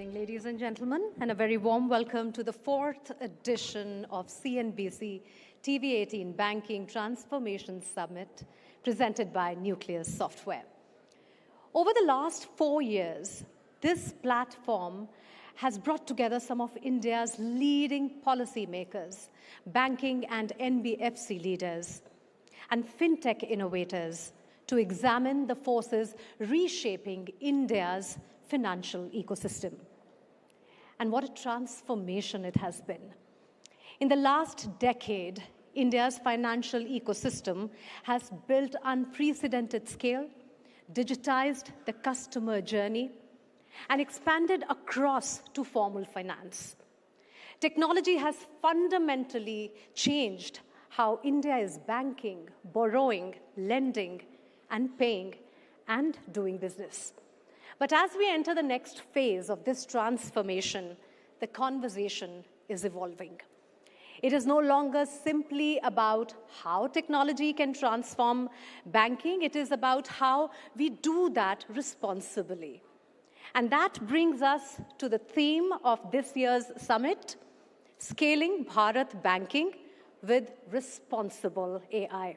evening, ladies and gentlemen, and a very warm welcome to the 4th edition of CNBC-TV18 Banking Transformation Summit, presented by Nucleus Software. Over the last 4 years, this platform has brought together some of India's leading policymakers, banking and NBFC leaders, and fintech innovators to examine the forces reshaping India's financial ecosystem. And what a transformation it has been. In the last decade, India's financial ecosystem has built unprecedented scale, digitized the customer journey, and expanded across to formal finance. Technology has fundamentally changed how India is banking, borrowing, lending, and paying, and doing business. But as we enter the next phase of this transformation, the conversation is evolving. It is no longer simply about how technology can transform banking. It is about how we do that responsibly. And that brings us to the theme of this year's summit, Scaling Bharat Banking with Responsible AI.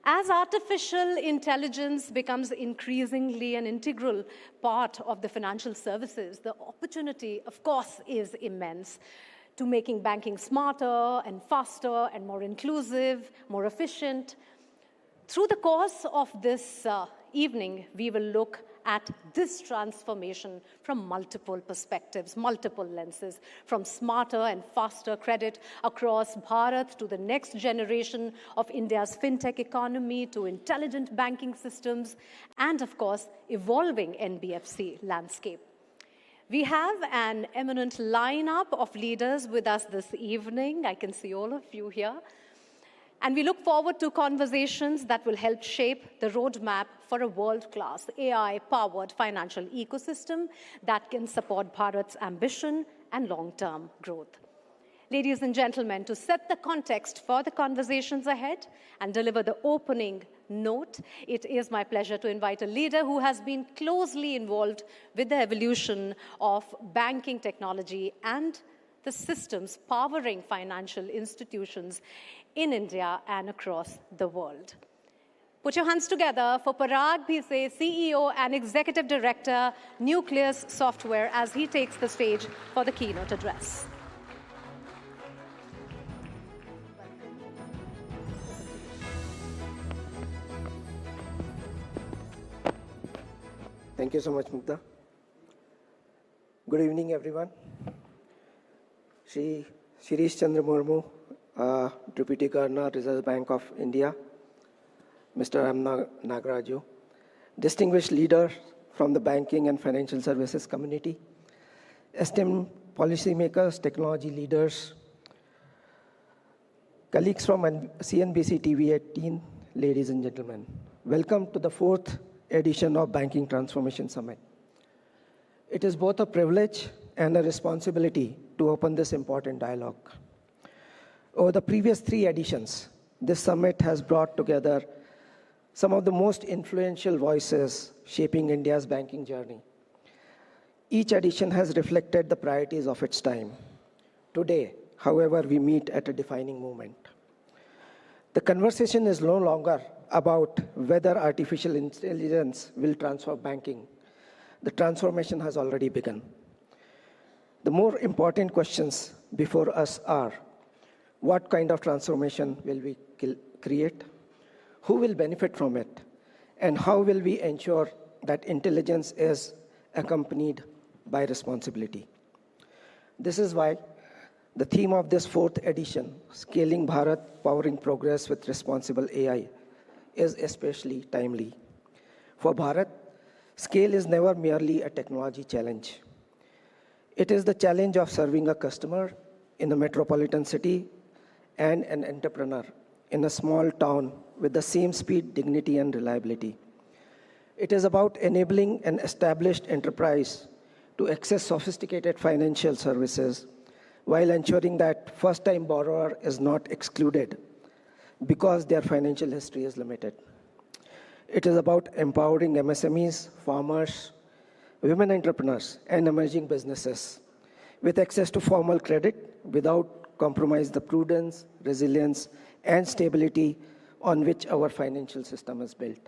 As artificial intelligence becomes increasingly an integral part of the financial services, the opportunity, of course, is immense to making banking smarter and faster and more inclusive, more efficient. Through the course of this evening, we will look at this transformation from multiple perspectives, multiple lenses, from smarter and faster credit across Bharat to the next generation of India's fintech economy to intelligent banking systems and, of course, evolving NBFC landscape. We have an eminent lineup of leaders with us this evening. I can see all of you here. And we look forward to conversations that will help shape the roadmap for a world-class AI-powered financial ecosystem that can support Bharat's ambition and long-term growth. Ladies and gentlemen, to set the context for the conversations ahead and deliver the opening note, it is my pleasure to invite a leader who has been closely involved with the evolution of banking technology and the systems powering financial institutions in India and across the world. Put your hands together for Parag Bhise, CEO and Executive Director, Nucleus Software, as he takes the stage for the keynote address. Thank you so much, Mukta. Good evening, everyone. Shri Shirish Chandra Murmu, Deputy Governor, Reserve Bank of India, Mr. M. Nagaraju, distinguished leaders from the banking and financial services community, esteemed policymakers, technology leaders, colleagues from CNBC-TV18, ladies and gentlemen. Welcome to the 4th edition of Banking Transformation Summit. It is both a privilege and a responsibility to open this important dialogue. Over the previous 3 editions, this summit has brought together some of the most influential voices shaping India's banking journey. Each edition has reflected the priorities of its time. Today, however, we meet at a defining moment. The conversation is no longer about whether artificial intelligence will transform banking. The transformation has already begun. The more important questions before us are, what kind of transformation will we create? Who will benefit from it? And how will we ensure that intelligence is accompanied by responsibility? This is why the theme of this 4th edition, Scaling Bharat, Powering Progress with Responsible AI, is especially timely. For Bharat, scale is never merely a technology challenge. It is the challenge of serving a customer in a metropolitan city and an entrepreneur in a small town with the same speed, dignity, and reliability. It is about enabling an established enterprise to access sophisticated financial services while ensuring that first-time borrower is not excluded because their financial history is limited. It is about empowering MSMEs, farmers, women entrepreneurs, and emerging businesses with access to formal credit without compromise the prudence, resilience, and stability on which our financial system is built.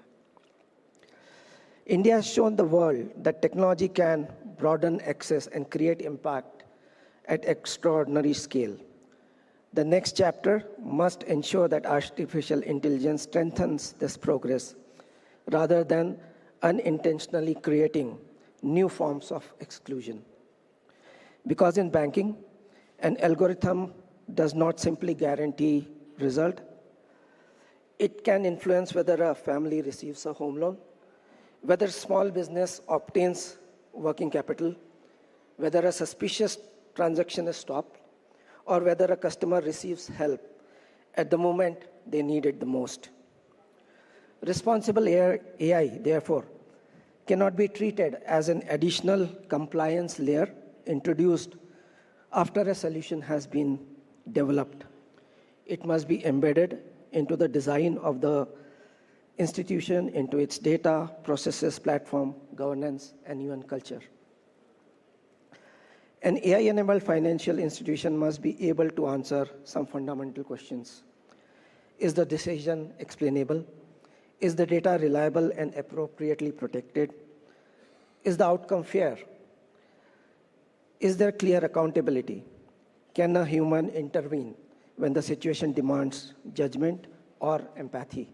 India has shown the world that technology can broaden access and create impact at extraordinary scale. The next chapter must ensure that artificial intelligence strengthens this progress rather than unintentionally creating new forms of exclusion. Because in banking, an algorithm does not simply guarantee result. It can influence whether a family receives a home loan, whether small business obtains working capital, whether a suspicious transaction is stopped, or whether a customer receives help at the moment they need it the most. Responsible AI, therefore, cannot be treated as an additional compliance layer introduced after a solution has been developed. It must be embedded into the design of the institution, into its data, processes, platform, governance, and even culture. An AI-enabled financial institution must be able to answer some fundamental questions. Is the decision explainable? Is the data reliable and appropriately protected? Is the outcome fair? Is there clear accountability? Can a human intervene when the situation demands judgment or empathy?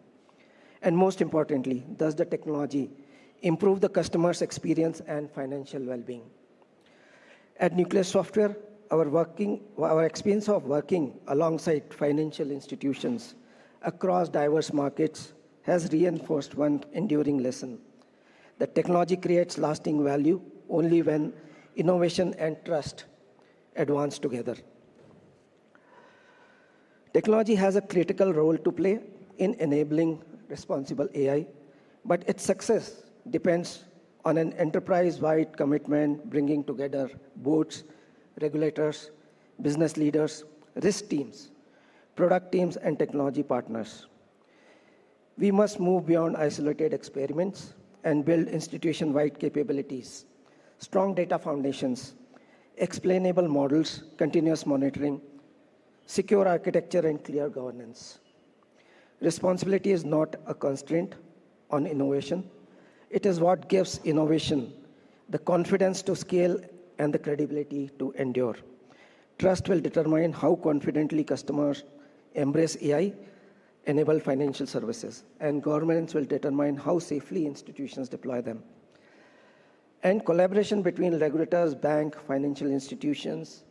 And most importantly, does the technology improve the customer's experience and financial well-being? At Nucleus Software, our experience of working alongside financial institutions across diverse markets has reinforced one enduring lesson: that technology creates lasting value only when innovation and trust advance together. Technology has a critical role to play in enabling responsible AI, but its success depends on an enterprise-wide commitment bringing together boards, regulators, business leaders, risk teams, product teams, and technology partners. We must move beyond isolated experiments and build institution-wide capabilities, strong data foundations, explainable models, continuous monitoring, secure architecture, and clear governance. Responsibility is not a constraint on innovation. It is what gives innovation the confidence to scale and the credibility to endure. Trust will determine how confidently customers embrace AI-enabled financial services, and governments will determine how safely institutions deploy them. And collaboration between regulators, banks, financial institutions,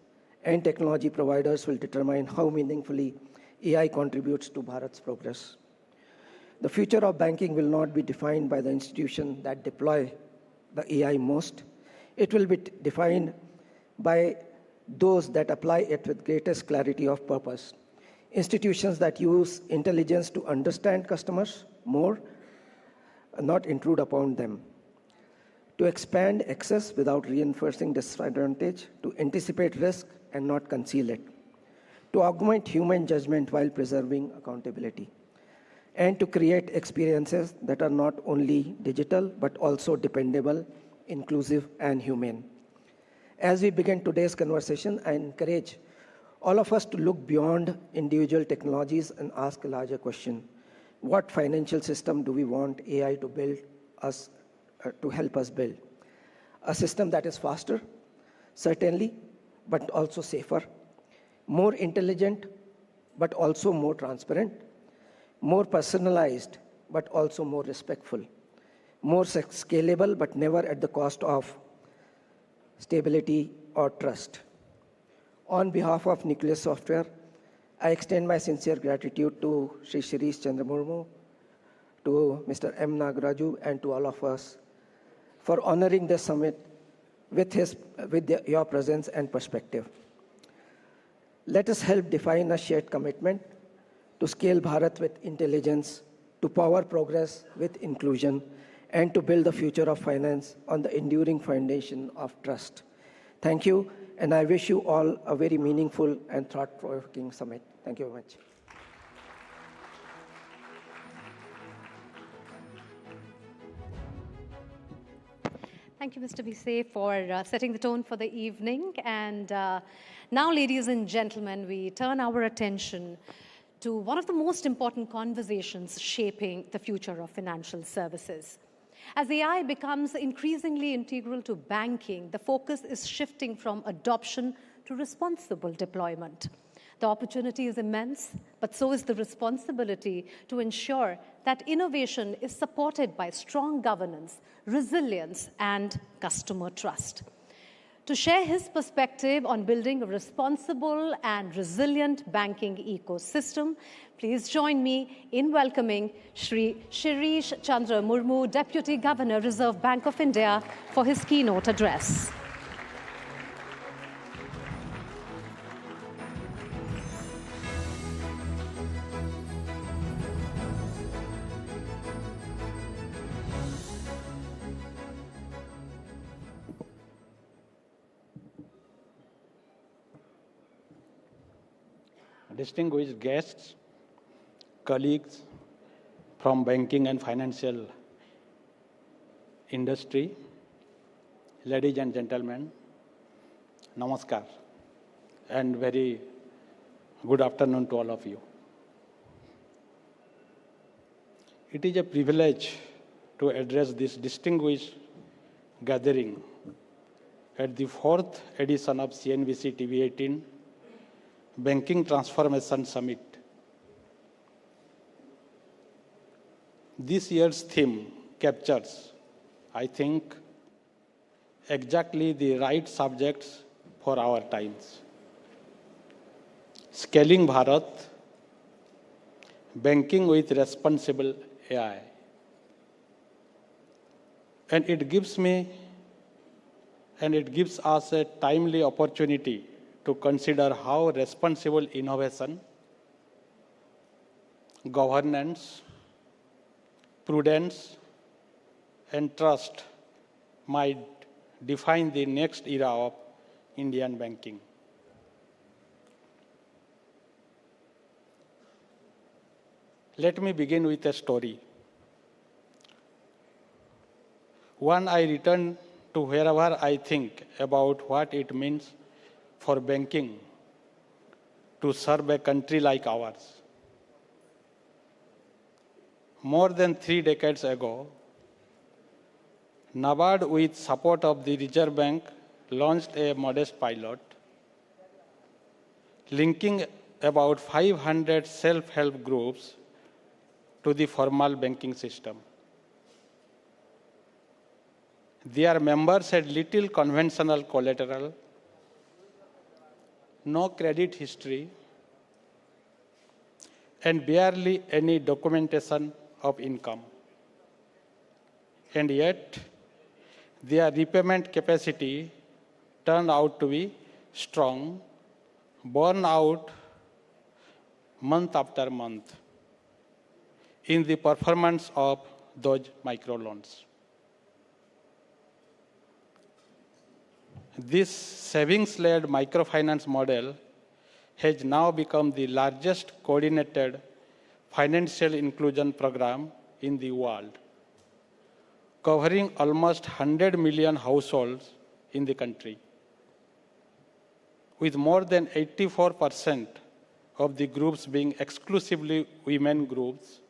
and technology providers will determine how meaningfully AI contributes to Bharat's progress. The future of banking will not be defined by the institutions that deploy the AI most. It will be defined by those that apply it with greatest clarity of purpose. Institutions that use intelligence to understand customers more, not intrude upon them. To expand access without reinforcing disadvantage, to anticipate risk and not conceal it. To augment human judgment while preserving accountability. And to create experiences that are not only digital, but also dependable, inclusive, and humane. As we begin today's conversation, I encourage all of us to look beyond individual technologies and ask a larger question. What financial system do we want AI to build us, to help us build? A system that is faster, certainly, but also safer, more intelligent, but also more transparent, more personalized, but also more respectful, more scalable, but never at the cost of stability or trust. On behalf of Nucleus Software, I extend my sincere gratitude to Sri Shirish Chandra Murmu, to Mr. M. Nagaraju, and to all of us for honoring this summit with your presence and perspective. Let us help define a shared commitment to scale Bharat with intelligence, to power progress with inclusion, and to build the future of finance on the enduring foundation of trust. Thank you, and I wish you all a very meaningful and thought-provoking summit. Thank you very much. Thank you, Mr. Bise, for setting the tone for the evening. And now, ladies and gentlemen, we turn our attention to one of the most important conversations shaping the future of financial services. As AI becomes increasingly integral to banking, the focus is shifting from adoption to responsible deployment. The opportunity is immense, but so is the responsibility to ensure that innovation is supported by strong governance, resilience, and customer trust. To share his perspective on building a responsible and resilient banking ecosystem, please join me in welcoming Shri Shirish Chandra Murmu, Deputy Governor, Reserve Bank of India, for his keynote address. Distinguished guests, colleagues from banking and financial industry, ladies and gentlemen, namaskar, and very good afternoon to all of you. It is a privilege to address this distinguished gathering at the 4th edition of CNBC-TV18 Banking Transformation Summit. This year's theme captures, I think, exactly the right subjects for our times. Scaling Bharat, banking with responsible AI. And it gives us a timely opportunity to consider how responsible innovation, governance, prudence, and trust might define the next era of Indian banking. Let me begin with a story. One I return to wherever I think about what it means for banking to serve a country like ours. More than 3 decades ago, NABARD, with support of the Reserve Bank, launched a modest pilot linking about 500 self-help groups to the formal banking system. Their members had little conventional collateral, no credit history, and barely any documentation of income. And yet, their repayment capacity turned out to be strong, borne out month after month in the performance of those microloans. This savings-led microfinance model has now become the largest coordinated financial inclusion program in the world, covering almost 100 million households in the country, with more than 84% of the groups being exclusively women groups.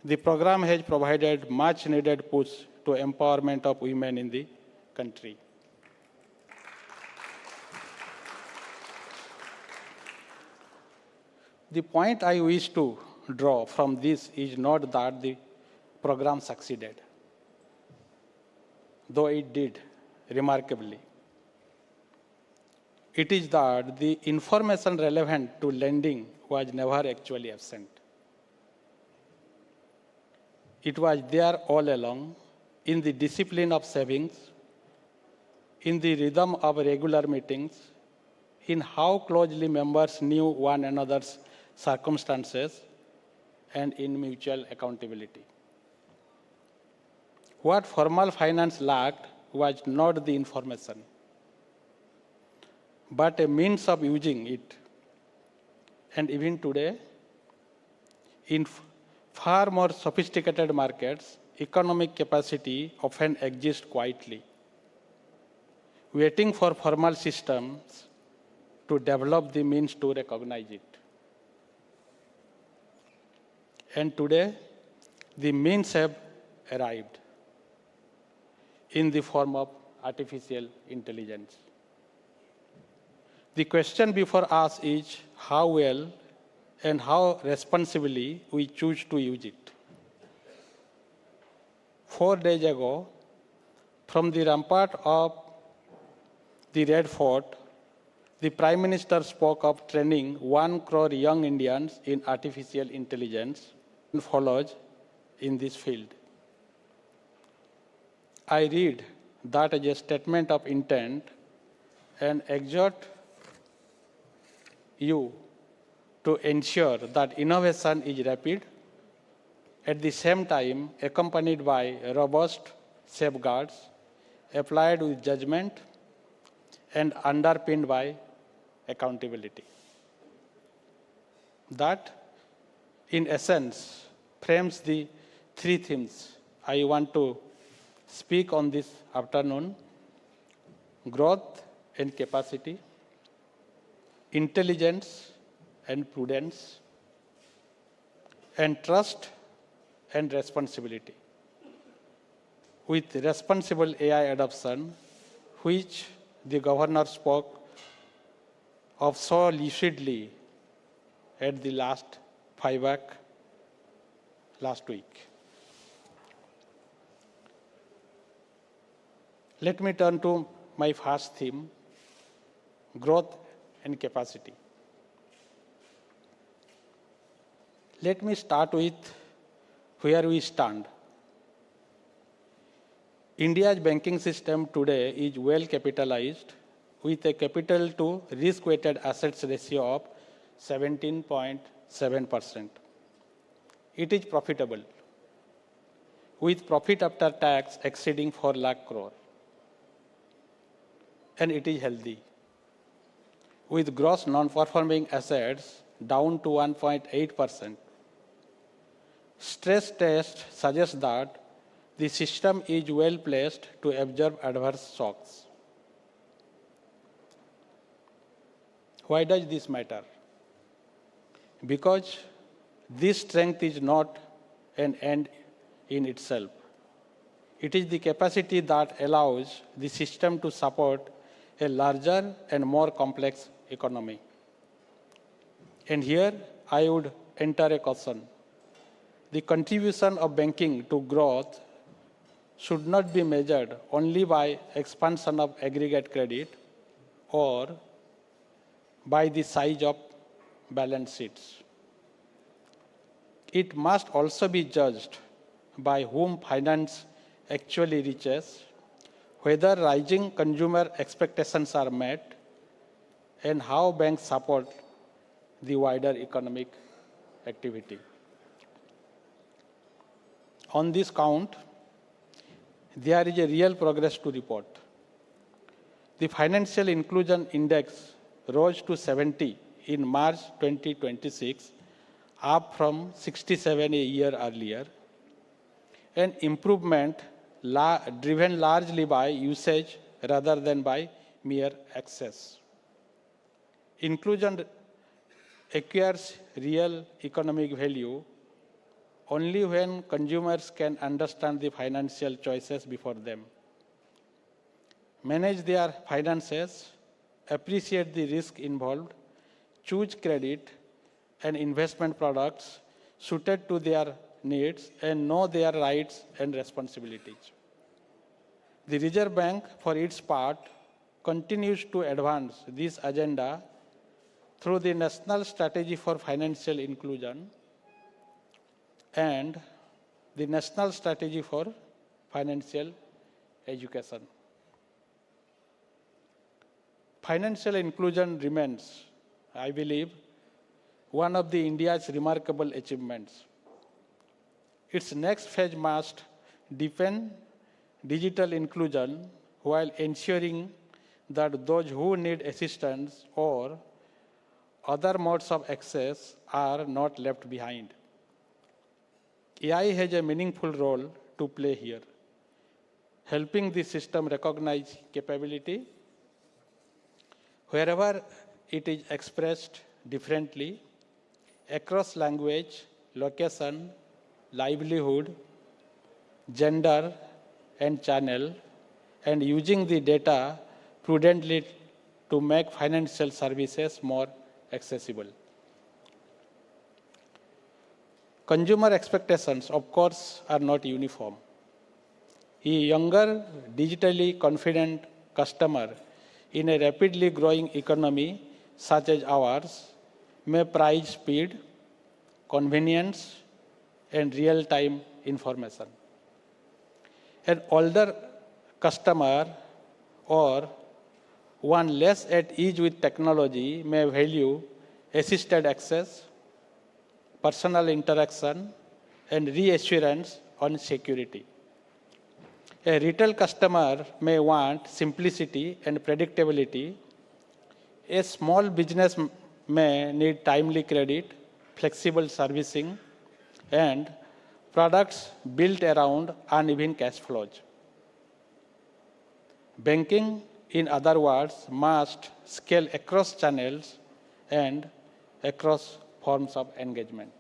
The program has provided much-needed push to empowerment of women in the country. The point I wish to draw from this is not that the program succeeded, though it did remarkably. It is that the information relevant to lending was never actually absent. It was there all along, in the discipline of savings, in the rhythm of regular meetings, in how closely members knew one another's circumstances, and in mutual accountability. What formal finance lacked was not the information, but a means of using it. And even today, in far more sophisticated markets, economic capacity often exists quietly, waiting for formal systems to develop the means to recognize it. And today, the means have arrived in the form of artificial intelligence. The question before us is how well and how responsibly we choose to use it. 4 days ago, from the rampart of the Red Fort, the Prime Minister spoke of training 1 crore young Indians in artificial intelligence and follows in this field. I read that as a statement of intent and exhort you to ensure that innovation is rapid, at the same time accompanied by robust safeguards applied with judgment and underpinned by accountability. That, in essence, frames the 3 themes I want to speak on this afternoon: growth and capacity, intelligence and prudence, and trust and responsibility. With responsible AI adoption, which the governor spoke of so lucidly at the last FIVAC last week. Let me turn to my first theme, growth and capacity. Let me start with where we stand. India's banking system today is well capitalized with a capital to risk-weighted assets ratio of 17.7%. It is profitable, with profit after tax exceeding 4 lakh crore. And it is healthy, with gross non-performing assets down to 1.8%. Stress tests suggest that the system is well placed to absorb adverse shocks. Why does this matter? Because this strength is not an end in itself. It is the capacity that allows the system to support a larger and more complex economy. And here I would enter a caution. The contribution of banking to growth should not be measured only by expansion of aggregate credit or by the size of balance sheets. It must also be judged by whom finance actually reaches, whether rising consumer expectations are met, and how banks support the wider economic activity. On this count, there is a real progress to report. The Financial Inclusion Index rose to 70 in March 2026, up from 67 a year earlier, an improvement driven largely by usage rather than by mere access. Inclusion acquires real economic value only when consumers can understand the financial choices before them, manage their finances, appreciate the risk involved, choose credit and investment products suited to their needs, and know their rights and responsibilities. The Reserve Bank, for its part, continues to advance this agenda through the National Strategy for Financial Inclusion and the National Strategy for Financial Education. Financial inclusion remains, I believe, one of India's remarkable achievements. Its next phase must deepen digital inclusion while ensuring that those who need assistance or other modes of access are not left behind. AI has a meaningful role to play here, helping the system recognize capability wherever it is expressed differently across language, location, livelihood, gender, and channel, and using the data prudently to make financial services more accessible. Consumer expectations, of course, are not uniform. A younger, digitally confident customer in a rapidly growing economy such as ours may prize speed, convenience, and real-time information. An older customer or one less at ease with technology may value assisted access, personal interaction, and reassurance on security. A retail customer may want simplicity and predictability. A small business may need timely credit, flexible servicing, and products built around uneven cash flows. Banking, in other words, must scale across channels and across forms of engagement.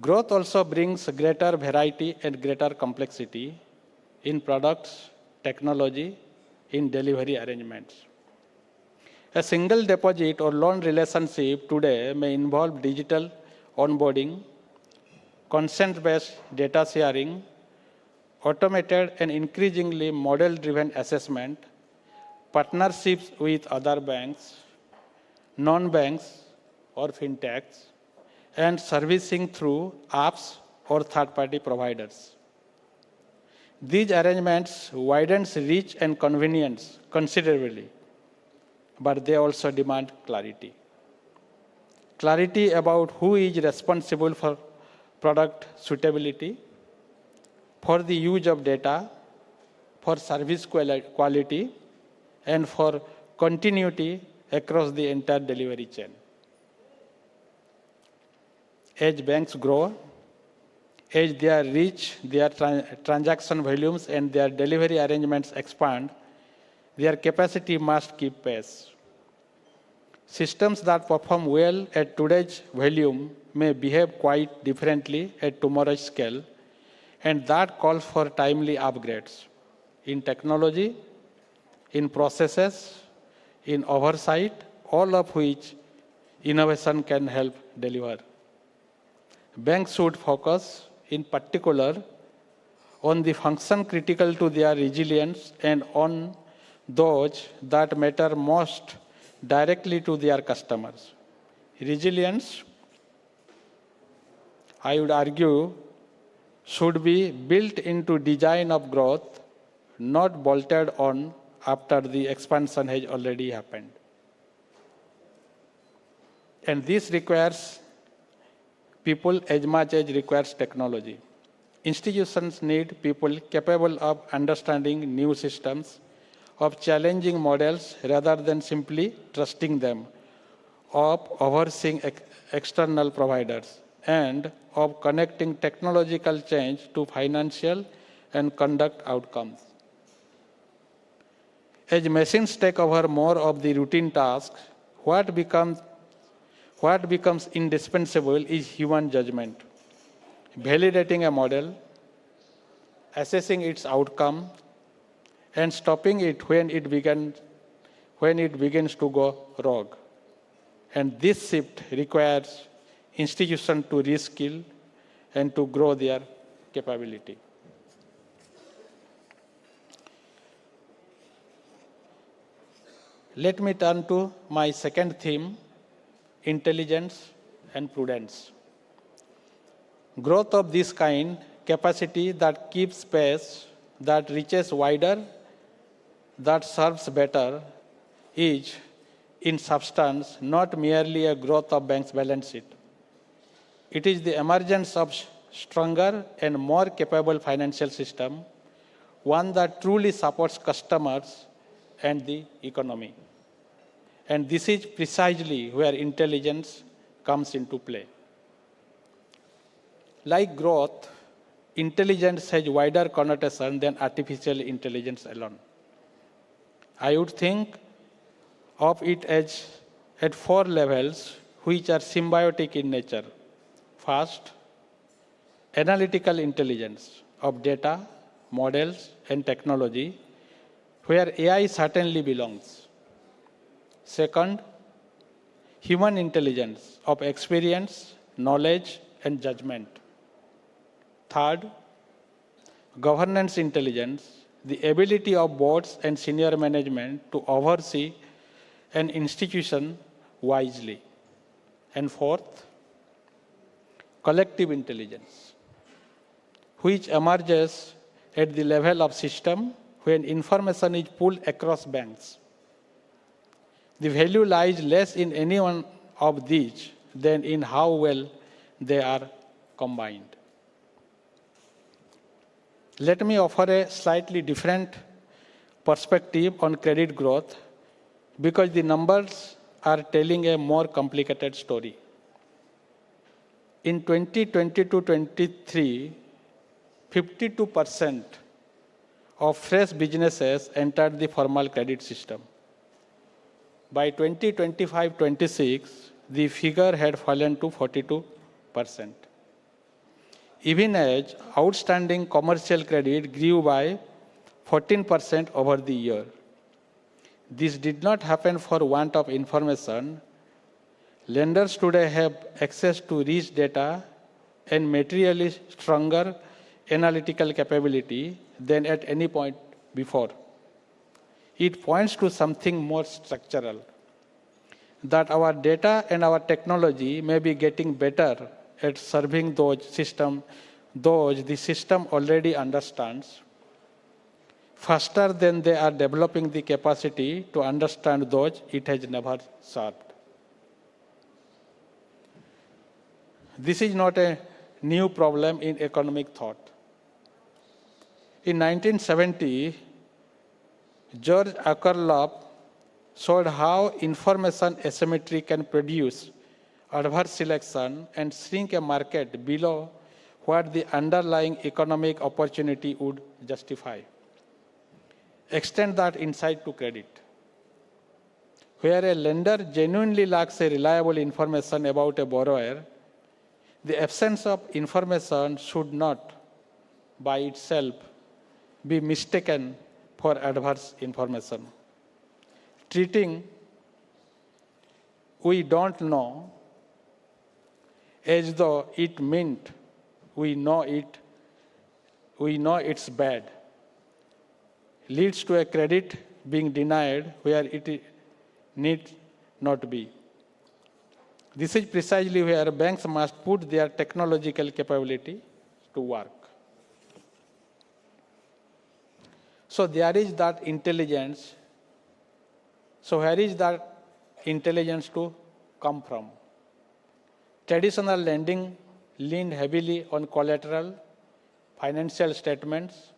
Growth also brings greater variety and greater complexity in products, technology, in delivery arrangements. A single deposit or loan relationship today may involve digital onboarding, consent-based data sharing, automated and increasingly model-driven assessment, partnerships with other banks, non-banks or fintechs, and servicing through apps or third-party providers. These arrangements widens reach and convenience considerably, but they also demand clarity. Clarity about who is responsible for product suitability, for the use of data, for service quality, and for continuity across the entire delivery chain. As banks grow, as their reach, their transaction volumes, and their delivery arrangements expand, their capacity must keep pace. Systems that perform well at today's volume may behave quite differently at tomorrow's scale, and that calls for timely upgrades in technology, in processes, in oversight, all of which innovation can help deliver. Banks should focus, in particular, on the function critical to their resilience and on those that matter most directly to their customers. Resilience, I would argue, should be built into design of growth, not bolted on after the expansion has already happened. And this requires people as much as requires technology. Institutions need people capable of understanding new systems, of challenging models rather than simply trusting them, of overseeing external providers, and of connecting technological change to financial and conduct outcomes. As machines take over more of the routine tasks, what becomes indispensable is human judgment. Validating a model, assessing its outcome, and stopping it when it begins to go rogue. And this shift requires institutions to reskill and to grow their capability. Let me turn to my second theme, intelligence and prudence. Growth of this kind, capacity that keeps pace, that reaches wider, that serves better, is, in substance, not merely a growth of banks' balance sheet. It is the emergence of stronger and more capable financial system, one that truly supports customers and the economy. And this is precisely where intelligence comes into play. Like growth, intelligence has wider connotation than artificial intelligence alone. I would think of it as at 4 levels which are symbiotic in nature. First, analytical intelligence of data, models, and technology, where AI certainly belongs. Second, human intelligence of experience, knowledge, and judgment. Third, governance intelligence, the ability of boards and senior management to oversee an institution wisely. And fourth, collective intelligence, which emerges at the level of system when information is pulled across banks. The value lies less in any one of these than in how well they are combined. Let me offer a slightly different perspective on credit growth because the numbers are telling a more complicated story. In 2022-23, 52% of fresh businesses entered the formal credit system. By 2025-26, the figure had fallen to 42%. Even as outstanding commercial credit grew by 14% over the year. This did not happen for want of information. Lenders today have access to rich data and materially stronger analytical capability than at any point before. It points to something more structural, that our data and our technology may be getting better at serving those the system already understands, faster than they are developing the capacity to understand those it has never served. This is not a new problem in economic thought. In 1970, George Akerlof showed how information asymmetry can produce adverse selection and shrink a market below what the underlying economic opportunity would justify. Extend that insight to credit. Where a lender genuinely lacks a reliable information about a borrower, the absence of information should not, by itself, be mistaken for adverse information. Treating we don't know as though it meant we know it's bad, leads to a credit being denied where it need not be. This is precisely where banks must put their technological capability to work. So there is that intelligence. So where is that intelligence to come from? Traditional lending leaned heavily on collateral, financial statements,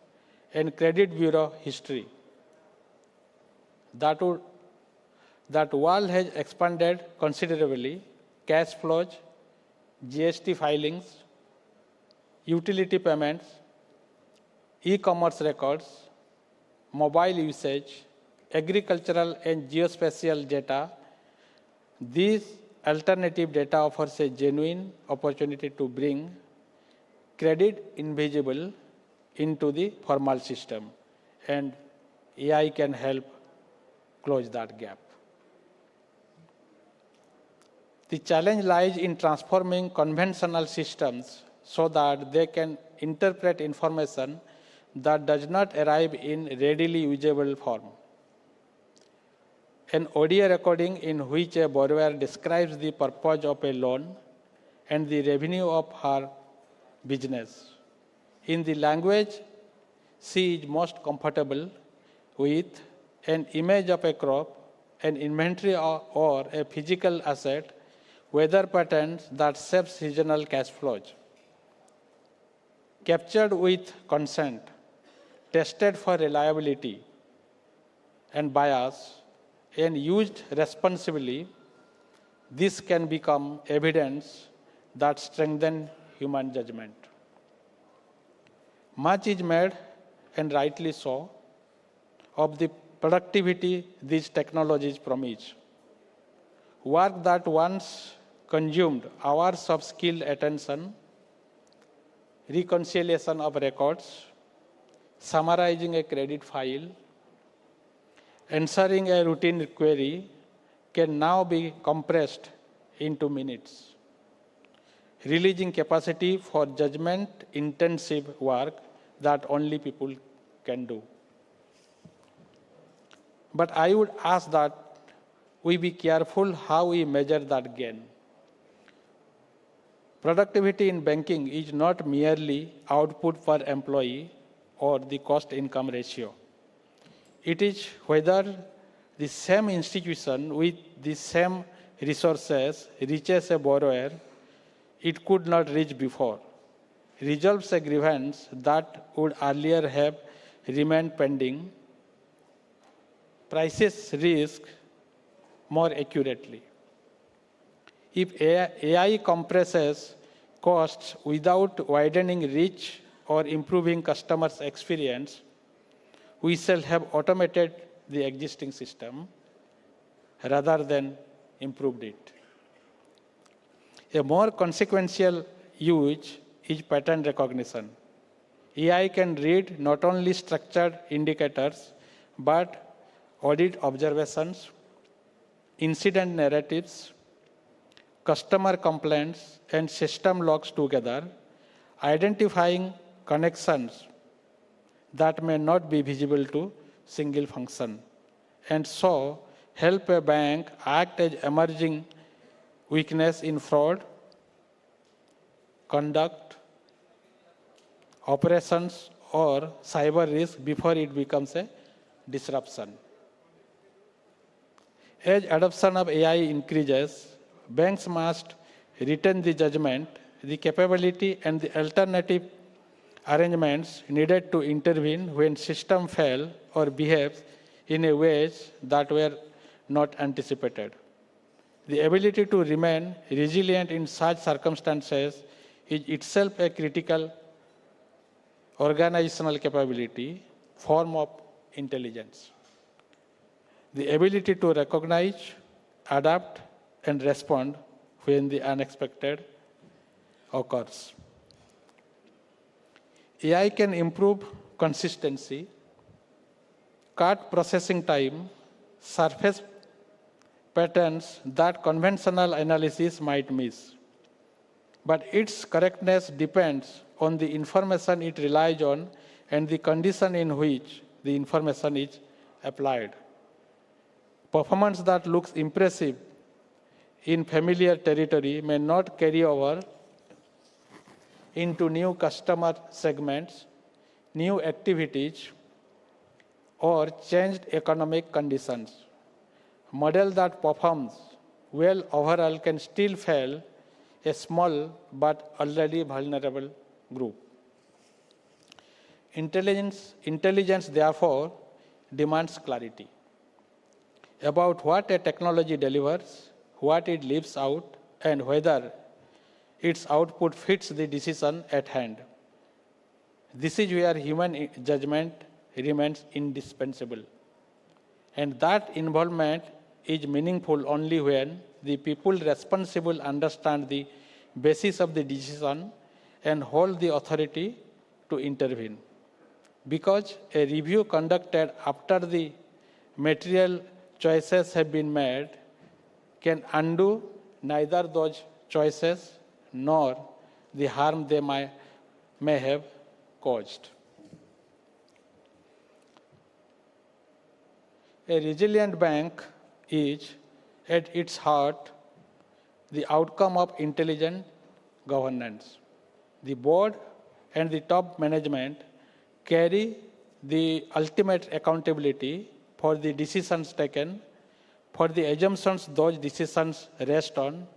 and credit bureau history. That world has expanded considerably. Cash flows, GST filings, utility payments, e-commerce records, mobile usage, agricultural and geospatial data. These alternative data offers a genuine opportunity to bring credit invisible into the formal system, and AI can help close that gap. The challenge lies in transforming conventional systems so that they can interpret information that does not arrive in readily usable form. An audio recording in which a borrower describes the purpose of a loan and the revenue of her business in the language she is most comfortable with, an image of a crop, an inventory or a physical asset, weather patterns that shape seasonal cash flows. Captured with consent, tested for reliability and bias, and used responsibly, this can become evidence that strengthens human judgment. Much is made, and rightly so, of the productivity these technologies promise. Work that once consumed hours of skilled attention, reconciliation of records, summarizing a credit file, answering a routine query can now be compressed into minutes, releasing capacity for judgment-intensive work that only people can do. But I would ask that we be careful how we measure that gain. Productivity in banking is not merely output per employee or the cost-income ratio. It is whether the same institution with the same resources reaches a borrower it could not reach before, resolves a grievance that would earlier have remained pending, prices risk more accurately. If AI compresses costs without widening reach or improving customers' experience, we shall have automated the existing system rather than improved it. A more consequential use is pattern recognition. AI can read not only structured indicators, but audit observations, incident narratives, customer complaints, and system logs together, identifying connections that may not be visible to single function, and so help a bank act as emerging weakness in fraud, conduct, operations, or cyber risk before it becomes a disruption. As adoption of AI increases, banks must retain the judgment, the capability, and the alternative arrangements needed to intervene when systems fail or behave in a ways that were not anticipated. The ability to remain resilient in such circumstances is itself a critical organizational capability, form of intelligence. The ability to recognize, adapt, and respond when the unexpected occurs. AI can improve consistency, cut processing time, surface patterns that conventional analysis might miss. But its correctness depends on the information it relies on and the condition in which the information is applied. Performance that looks impressive in familiar territory may not carry over into new customer segments, new activities, or changed economic conditions. Model that performs well overall can still fail a small but already vulnerable group. Intelligence, therefore, demands clarity about what a technology delivers, what it leaves out, and whether its output fits the decision at hand. This is where human judgment remains indispensable. And that involvement is meaningful only when the people responsible understand the basis of the decision and hold the authority to intervene. Because a review conducted after the material choices have been made can undo neither those choices nor the harm they may have caused. A resilient bank is, at its heart, the outcome of intelligent governance. The board and the top management carry the ultimate accountability for the decisions taken, for the assumptions those decisions rest on,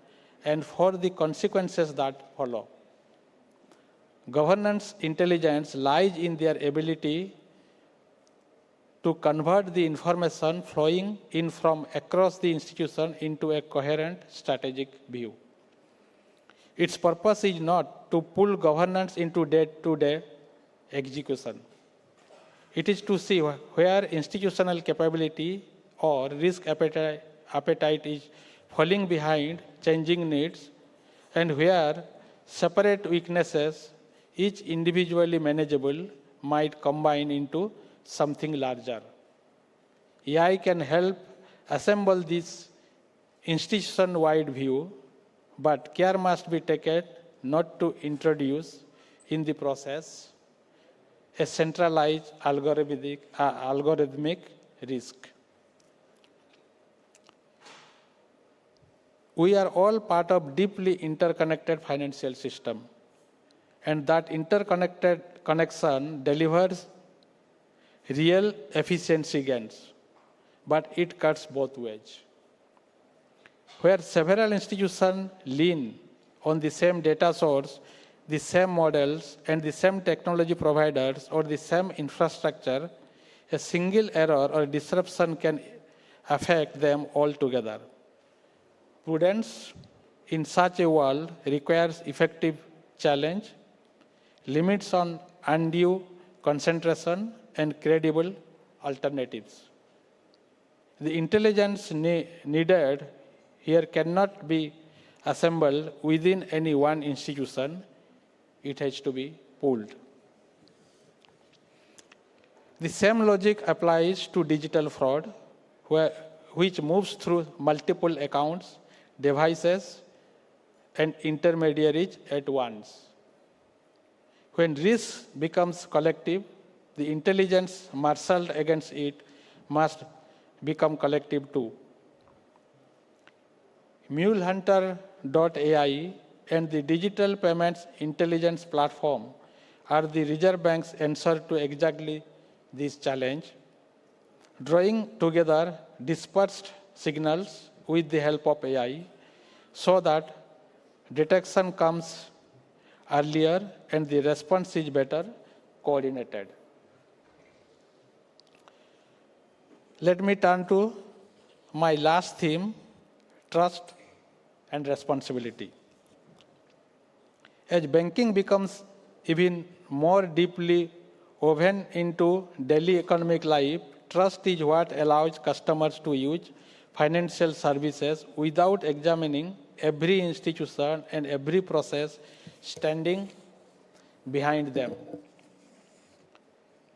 and for the consequences that follow. Governance intelligence lies in their ability to convert the information flowing in from across the institution into a coherent strategic view. Its purpose is not to pull governance into day-to-day execution. It is to see where institutional capability or risk appetite is falling behind changing needs, and where separate weaknesses, each individually manageable, might combine into something larger. AI can help assemble this institution-wide view, but care must be taken not to introduce in the process a centralized algorithmic risk. We are all part of deeply interconnected financial system, and that interconnected connection delivers real efficiency gains, but it cuts both ways. Where several institutions lean on the same data source, the same models, and the same technology providers, or the same infrastructure, a single error or disruption can affect them altogether. Prudence in such a world requires effective challenge, limits on undue concentration, and credible alternatives. The intelligence needed here cannot be assembled within any one institution. It has to be pooled. The same logic applies to digital fraud, which moves through multiple accounts, devices, and intermediaries at once. When risk becomes collective, the intelligence marshaled against it must become collective too. MuleHunter.ai and the Digital Payments Intelligence Platform are the Reserve Bank's answer to exactly this challenge, drawing together dispersed signals with the help of AI so that detection comes earlier and the response is better coordinated. Let me turn to my last theme, trust and responsibility. As banking becomes even more deeply woven into daily economic life, trust is what allows customers to use financial services without examining every institution and every process standing behind them.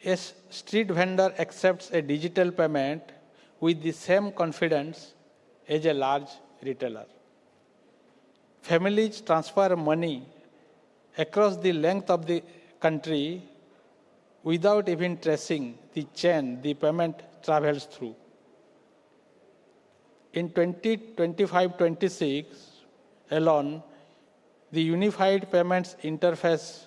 A street vendor accepts a digital payment with the same confidence as a large retailer. Families transfer money across the length of the country without even tracing the chain the payment travels through. In 2025-26 alone, the Unified Payments Interface,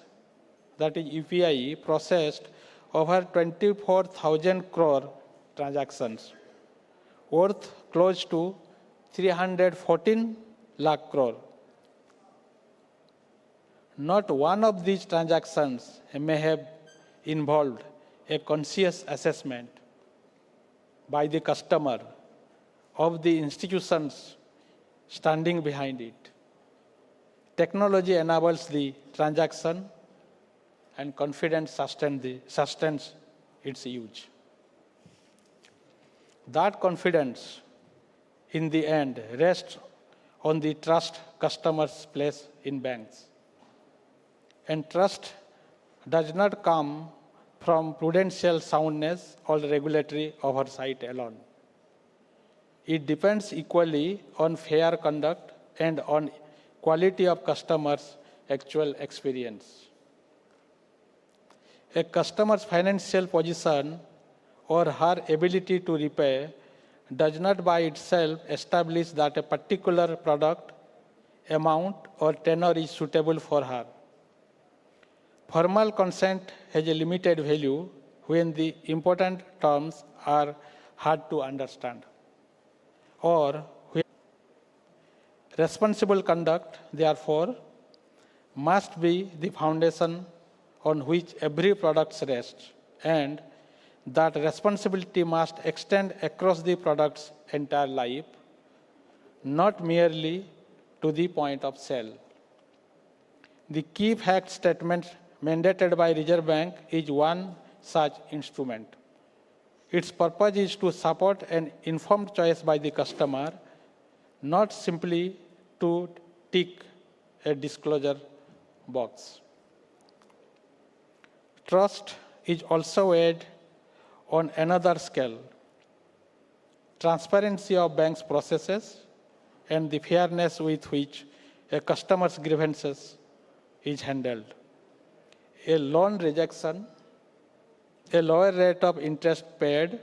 that is UPI, processed over 24,000 crore transactions, worth close to 314 lakh crore. Not one of these transactions may have involved a conscious assessment by the customer of the institutions standing behind it. Technology enables the transaction and confidence sustains its use. That confidence, in the end, rests on the trust customers place in banks. And trust does not come from prudential soundness or regulatory oversight alone. It depends equally on fair conduct and on quality of customers' actual experience. A customer's financial position or her ability to repay does not by itself establish that a particular product, amount, or tenor is suitable for her. Formal consent has a limited value when the important terms are hard to understand, or when responsible conduct, therefore, must be the foundation on which every product rests, and that responsibility must extend across the product's entire life, not merely to the point of sale. The key fact statement mandated by Reserve Bank is one such instrument. Its purpose is to support an informed choice by the customer, not simply to tick a disclosure box. Trust is also weighed on another scale. Transparency of banks' processes and the fairness with which a customer's grievances is handled. A loan rejection, a lower rate of interest paid,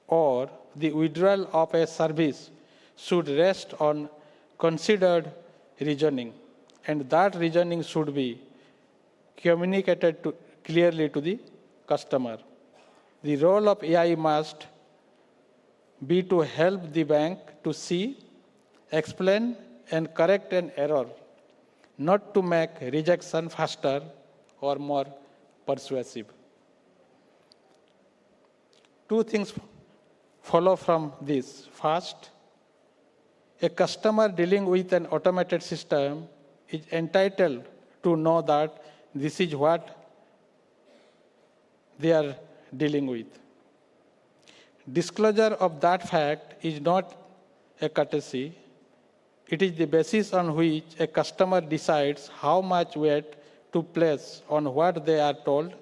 or the withdrawal of a service should rest on considered reasoning, and that reasoning should be communicated clearly to the customer. The role of AI must be to help the bank to see, explain, and correct an error, not to make rejection faster or more persuasive. Two things follow from this. First, a customer dealing with an automated system is entitled to know that this is what they are dealing with. Disclosure of that fact is not a courtesy. It is the basis on which a customer decides how much weight to place on what they are told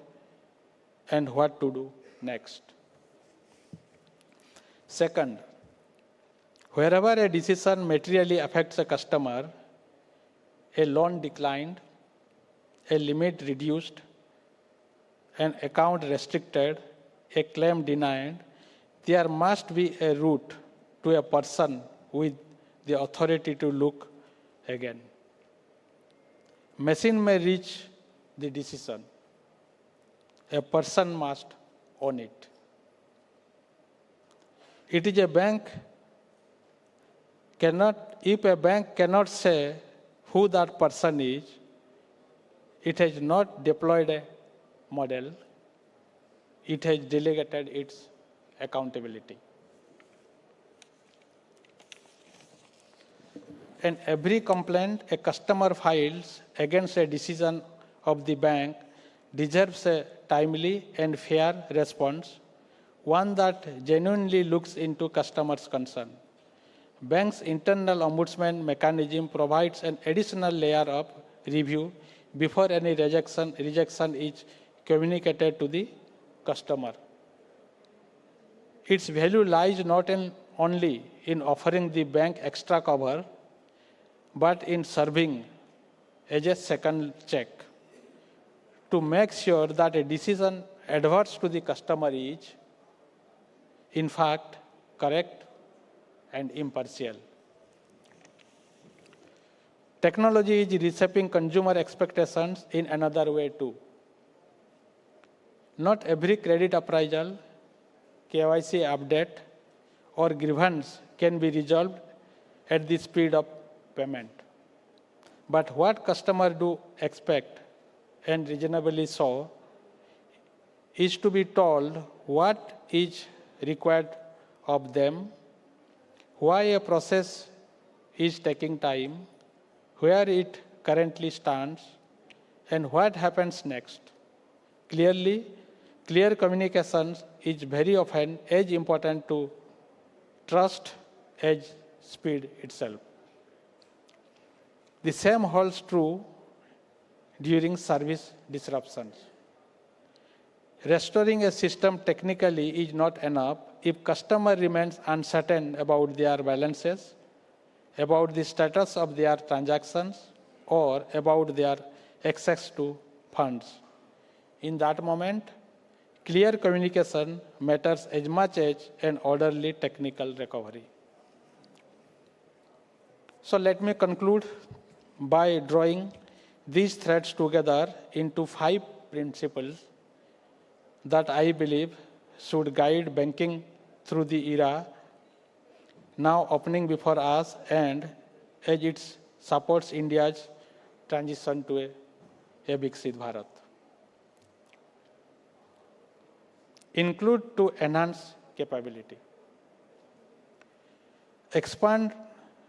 and what to do next. Second, wherever a decision materially affects a customer, a loan declined, a limit reduced, an account restricted, a claim denied, there must be a route to a person with the authority to look again. Machine may reach the decision. A person must own it. If a bank cannot say who that person is, it has not deployed a model, it has delegated its accountability. And every complaint a customer files against a decision of the bank deserves a timely and fair response, one that genuinely looks into customers' concern. Bank's internal ombudsman mechanism provides an additional layer of review before any rejection is communicated to the customer. Its value lies not only in offering the bank extra cover, but in serving as a second check to make sure that a decision adheres to the customer is, in fact, correct and impartial. Technology is reshaping consumer expectations in another way too. Not every credit appraisal, KYC update, or grievance can be resolved at the speed of payment. But what customers do expect, and reasonably so, is to be told what is required of them, why a process is taking time, where it currently stands, and what happens next. Clear communication is very often as important to trust as speed itself. The same holds true during service disruptions. Restoring a system technically is not enough if customer remains uncertain about their balances, about the status of their transactions, or about their access to funds. In that moment, clear communication matters as much as an orderly technical recovery. So let me conclude by drawing these threads together into 5 principles that I believe should guide banking through the era now opening before us and as it supports India's transition to a Viksit Bharat. Include to enhance capability. Expand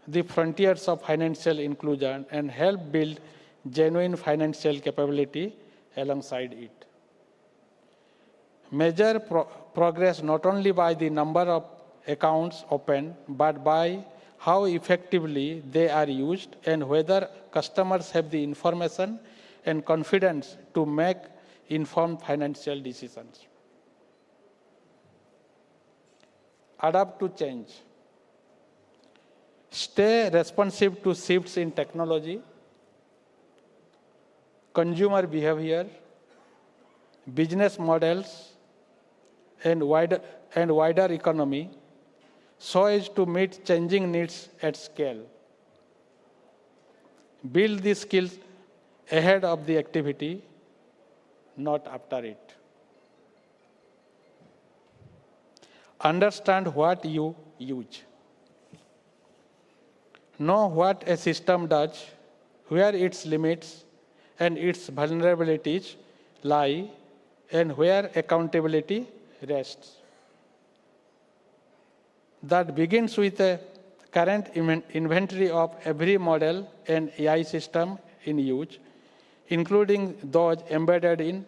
the frontiers of financial inclusion and help build genuine financial capability alongside it. Measure progress not only by the number of accounts opened, but by how effectively they are used and whether customers have the information and confidence to make informed financial decisions. Adapt to change. Stay responsive to shifts in technology, consumer behavior, business models, and wider economy, so as to meet changing needs at scale. Build these skills ahead of the activity, not after it. Understand what you use. Know what a system does, where its limits and its vulnerabilities lie, and where accountability rests. That begins with a current inventory of every model and AI system in use, including those embedded in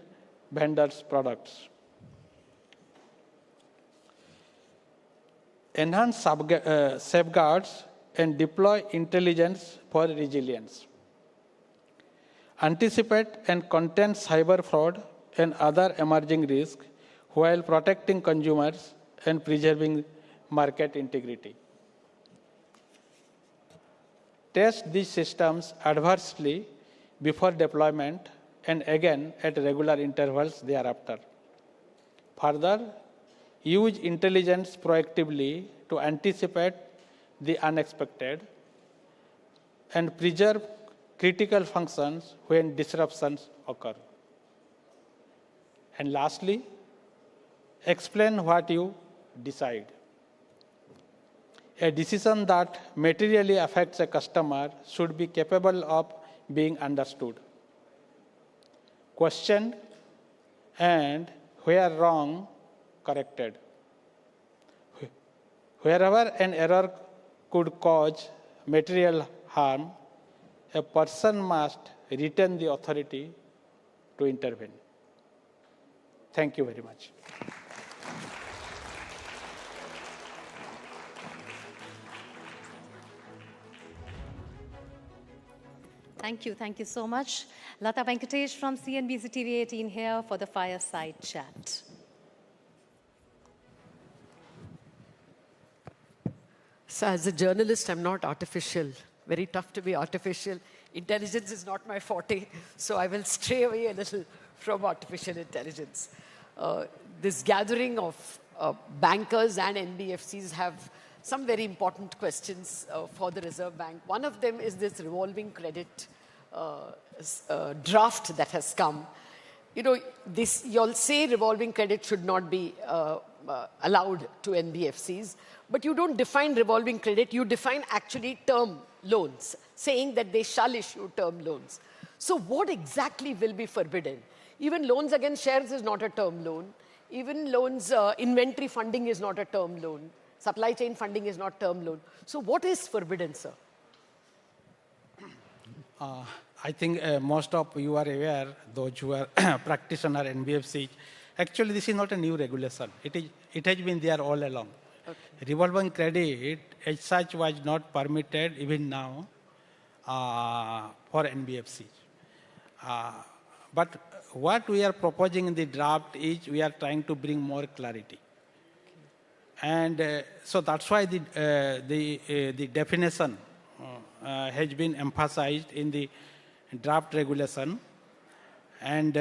vendors' products. Enhance safeguards and deploy intelligence for resilience. Anticipate and contain cyber fraud and other emerging risks while protecting consumers and preserving market integrity. Test these systems adversely before deployment and again at regular intervals thereafter. Further, use intelligence proactively to anticipate the unexpected and preserve critical functions when disruptions occur. And lastly, explain what you decide. A decision that materially affects a customer should be capable of being understood, questioned, and where wrong, corrected. Wherever an error could cause material harm, a person must retain the authority to intervene. Thank you very much. Thank you so much. Lata Venkatesh from CNBC-TV18 here for the fireside chat. So as a journalist, I'm not artificial. Very tough to be artificial. Intelligence is not my forte, so I will stray away a little from artificial intelligence. This gathering of bankers and NBFCs have some very important questions for the Reserve Bank. One of them is this revolving credit draft that has come. You know, you'll say revolving credit should not be allowed to NBFCs, but you don't define revolving credit, you define actually term loans, saying that they shall issue term loans. So what exactly will be forbidden? Even loans against shares is not a term loan. Even loans, inventory funding is not a term loan. Supply chain funding is not term loan. So what is forbidden, sir? I think most of you are aware, those who are practitioner NBFCs, actually this is not a new regulation. It has been there all along. Okay. Revolving credit as such was not permitted even now for NBFCs. But what we are proposing in the draft is we are trying to bring more clarity. And so that's why the definition has been emphasized in the draft regulation. And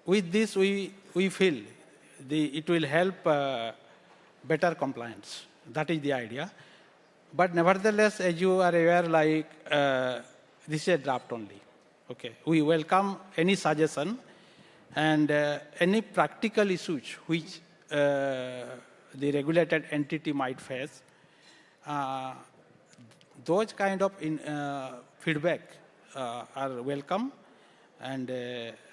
with this, we feel it will help better compliance. That is the idea. But nevertheless, as you are aware, like this is a draft only. Okay, we welcome any suggestion and any practical issues which the regulated entity might face. Those kind of feedback are welcome, and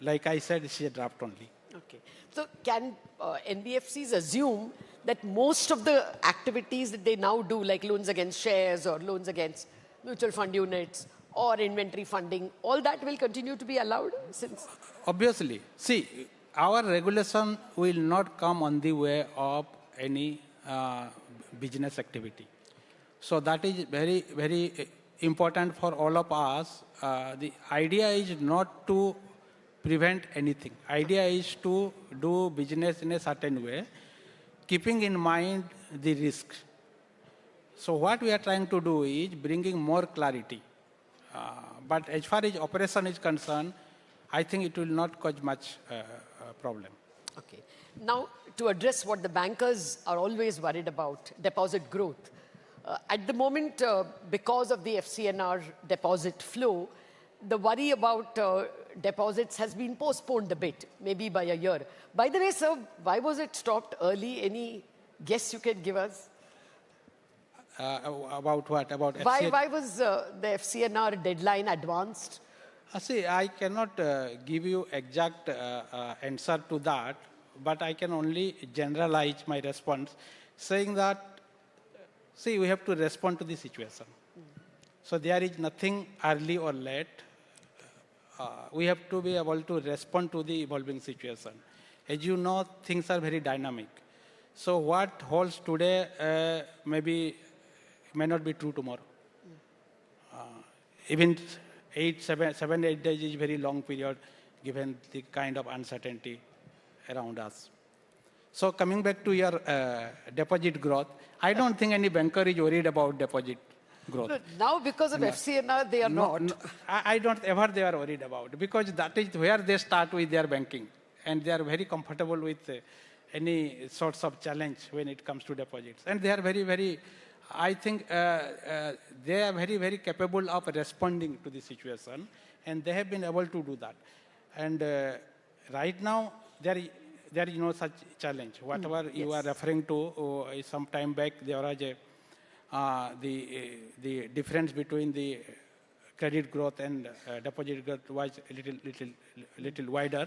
like I said, this is a draft only. Okay. So can NBFCs assume that most of the activities that they now do, like loans against shares or loans against mutual fund units or inventory funding, all that will continue to be allowed since? Obviously. See, our regulation will not come on the way of any business activity. So that is very, very important for all of us. The idea is not to prevent anything. Idea is to do business in a certain way, keeping in mind the risks. So what we are trying to do is bringing more clarity. But as far as operation is concerned, I think it will not cause much problem. Okay. Now, to address what the bankers are always worried about, deposit growth. At the moment, because of the FCNR deposit flow, the worry about deposits has been postponed a bit, maybe by a year. By the way, sir, why was it stopped early? Any guess you can give us? About what? About why was the FCNR deadline advanced? See, I cannot give you exact answer to that, but I can only generalize my response, saying that, see, we have to respond to the situation. So there is nothing early or late. We have to be able to respond to the evolving situation. As you know, things are very dynamic. So what holds today may not be true tomorrow. Even 7, 8 days is a very long period given the kind of uncertainty around us. So coming back to your deposit growth, I don't think any banker is worried about deposit growth. No, now because of FCNR, they are not. No, I don't ever they are worried about, because that is where they start with their banking. And they are very comfortable with any sorts of challenge when it comes to deposits. And they are very, very, I think they are very, very capable of responding to the situation. And they have been able to do that. And right now, there is no such challenge. Whatever you are referring to, some time back, there was the difference between the credit growth and deposit growth was a little wider.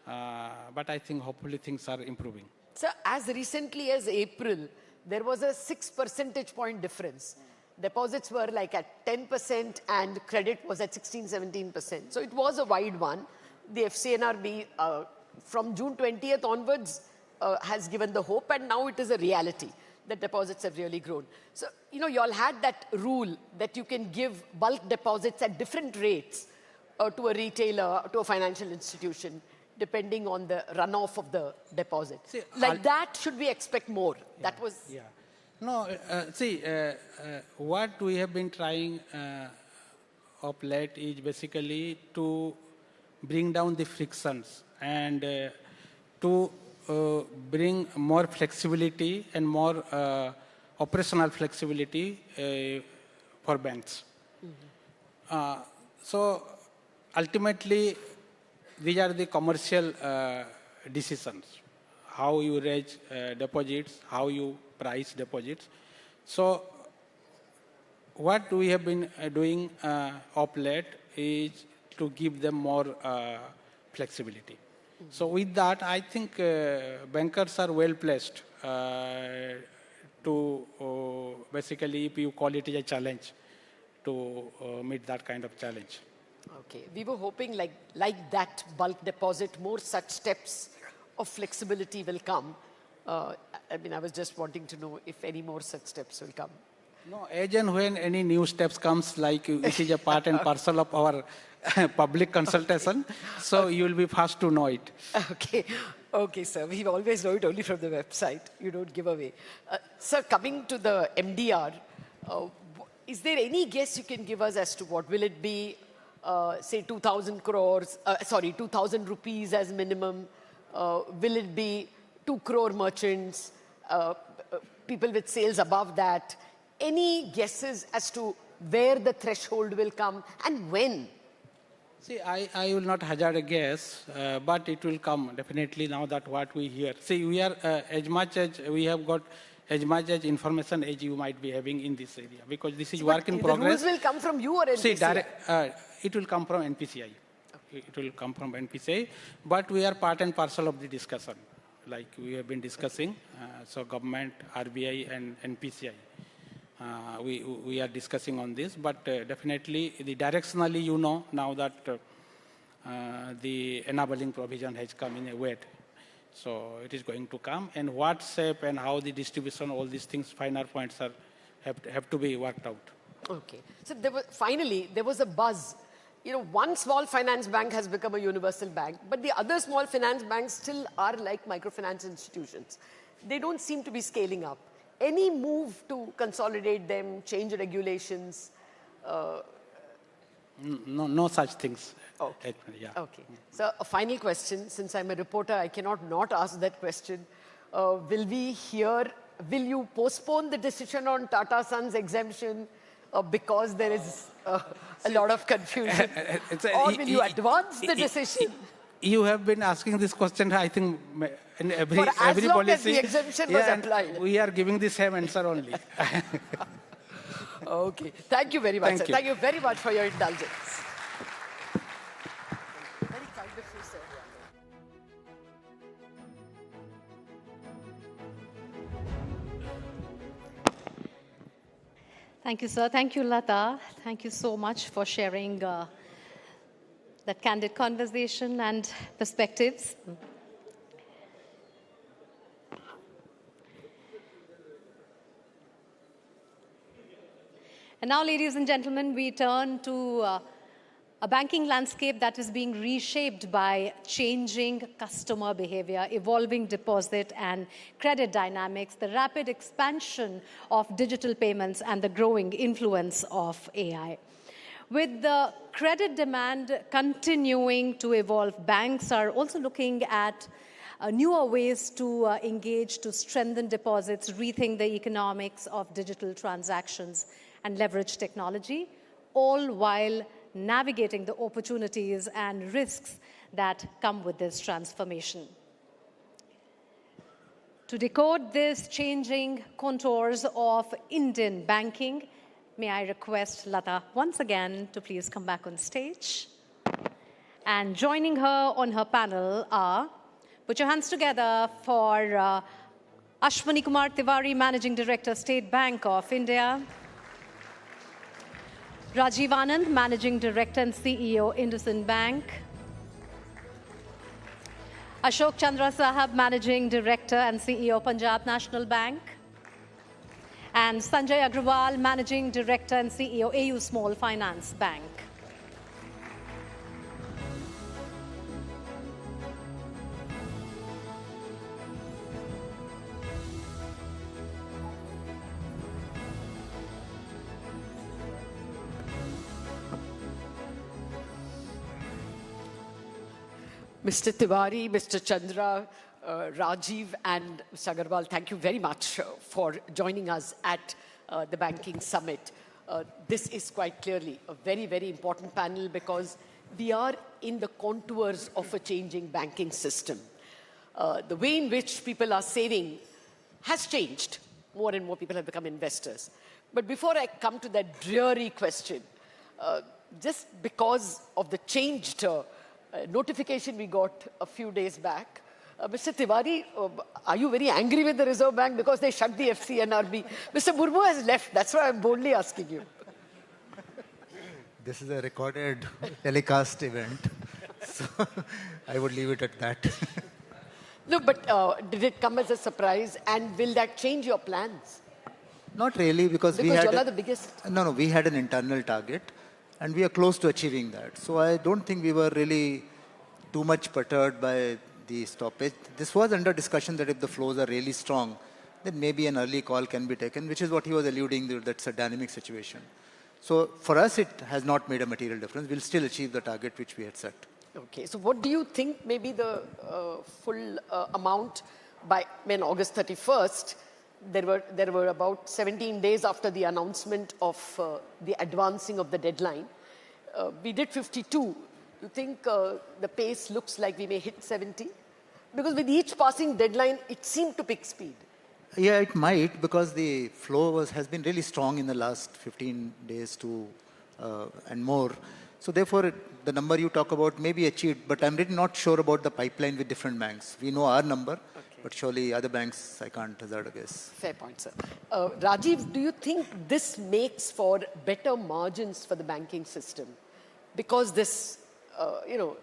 But I think hopefully things are improving. So as recently as April, there was a 6 percentage point difference. Deposits were like at 10% and credit was at 16, 17%. So it was a wide one. The FCNRB from June 20th onwards has given the hope, and now it is a reality that deposits have really grown. So, you all had that rule that you can give bulk deposits at different rates to a retailer, to a financial institution, depending on the runoff of the deposit. See, like that, should we expect more? Yeah, that was... Yeah. No, what we have been trying of late is basically to bring down the frictions and to bring more flexibility and more operational flexibility for banks. Mm-hmm. So ultimately, these are the commercial decisions, how you raise deposits, how you price deposits. So what we have been doing of late is to give them more flexibility. Mm-hmm. So with that, I think bankers are well placed to basically, if you call it a challenge, to meet that kind of challenge. Okay, we were hoping like that bulk deposit, more such steps of flexibility will come. I was just wanting to know if any more such steps will come. No, as and when any new steps comes, like it is a part and parcel of our public consultation, so you will be fast to know it. Okay, sir. We always know it only from the website. You don't give away. Sir, coming to the MDR, is there any guess you can give us as to what will it be? Say 2,000 crores, 2,000 rupees as minimum. Will it be 2 crore merchants, people with sales above that? Any guesses as to where the threshold will come and when? See, I will not hazard a guess, but it will come definitely now that what we hear. See, we are as much as we have got as much as information as you might be having in this area, because this is work in progress. The rules will come from you or NPCI? See, it will come from NPCI. Okay. It will come from NPCI, but we are part and parcel of the discussion, like we have been discussing. So government, RBI and NPCI. we are discussing on this, but definitely directionally, you know, now that the enabling provision has come in a way. So it is going to come, and what shape and how the distribution, all these things, finer points have to be worked out. Okay. So finally, there was a buzz. You know, one small finance bank has become a universal bank, but the other small finance banks still are like microfinance institutions. They don't seem to be scaling up. Any move to consolidate them, change regulations? No such things. Okay. Yeah. Okay. So a final question, since I'm a reporter, I cannot not ask that question. Will you postpone the decision on Tata Sons exemption because there is a lot of confusion? Or will you advance the decision? You have been asking this question, I think, in every policy. For as long as the exemption was applied. We are giving the same answer only. Okay. Thank you very much, sir. Thank you. Thank you very much for your indulgence. Very kind of you, sir. Thank you, sir. Thank you, Lata. Thank you so much for sharing that candid conversation and perspectives. And now, ladies and gentlemen, we turn to a banking landscape that is being reshaped by changing customer behavior, evolving deposit and credit dynamics, the rapid expansion of digital payments, and the growing influence of AI. With the credit demand continuing to evolve, banks are also looking at newer ways to engage, to strengthen deposits, rethink the economics of digital transactions, and leverage technology, all while navigating the opportunities and risks that come with this transformation. To decode these changing contours of Indian banking, may I request Lata once again to please come back on stage. And joining her on her panel are, put your hands together for Ashwani Kumar Tiwari, Managing Director, State Bank of India; Rajiv Anand, Managing Director and CEO, IndusInd Bank; Ashok Chandra Sahab, Managing Director and CEO, Punjab National Bank; and Sanjay Agrawal, Managing Director and CEO, AU Small Finance Bank. Mr. Tiwari, Mr. Chandra, Rajiv and Mr. Agarwal, thank you very much for joining us at the Banking Summit. This is quite clearly a very, very important panel because we are in the contours of a changing banking system. The way in which people are saving has changed. More and more people have become investors. But before I come to that dreary question, just because of the changed notification we got a few days back, Mr. Tiwari, are you very angry with the Reserve Bank because they shut the FCNRB? Mr. Murmu has left. That's why I'm boldly asking you. This is a recorded telecast event, so I would leave it at that. No, but did it come as a surprise, and will that change your plans? Not really, because we Because had... you're the biggest. No, we had an internal target, and we are close to achieving that. So I don't think we were really too much perturbed by the stoppage. This was under discussion that if the flows are really strong, then maybe an early call can be taken, which is what he was alluding to, that's a dynamic situation. So for us, it has not made a material difference. We'll still achieve the target which we had set. Okay, so what do you think may be the full amount by August 31st? There were about 17 days after the announcement of the advancing of the deadline. We did 52. You think the pace looks like we may hit 70? Because with each passing deadline, it seemed to pick speed. Yeah, it might, because the flow has been really strong in the last 15 days and more. So therefore, the number you talk about may be achieved, but I'm really not sure about the pipeline with different banks. We know our number, But surely other banks, I can't hazard a guess. Fair point, sir. Rajiv, do you think this makes for better margins for the banking system? Because this,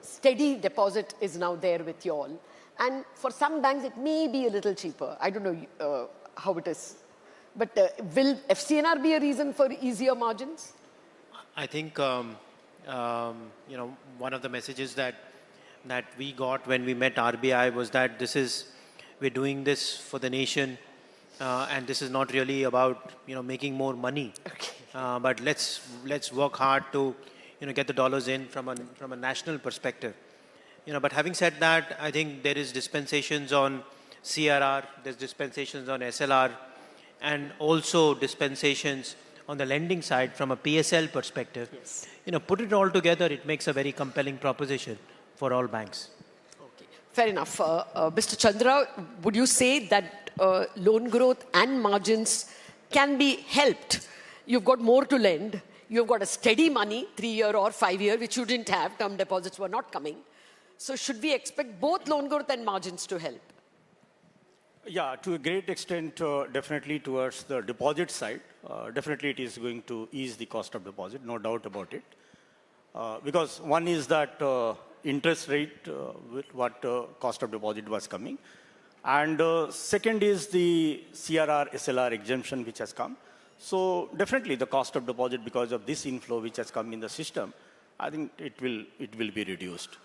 steady deposit is now there with you all. And for some banks, it may be a little cheaper. I don't know how it is. But will FCNR be a reason for easier margins? I think, one of the messages that we got when we met RBI was that we're doing this for the nation, and this is not really about, making more money. Okay. But let's work hard to, get the dollars in from a national perspective. But having said that, I think there is dispensations on CRR, there's dispensations on SLR, and also dispensations on the lending side from a PSL perspective. Yes. Put it all together, it makes a very compelling proposition for all banks. Okay. Fair enough. Mr. Chandra, would you say that loan growth and margins can be helped? You've got more to lend. You've got a steady money, 3-year or 5-year, which you didn't have. Term deposits were not coming. So should we expect both loan growth and margins to help? Yeah, to a great extent, definitely towards the deposit side. Definitely it is going to ease the cost of deposit, no doubt about it. Because one is that interest rate with what cost of deposit was coming. And second is the CRR, SLR exemption which has come. So definitely the cost of deposit because of this inflow which has come in the system, I think it will be reduced.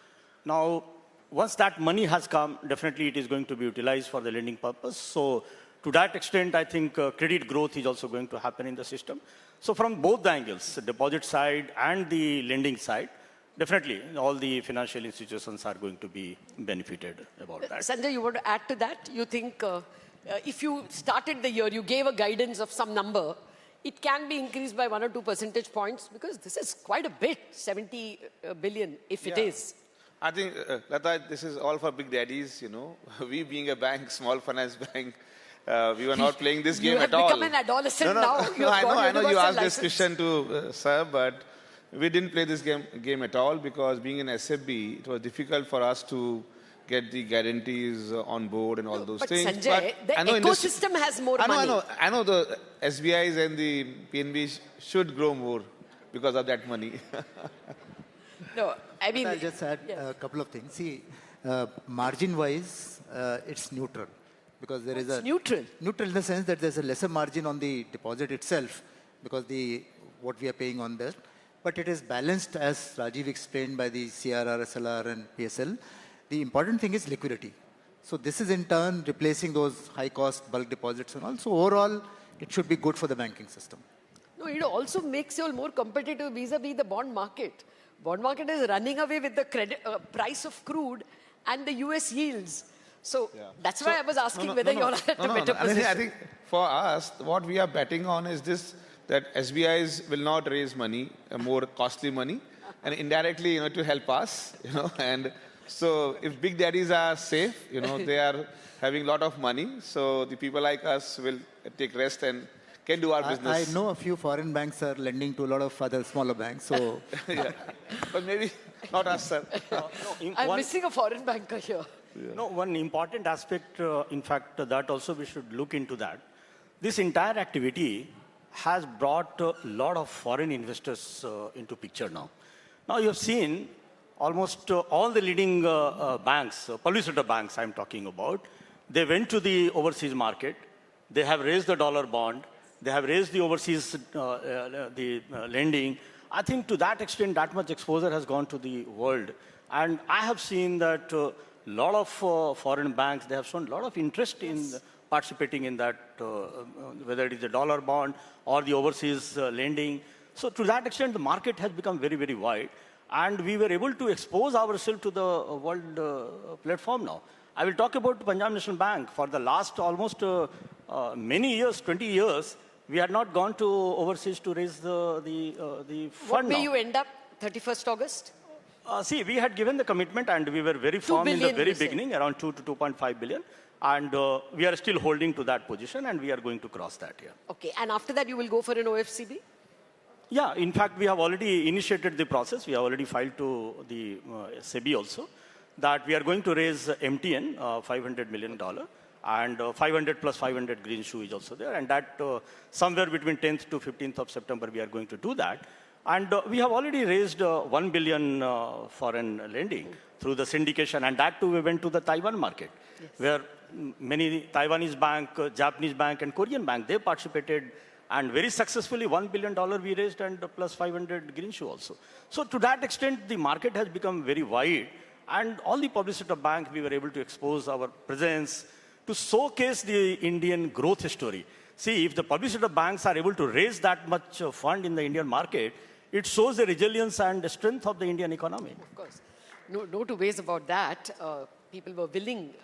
Now, once that money has come, definitely it is going to be utilized for the lending purpose. So to that extent, I think credit growth is also going to happen in the system. So from both the angles, the deposit side and the lending side, definitely all the financial institutions are going to be benefited about that. Sanjay, you want to add to that? You think if you started the year, you gave a guidance of some number, it can be increased by 1 or 2 percentage points because this is quite a bit, 70 billion if it is. I think, Lata, this is all for big daddies, We being a bank, small finance bank, we were not playing this game at all. You have become an adolescent now. No, I know you asked this question to Sir, but we didn't play this game at all because being an SFB, it was difficult for us to get the guarantees on board and all those things. Sanjay, but the ecosystem has more money. I know the SBIs and the PNBs should grow more because of that money. No, I mean... I'll just add a couple of things. See, margin-wise, it's neutral. Because there is neutral? Neutral in the sense that there's a lesser margin on the deposit itself because what we are paying on that. But it is balanced, as Rajiv explained, by the CRR, SLR and PSL. The important thing is liquidity. So this is in turn replacing those high-cost bulk deposits and all. So overall, it should be good for the banking system. No, it also makes you all more competitive vis-a-vis the bond market. Bond market is running away with the price of crude and the US yields. So that's why I was asking whether you all are at a better position. I think for us, what we are betting on is this, that SBIs will not raise money, more costly money, and indirectly, to help us, and so if big daddies are safe, they are having a lot of money, so the people like us will take rest and can do our business. I know a few foreign banks are lending to a lot of other smaller banks, so... Yeah. But maybe not us, sir. I'm missing a foreign banker here. Yeah. No, one important aspect, in fact, that also we should look into that. This entire activity has brought a lot of foreign investors into picture now. Now you have seen almost all the leading banks, policymakers banks I'm talking about, they went to the overseas market, they have raised the dollar bond, they have raised the overseas lending. I think to that extent, that much exposure has gone to the world. And I have seen that a lot of foreign banks, they have shown a lot of interest in participating in that, whether it is a dollar bond or the overseas lending. So to that extent, the market has become very, very wide. And we were able to expose ourselves to the world platform now. I will talk about Punjab National Bank. For the last almost many years, 20 years, we had not gone to overseas to raise the fund. What may you end up, 31st August? See, we had given the commitment and we were very firm in the very beginning, around 2 to 2.5 billion. And we are still holding to that position and we are going to cross that here. Okay, and after that you will go for an OFCB? Yeah, in fact, we have already initiated the process. We have already filed to the SEBI also that we are going to raise MTN, $500 million. And 500 plus 500 green shoe is also there. And that somewhere between 10th to 15th of September, we are going to do that. And we have already raised 1 billion foreign lending through the syndication. And that too, we went to the Taiwan market, where many Taiwanese bank, Japanese bank, and Korean bank, they participated. And very successfully, $1 billion we raised and plus 500 green shoe also. So to that extent, the market has become very wide. And all the public sector banks, we were able to expose our presence to showcase the Indian growth story. See, if the public sector banks are able to raise that much fund in the Indian market, it shows the resilience and the strength of the Indian economy. Of course. No two ways about that. People were willing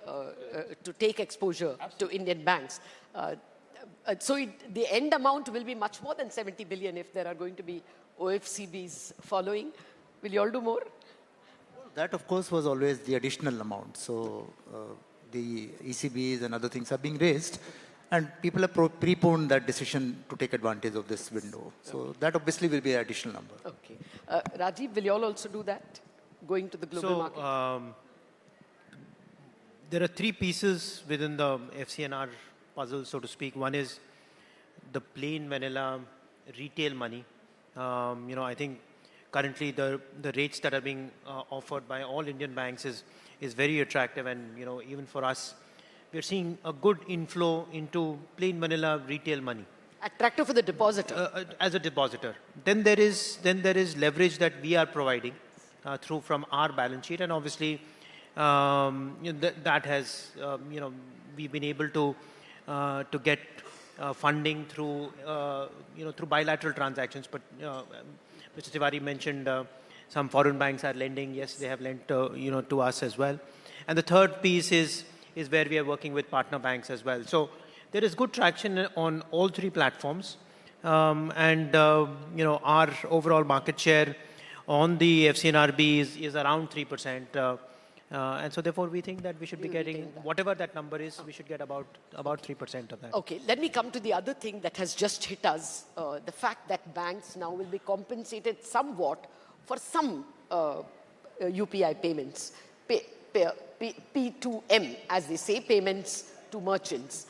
to take exposure to Indian banks. So the end amount will be much more than 70 billion if there are going to be OFCBs following. Will you all do more? That, of course, was always the additional amount. So the ECBs and other things are being raised. And people have preponed that decision to take advantage of this window. So that obviously will be an additional number. Okay. Rajiv, will you all also do that? Going to the global market? There are three pieces within the FCNR puzzle, so to speak. One is the plain vanilla retail money. I think currently the rates that are being offered by all Indian banks is very attractive, and even for us, we're seeing a good inflow into plain vanilla retail money. Attractive for the depositor. As a depositor. Then there is leverage that we are providing through from our balance sheet, and obviously that has we've been able to get funding through through bilateral transactions. But Mr. Tiwari mentioned some foreign banks are lending. Yes, they have lent to us as well. And the third piece is where we are working with partner banks as well. So there is good traction on all three platforms, and our overall market share on the FCNRB is around 3%. And so therefore we think that we should be getting whatever that number is, we should get about 3% of that. Okay, let me come to the other thing that has just hit us, the fact that banks now will be compensated somewhat for some UPI payments, P2M, as they say, payments to merchants.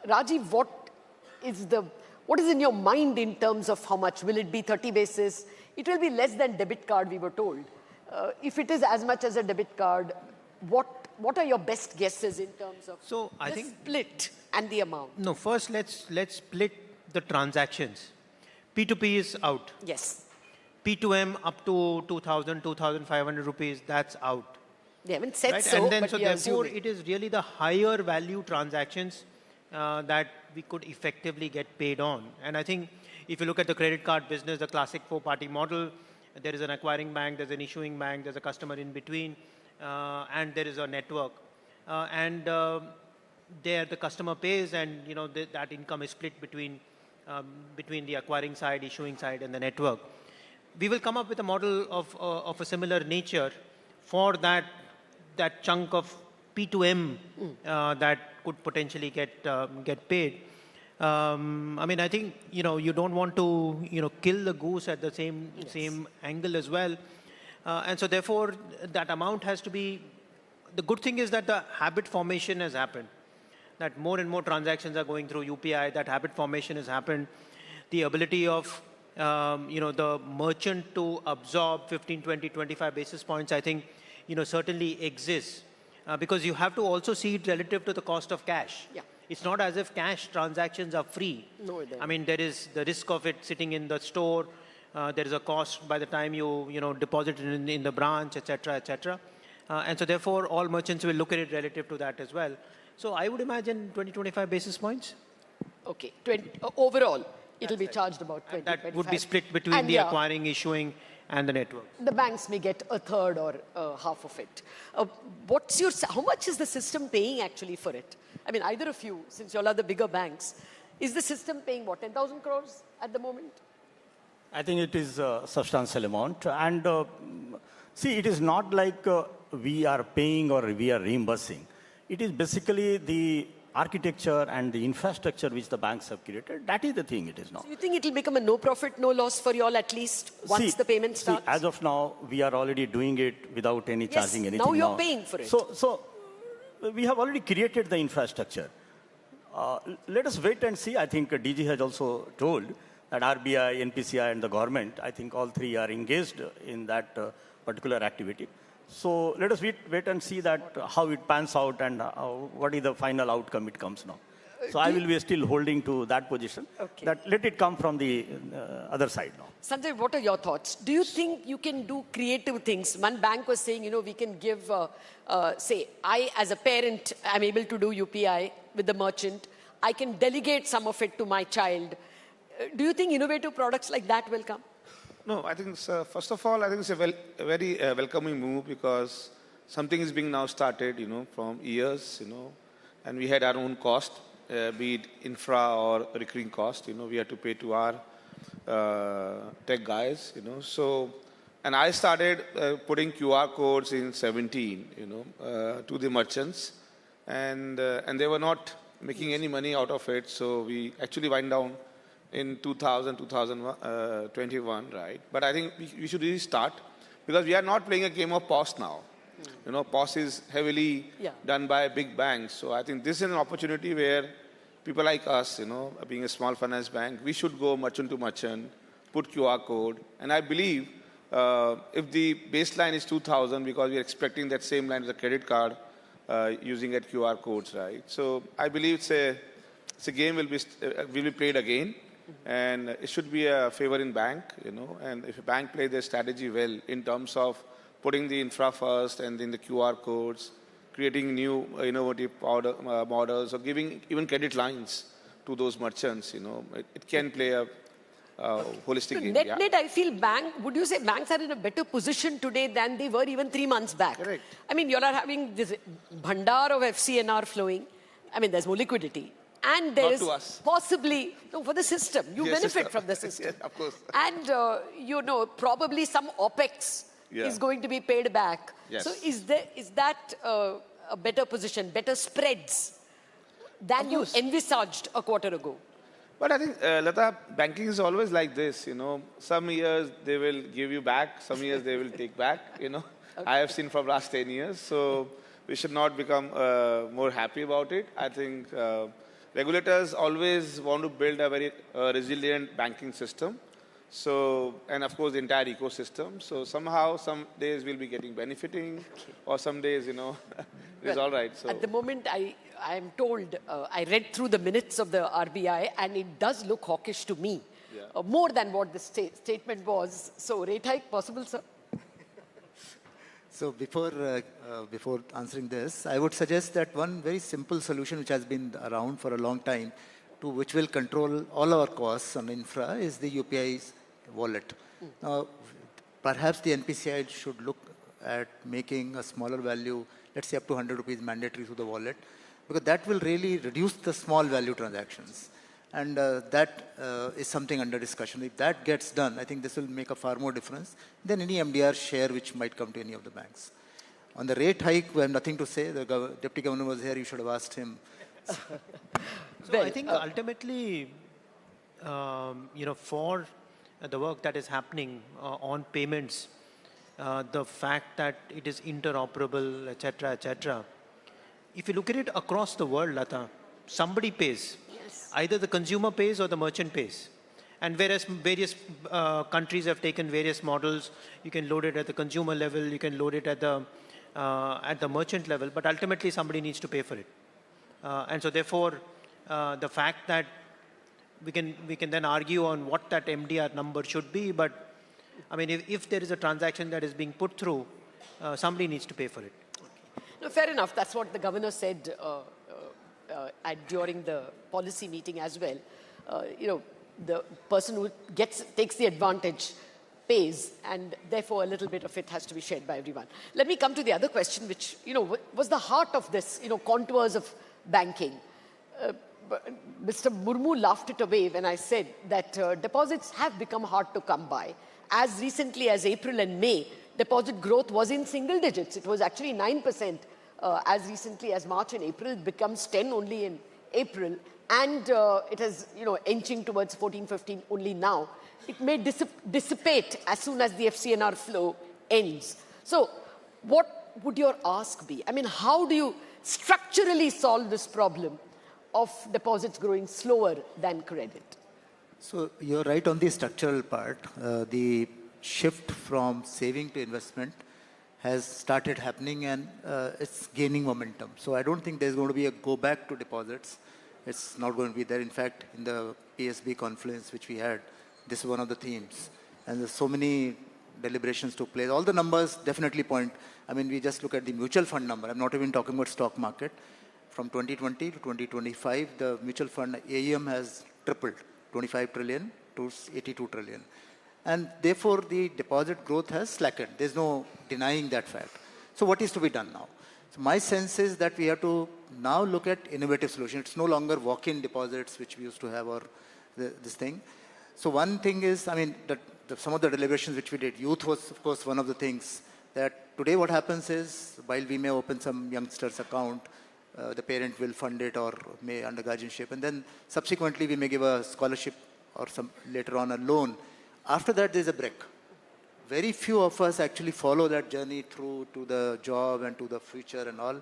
Rajiv, what is in your mind in terms of how much? Will it be 30 basis? It will be less than debit card, we were told. If it is as much as a debit card, what are your best guesses in terms of the split and the amount? No, first let's split the transactions. P2P is out. Yes. P2M up to 2,000, 2,500 rupees, that's out. They haven't said so, and then, but so therefore it is really the higher value transactions that we could effectively get paid on. And I think if you look at the credit card business, the classic four-party model, there is an acquiring bank, there's an issuing bank, there's a customer in between, and there is a network. There the customer pays, and that income is split between the acquiring side, issuing side, and the network. We will come up with a model of a similar nature for that chunk of P2M that could potentially get paid. I mean, I think you don't want to kill the goose at the same angle as well, and so therefore that amount has to be. The good thing is that the habit formation has happened. That more and more transactions are going through UPI. That habit formation has happened. The ability of the merchant to absorb 15, 20, 25 basis points, I think certainly exists, because you have to also see it relative to the cost of cash. Yeah. It's not as if cash transactions are free. No, I mean, there is the risk of it sitting in the store. There is a cost by the time you deposit it in the branch, etc., etc. And so therefore, all merchants will look at it relative to that as well. So I would imagine 20, 25 basis points. Okay. Overall, it will be charged about 20, that 25. would be split between the acquiring, issuing, and the network. The banks may get a third or half of it. How much is the system paying actually for it? I mean, either of you, since you all are the bigger banks, is the system paying what, 10,000 crores at the moment? I think it is a substantial amount. And see, it is not like we are paying or we are reimbursing. It is basically the architecture and the infrastructure which the banks have created. That is the thing it is now. So you think it will become a no profit, no loss for you all at least once the payment starts? As of now, we are already doing it without any charging anything. Now you're paying for it. So we have already created the infrastructure. Let us wait and see. I think DG has also told that RBI, NPCI, and the government, I think all three are engaged in that particular activity. So let us wait and see that how it pans out and what is the final outcome it comes now. So I will be still holding to that position. Okay. That let it come from the other side now. Sanjay, what are your thoughts? Do you think you can do creative things? One bank was saying, we can give, say, I as a parent, I'm able to do UPI with the merchant. I can delegate some of it to my child. Do you think innovative products like that will come? No, I think, first of all, I think it's a very welcoming move because something is being now started, from years, and we had our own cost, be it infra or recurring cost, we had to pay to our tech guys, So, and I started putting QR codes in 17, to the merchants, and they were not making any money out of it. So we actually wind down in 2021, right? But I think we should really start because we are not playing a game of POS now. POS is heavily done by big banks. So I think this is an opportunity where people like us, being a small finance bank, we should go merchant to merchant, put QR code. And I believe if the baseline is 2,000 because we're expecting that same line as a credit card, using at QR codes, right? So I believe it's a game will be played again, and it should be a favoring bank, And if a bank plays their strategy well in terms of putting the infra first and then the QR codes, creating new innovative models, or giving even credit lines to those merchants, it can play a holistic game. Net, I feel would you say banks are in a better position today than they were even 3 months back? Correct. I mean, you are having this bhandar of FCNR flowing. I mean, there's more liquidity. And there is possibly, for the system, you benefit from the system. Yes, of course. And, probably some OPEX is going to be paid back. Yes. So is that a better position, better spreads than you envisaged a quarter ago? But I think, Lata, banking is always like this, Some years they will give you back, some years they will take back, Okay. I have seen from last 10 years. So we should not become more happy about it. I think regulators always want to build a very resilient banking system. So, and of course, the entire ecosystem. So somehow, some days we'll be benefiting, or some days, it's all right. So at the moment, I am told, I read through the minutes of the RBI, and it does look hawkish to me, more than what the statement was. So, rate hike possible, sir? So before answering this, I would suggest that one very simple solution which has been around for a long time, which will control all our costs on infra, is the UPI's wallet. Now, perhaps the NPCI should look at making a smaller value, let's say up to 100 rupees mandatory through the wallet, because that will really reduce the small value transactions. And that is something under discussion. If that gets done, I think this will make a far more difference than any MDR share which might come to any of the banks. On the rate hike, we have nothing to say. The Deputy Governor was here. You should have asked him. So I think ultimately, for the work that is happening on payments, the fact that it is interoperable, etc., if you look at it across the world, Lata, somebody pays. Yes. Either the consumer pays or the merchant pays. And whereas various countries have taken various models, you can load it at the consumer level, you can load it at the merchant level, but ultimately somebody needs to pay for it. And so therefore, the fact that we can then argue on what that MDR number should be, but I mean, if there is a transaction that is being put through, somebody needs to pay for it. No, fair enough. That's what the governor said during the policy meeting as well. The person who takes the advantage pays, and therefore a little bit of it has to be shared by everyone. Let me come to the other question, which was the heart of this, contours of banking. Mr. Murmu laughed it away when I said that deposits have become hard to come by. As recently as April and May, deposit growth was in single digits. It was actually 9% as recently as March and April. It becomes 10 only in April. And it is, inching towards 14, 15 only now. It may dissipate as soon as the FCNR flow ends. So what would your ask be? I mean, how do you structurally solve this problem of deposits growing slower than credit? So you're right on the structural part. The shift from saving to investment has started happening, and it's gaining momentum. So I don't think there's going to be a go back to deposits. It's not going to be there. In fact, in the PSB conference which we had, this is one of the themes. And there's so many deliberations took place. All the numbers definitely point. I mean, we just look at the mutual fund number. I'm not even talking about stock market. From 2020 to 2025, the mutual fund AUM has tripled, 25 trillion to 82 trillion. And therefore, the deposit growth has slackened. There's no denying that fact. So what is to be done now? So my sense is that we have to now look at innovative solutions. It's no longer walk-in deposits, which we used to have, or this thing. So one thing is, I mean, some of the deliberations which we did, youth was, of course, one of the things. That today what happens is, while we may open some youngster's account, the parent will fund it or may under guardianship, and then subsequently we may give a scholarship or some later on a loan. After that, there's a break. Very few of us actually follow that journey through to the job and to the future and all.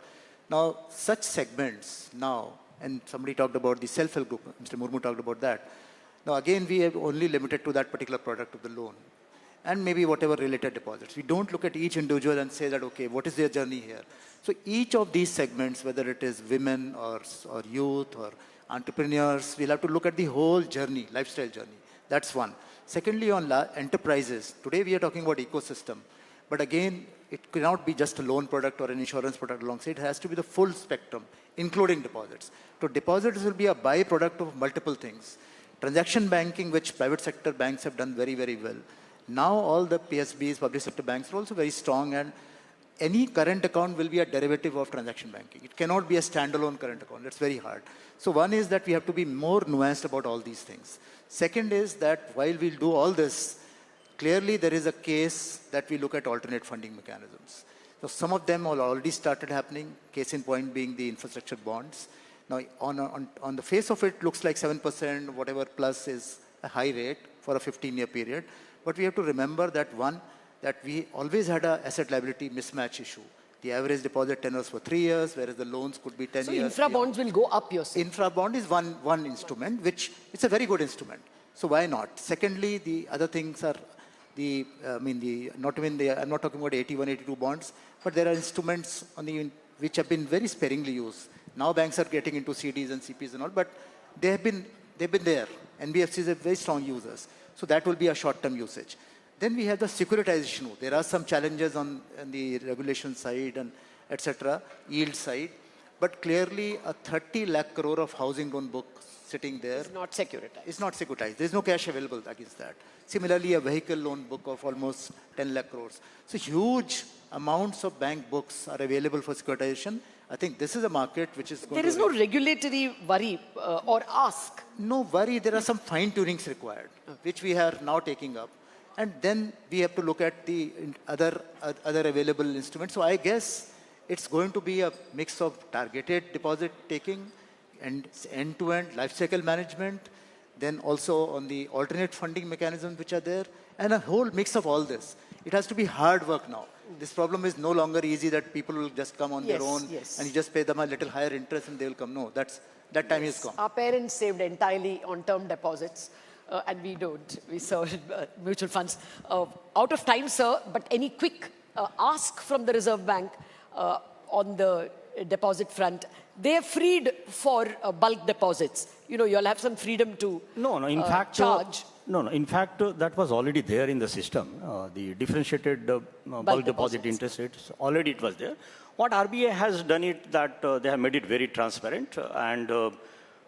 Now, such segments now, and somebody talked about the self-help group, Mr. Murmu talked about that. Now, again, we have only limited to that particular product of the loan and maybe whatever related deposits. We don't look at each individual and say that, okay, what is their journey here? So each of these segments, whether it is women or youth or entrepreneurs, we'll have to look at the whole journey, lifestyle journey. That's one. Secondly, on enterprises, today we are talking about ecosystem. But again, it cannot be just a loan product or an insurance product alongside. It has to be the full spectrum, including deposits. So deposits will be a byproduct of multiple things. Transaction banking, which private sector banks have done very, very well. Now all the PSBs, public sector banks, are also very strong, and any current account will be a derivative of transaction banking. It cannot be a standalone current account. That's very hard. So one is that we have to be more nuanced about all these things. Second is that while we'll do all this, clearly there is a case that we look at alternate funding mechanisms. So some of them have already started happening, case in point being the infrastructure bonds. Now, on the face of it, looks like 7%, whatever plus is a high rate for a 15-year period. But we have to remember that one, that we always had an asset liability mismatch issue. The average deposit tenors for 3 years, whereas the loans could be 10 years. So infra bonds will go up, you're saying? Infra bond is one instrument, which it's a very good instrument. So why not? Secondly, the other things are I'm not talking about 81, 82 bonds, but there are instruments which have been very sparingly used. Now banks are getting into CDs and CPs and all, but they've been there. NBFCs are very strong users. So that will be a short-term usage. Then we have the securitization. There are some challenges on the regulation side and etc., yield side. But clearly a 30 lakh crore of housing loan book sitting there. It's not securitized. It's not securitized. There's no cash available against that. Similarly, a vehicle loan book of almost 10 lakh crores. So huge amounts of bank books are available for securitization. I think this is a market which is going There is no regulatory worry or ask. No worry. There are some fine-tunings required, which we are now taking up. And then we have to look at the other available instruments. So I guess it's going to be a mix of targeted deposit taking and end-to-end lifecycle management, then also on the alternate funding mechanisms which are there, and a whole mix of all this. It has to be hard work now. This problem is no longer easy that people will just come on their own and you just pay them a little higher interest and they will come. No, that time is gone. Our parents saved entirely on term deposits. And we don't. We serve mutual funds. Out of time, sir, but any quick ask from the Reserve Bank on the deposit front? They are freed for bulk deposits. You know, you'll have some freedom to in fact, charge. In fact, that was already there in the system. The differentiated bulk deposit interest rates, already it was there. What RBI has done it that they have made it very transparent and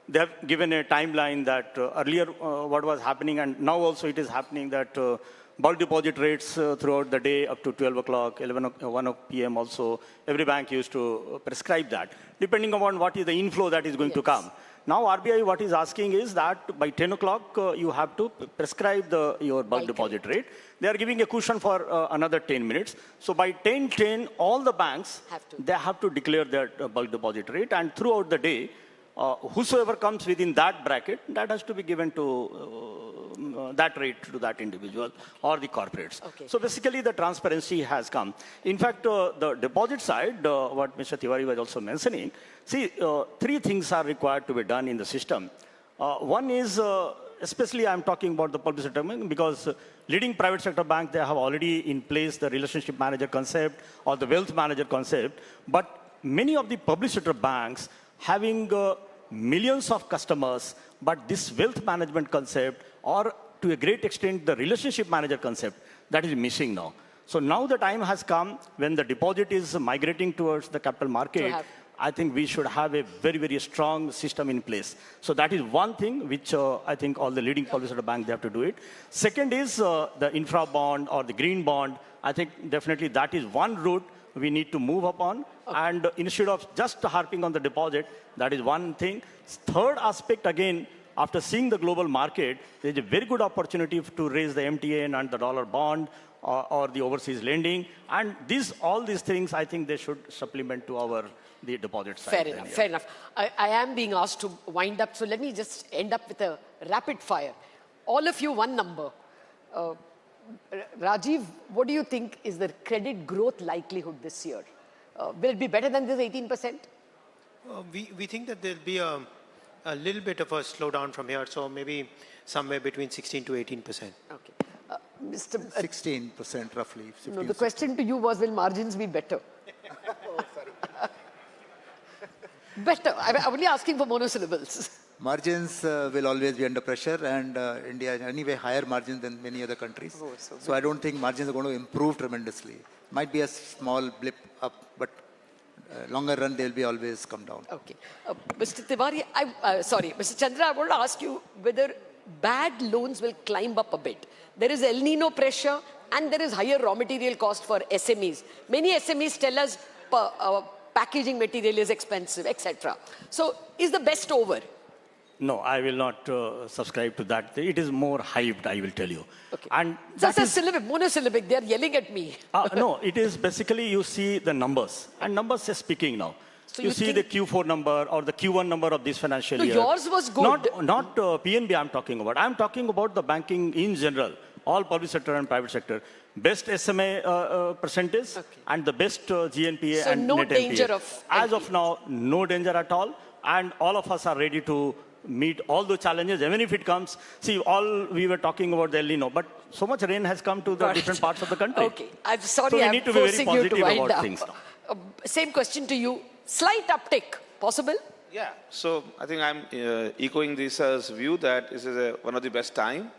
they have given a timeline that earlier what was happening, and now also it is happening, that bulk deposit rates throughout the day up to 12 o'clock, 1 p.m. also, every bank used to prescribe that, depending upon what is the inflow that is going to come. Now RBI what is asking is that by 10 o'clock you have to prescribe your bulk deposit rate. They are giving a cushion for another 10 minutes. So by 10:10, all the banks, they have to declare their bulk deposit rate, and throughout the day, whosoever comes within that bracket, that has to be given to that rate to that individual or the corporates. Okay. So basically, the transparency has come. In fact, the deposit side, what Mr. Tiwari was also mentioning, see, three things are required to be done in the system. One is, especially I'm talking about the public sector, because leading private sector banks, they have already in place the relationship manager concept or the wealth manager concept. But many of the public sector banks having millions of customers, but this wealth management concept, or to a great extent, the relationship manager concept, that is missing now. So now the time has come when the deposit is migrating towards the capital market. I think we should have a very, very strong system in place. So that is one thing which I think all the leading public sector banks, they have to do it. Second is the infra bond or the green bond. I think definitely that is one route we need to move upon. Okay. And instead of just harping on the deposit, that is one thing. Third aspect, again, after seeing the global market, there is a very good opportunity to raise the MTN and the dollar bond or the overseas lending. And all these things, I think they should supplement to the deposit side. Fair enough, fair enough. I am being asked to wind up, so let me just end up with a rapid fire. All of you, one number. Rajiv, what do you think is the credit growth likelihood this year? Will it be better than this 18%? We think that there'll be a little bit of a slowdown from here, so maybe somewhere between 16 to 18%. Okay. Mr. 16% roughly. No, the question to you was, will margins be better? Oh, sorry. Better. I'm only asking for monosyllables. Margins will always be under pressure, and India anyway higher margins than many other countries. Oh, so I don't think margins are going to improve tremendously. Might be a small blip up, but longer run they'll be always come down. Okay, Mr. Tiwari, sorry, Mr. Chandra, I want to ask you whether bad loans will climb up a bit. There is El Nino pressure, and there is higher raw material cost for SMEs. Many SMEs tell us packaging material is expensive, etc. So, is the best over? No, I will not subscribe to that. It is more hyped, I will tell you. Okay. And that's a monosyllabic. They are yelling at me. No, it is basically you see the numbers, and numbers are speaking now. So you see the Q4 number or the Q1 number of this financial year. Yours was good. Not PNB I'm talking about. I'm talking about the banking in general, all public sector and private sector. Best SMA percentage and the best GNPA so and no net danger NPA. of As of now, no danger at all. And all of us are ready to meet all the challenges, even if it comes. See, we were talking about the El Nino, but so much rain has come to the different parts of the country. Okay, I'm sorry, so we I'm need to be very positive about up. things now. Same question to you. Slight uptick, possible? Yeah, so I think I'm echoing Disa's view that this is one of the best time.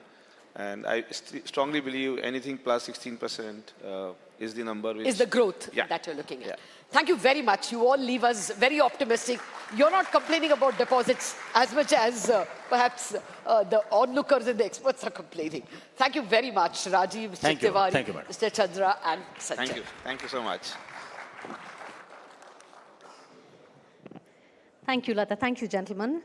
And I strongly believe anything plus 16% is the number. Which is the growth that you're looking at. Yeah. Thank you very much. You all leave us very optimistic. You're not complaining about deposits as much as perhaps the onlookers and the experts are complaining. Thank you very much, Rajiv, Mr. Tiwari, Mr. Chandra, and Sanjay. Thank you. Thank you so much. Thank you, Lata. Thank you, gentlemen.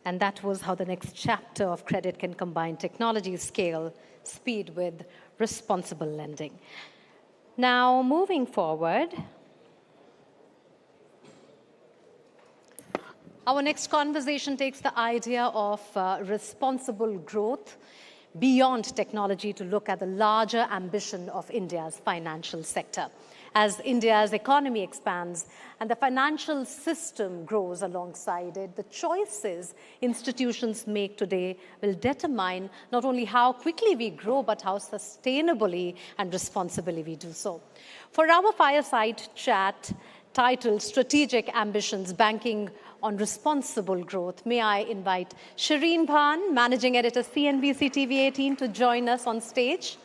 And that was how the next chapter of credit can combine technology, scale, speed with responsible lending. Now, moving forward, our next conversation takes the idea of responsible growth beyond technology to look at the larger ambition of India's financial sector. As India's economy expands and the financial system grows alongside it, the choices institutions make today will determine not only how quickly we grow, but how sustainably and responsibly we do so. For our fireside chat titled Strategic Ambitions, Banking on Responsible Growth, may I invite Shireen Bhan, Managing Editor, CNBC-TV18, to join us on stage.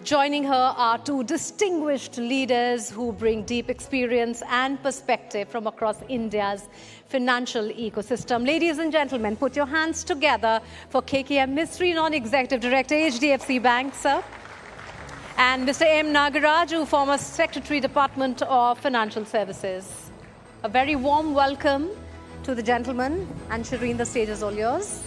Joining her are two distinguished leaders who bring deep experience and perspective from across India's financial ecosystem. Ladies and gentlemen, put your hands together for KKM Misri, Non-Executive Director, HDFC Bank, sir. And Mr. M. Nagaraju, former Secretary, Department of Financial Services. A very warm welcome to the gentlemen. And Shireen, the stage is all yours.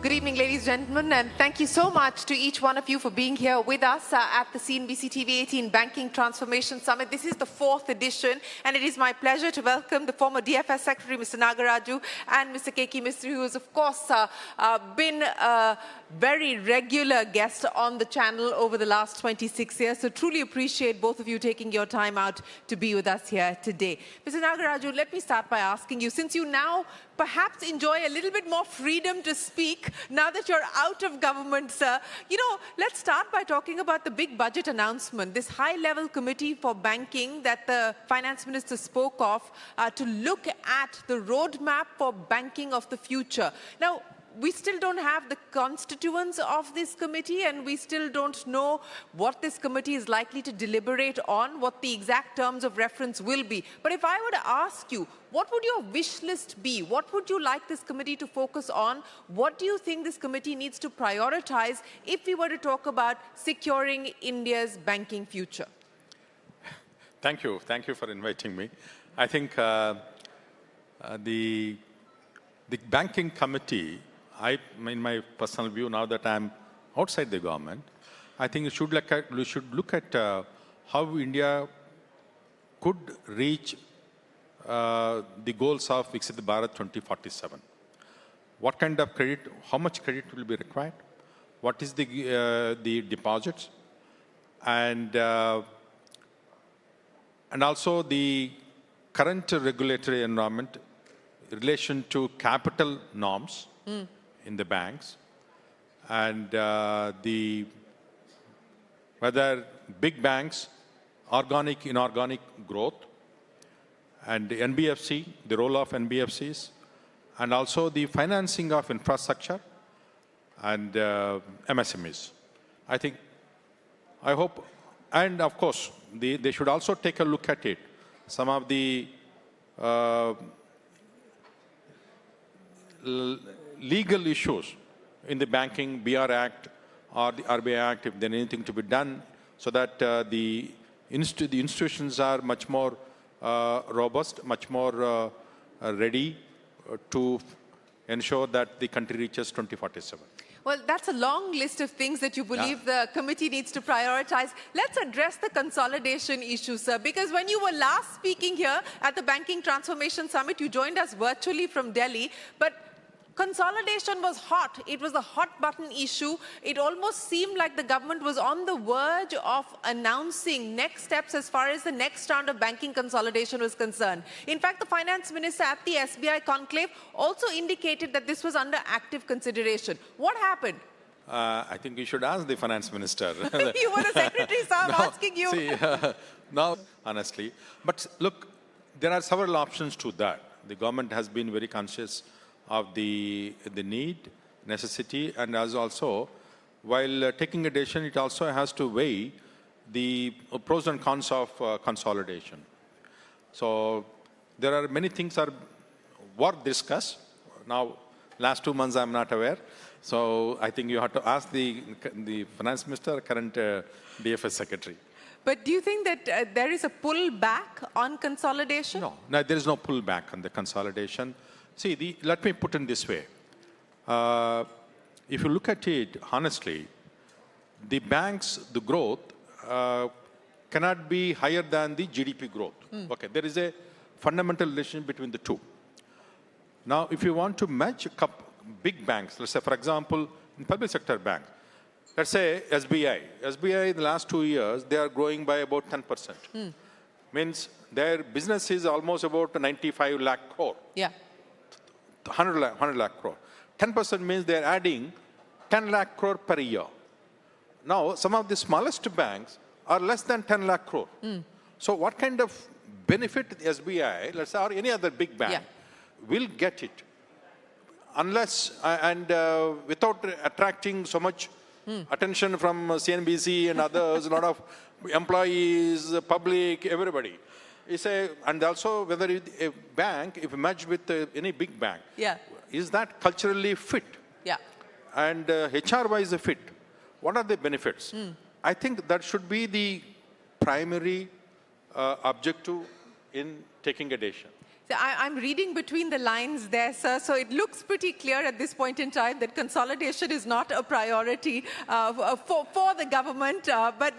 Good evening, ladies and gentlemen, and thank you so much to each one of you for being here with us at the CNBC-TV18 Banking Transformation Summit. This is the 4th edition, and it is my pleasure to welcome the former DFS Secretary, Mr. Nagaraju, and Mr. K.K. Mistry, who has, of course, been a very regular guest on the channel over the last 26 years. So truly appreciate both of you taking your time out to be with us here today. Mr. Nagaraju, let me start by asking you, since you now perhaps enjoy a little bit more freedom to speak now that you're out of government, sir. Let's start by talking about the big budget announcement, this high-level committee for banking that the finance minister spoke of to look at the roadmap for banking of the future. Now, we still don't have the constituents of this committee, and we still don't know what this committee is likely to deliberate on, what the exact terms of reference will be. But if I were to ask you, what would your wish list be? What would you like this committee to focus on? What do you think this committee needs to prioritize if we were to talk about securing India's banking future? Thank you. Thank you for inviting me. I think the banking committee, in my personal view, now that I'm outside the government, I think we should look at how India could reach the goals of Viksit Bharat 2047. What kind of credit, how much credit will be required? What is the deposits? And also the current regulatory environment in relation to capital norms in the banks, and whether big banks, organic, inorganic growth, and the NBFC, the role of NBFCs, and also the financing of infrastructure and MSMEs. I hope, and of course, they should also take a look at it. Some of the legal issues in the banking, BR Act or the RBI Act, if there's anything to be done, so that the institutions are much more robust, much more ready to ensure that the country reaches 2047. Well, that's a long list of things that you believe the committee needs to prioritize. Let's address the consolidation issue, sir, because when you were last speaking here at the Banking Transformation Summit, you joined us virtually from Delhi, but consolidation was hot. It was a hot button issue. It almost seemed like the government was on the verge of announcing next steps as far as the next round of banking consolidation was concerned. In fact, the finance minister at the SBI conclave also indicated that this was under active consideration. What happened? I think you should ask the finance minister. You were the secretary, so I'm asking you. See, now, honestly. But look, there are several options to that. The government has been very conscious of the need, necessity, and as also, while taking a decision, it also has to weigh the pros and cons of consolidation. So there are many things are worth discuss. Now, last 2 months I'm not aware. So I think you have to ask the finance minister, current DFS secretary. But do you think that there is a pull back on consolidation? No, there is no pull back on the consolidation. See, let me put it this way. If you look at it honestly, the banks, the growth cannot be higher than the GDP growth. Okay, there is a fundamental relation between the two. Now, if you want to match big banks, let's say, for example, in public sector banks, let's say SBI. SBI, in the last 2 years, they are growing by about 10%. Means their business is almost about 95 lakh crore. Yeah. 100 lakh crore. 10% means they're adding 10 lakh crore per year. Now, some of the smallest banks are less than 10 lakh crore. So what kind of benefit the SBI, let's say, or any other big bank, will get it? Unless, without attracting so much attention from CNBC and others, a lot of employees, public, everybody. And also whether a bank, if merged with any big bank, is that culturally fit? And HR-wise fit? What are the benefits? I think that should be the primary objective in taking a decision. So I'm reading between the lines there, sir. So it looks pretty clear at this point in time that consolidation is not a priority for the government. But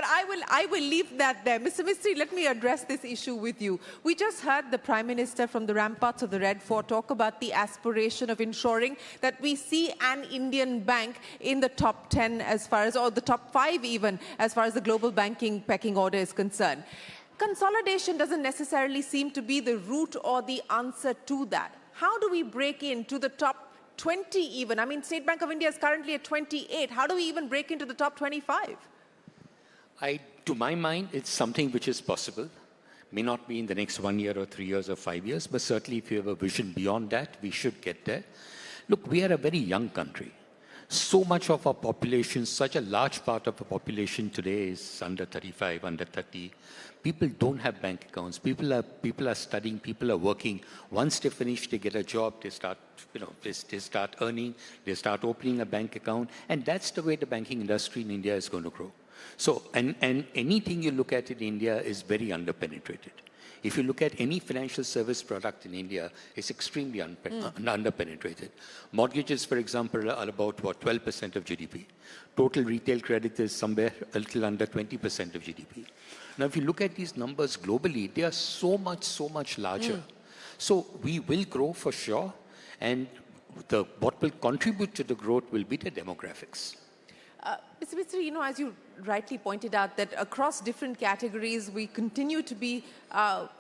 I will leave that there. Mr. Mistry, let me address this issue with you. We just heard the Prime Minister from the ramparts of the Red Fort talk about the aspiration of ensuring that we see an Indian bank in the top 10 as far as, or the top 5 even, as far as the global banking pecking order is concerned. Consolidation doesn't necessarily seem to be the route or the answer to that. How do we break into the top 20 even? I mean, State Bank of India is currently at 28. How do we even break into the top 25? To my mind, it's something which is possible. May not be in the next 1 year or 3 years or 5 years, but certainly if you have a vision beyond that, we should get there. Look, we are a very young country. So much of our population, such a large part of the population today is under 35, under 30. People don't have bank accounts. People are studying, people are working. Once they finish, they get a job, they start, they start earning, they start opening a bank account. And that's the way the banking industry in India is going to grow. So, and anything you look at in India is very underpenetrated. If you look at any financial service product in India, it's extremely underpenetrated. Mortgages, for example, are about, 12% of GDP. Total retail credit is somewhere a little under 20% of GDP. Now, if you look at these numbers globally, they are so much larger. So we will grow for sure, and what will contribute to the growth will be the demographics. Mr. Mistry, as you rightly pointed out, that across different categories, we continue to be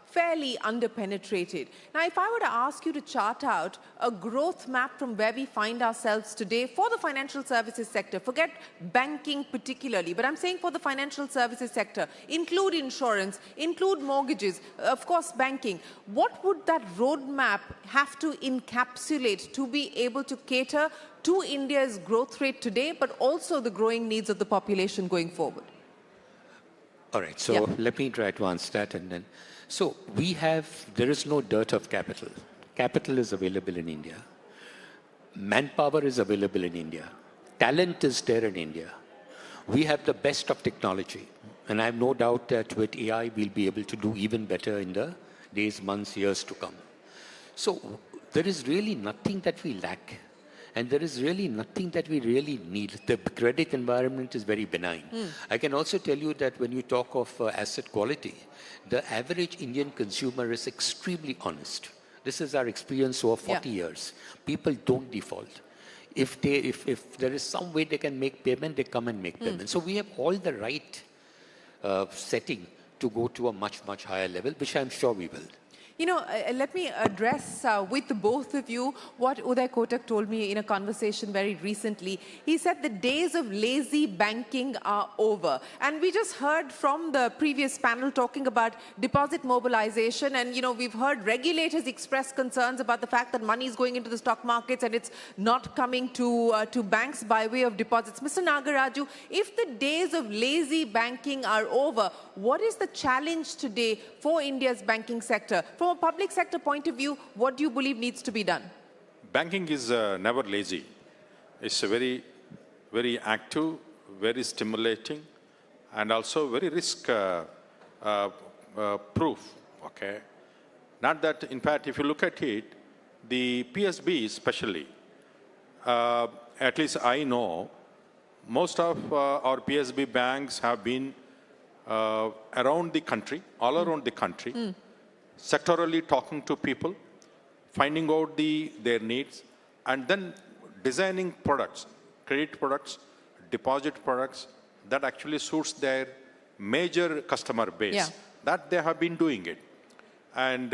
fairly underpenetrated. Now, if I were to ask you to chart out a growth map from where we find ourselves today for the financial services sector, forget banking particularly, but I'm saying for the financial services sector, include insurance, include mortgages, of course, banking, what would that roadmap have to encapsulate to be able to cater to India's growth rate today, but also the growing needs of the population going forward? All right, so let me try to answer that. And then, so there is no dearth of capital. Capital is available in India. Manpower is available in India. Talent is there in India. We have the best of technology. And I have no doubt that with AI, we'll be able to do even better in the days, months, years to come. So there is really nothing that we lack. And there is really nothing that we really need. The credit environment is very benign. I can also tell you that when you talk of asset quality, the average Indian consumer is extremely honest. This is our experience over 40 years. People don't default. If there is some way they can make payment, they come and make payment. So we have all the right setting to go to a much higher level, which I'm sure we will. Let me address with both of you what Uday Kotak told me in a conversation very recently. He said the days of lazy banking are over. And we just heard from the previous panel talking about deposit mobilization. And, we've heard regulators express concerns about the fact that money is going into the stock markets and it's not coming to banks by way of deposits. Mr. Nagaraju, if the days of lazy banking are over, what is the challenge today for India's banking sector? From a public sector point of view, what do you believe needs to be done? Banking is never lazy. It's a very, very active, very stimulating, and also very risk proof. Okay, not that. In fact, if you look at it, the PSB especially, at least I know, most of our PSB banks have been around the country, all around the country. Sectorally talking to people, finding out their needs, and then designing products, credit products, deposit products that actually suits their major customer base. That they have been doing it. And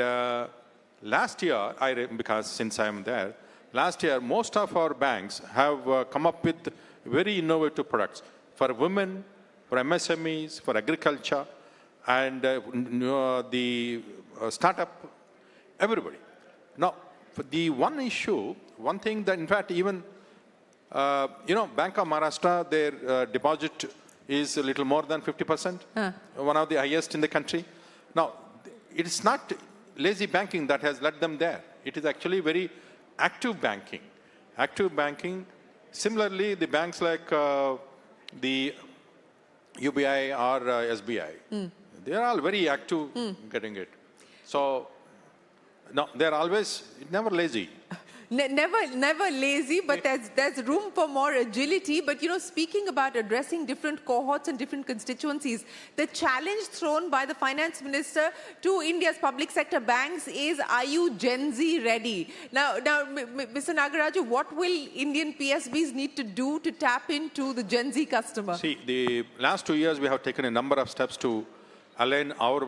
last year, because since I am there, last year most of our banks have come up with very innovative products for women, for MSMEs, for agriculture, and the startup, everybody. Now, for the one issue, one thing that, in fact, even, Bank of Maharashtra, their deposit is a little more than 50%, one of the highest in the country. Now, it is not lazy banking that has led them there. It is actually very active banking. Active banking. Similarly, the banks like the UBI or SBI, they are all very active getting it. So No, they're always never lazy. Never lazy, but there's room for more agility. But, you know, speaking about addressing different cohorts and different constituencies, the challenge thrown by the finance minister to India's public sector banks is, are you Gen Z ready? Now, Mr. Nagaraju, what will Indian PSBs need to do to tap into the Gen Z customer? See, the last 2 years, we have taken a number of steps to align our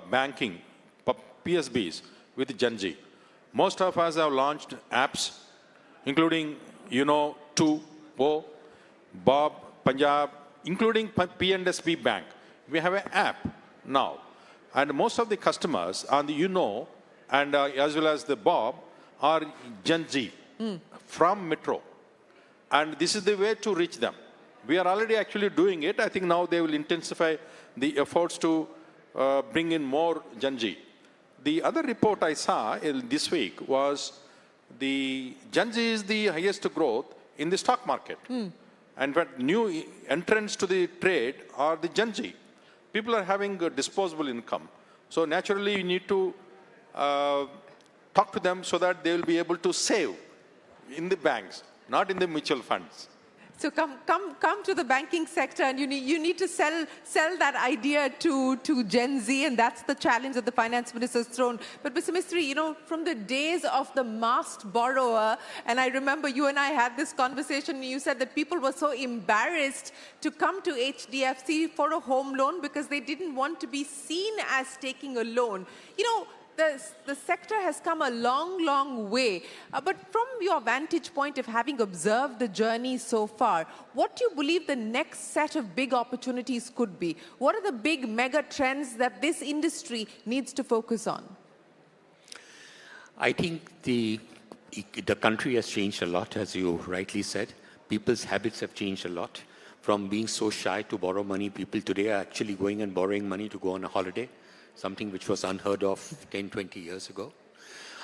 banking PSBs with Gen Z. Most of us have launched apps, including, To, Bob, Punjab, including P&SB Bank. We have an app now. And most of the customers on the and as well as the Bob are Gen Z from Metro. And this is the way to reach them. We are already actually doing it. I think now they will intensify the efforts to bring in more Gen Z. The other report I saw this week was the Gen Z is the highest growth in the stock market. And when new entrants to the trade are the Gen Z. People are having a disposable income. So naturally, you need to talk to them so that they will be able to save in the banks, not in the mutual funds. So come to the banking sector, and you need to sell that idea to Gen Z, and that's the challenge that the finance minister has thrown. But Mr. Mistry, from the days of the masked borrower, and I remember you and I had this conversation, and you said that people were so embarrassed to come to HDFC for a home loan because they didn't want to be seen as taking a loan. The sector has come a long, long way. But from your vantage point of having observed the journey so far, what do you believe the next set of big opportunities could be? What are the big mega trends that this industry needs to focus on? I think the country has changed a lot, as you rightly said. People's habits have changed a lot. From being so shy to borrow money, people today are actually going and borrowing money to go on a holiday. Something which was unheard of 10, 20 years ago.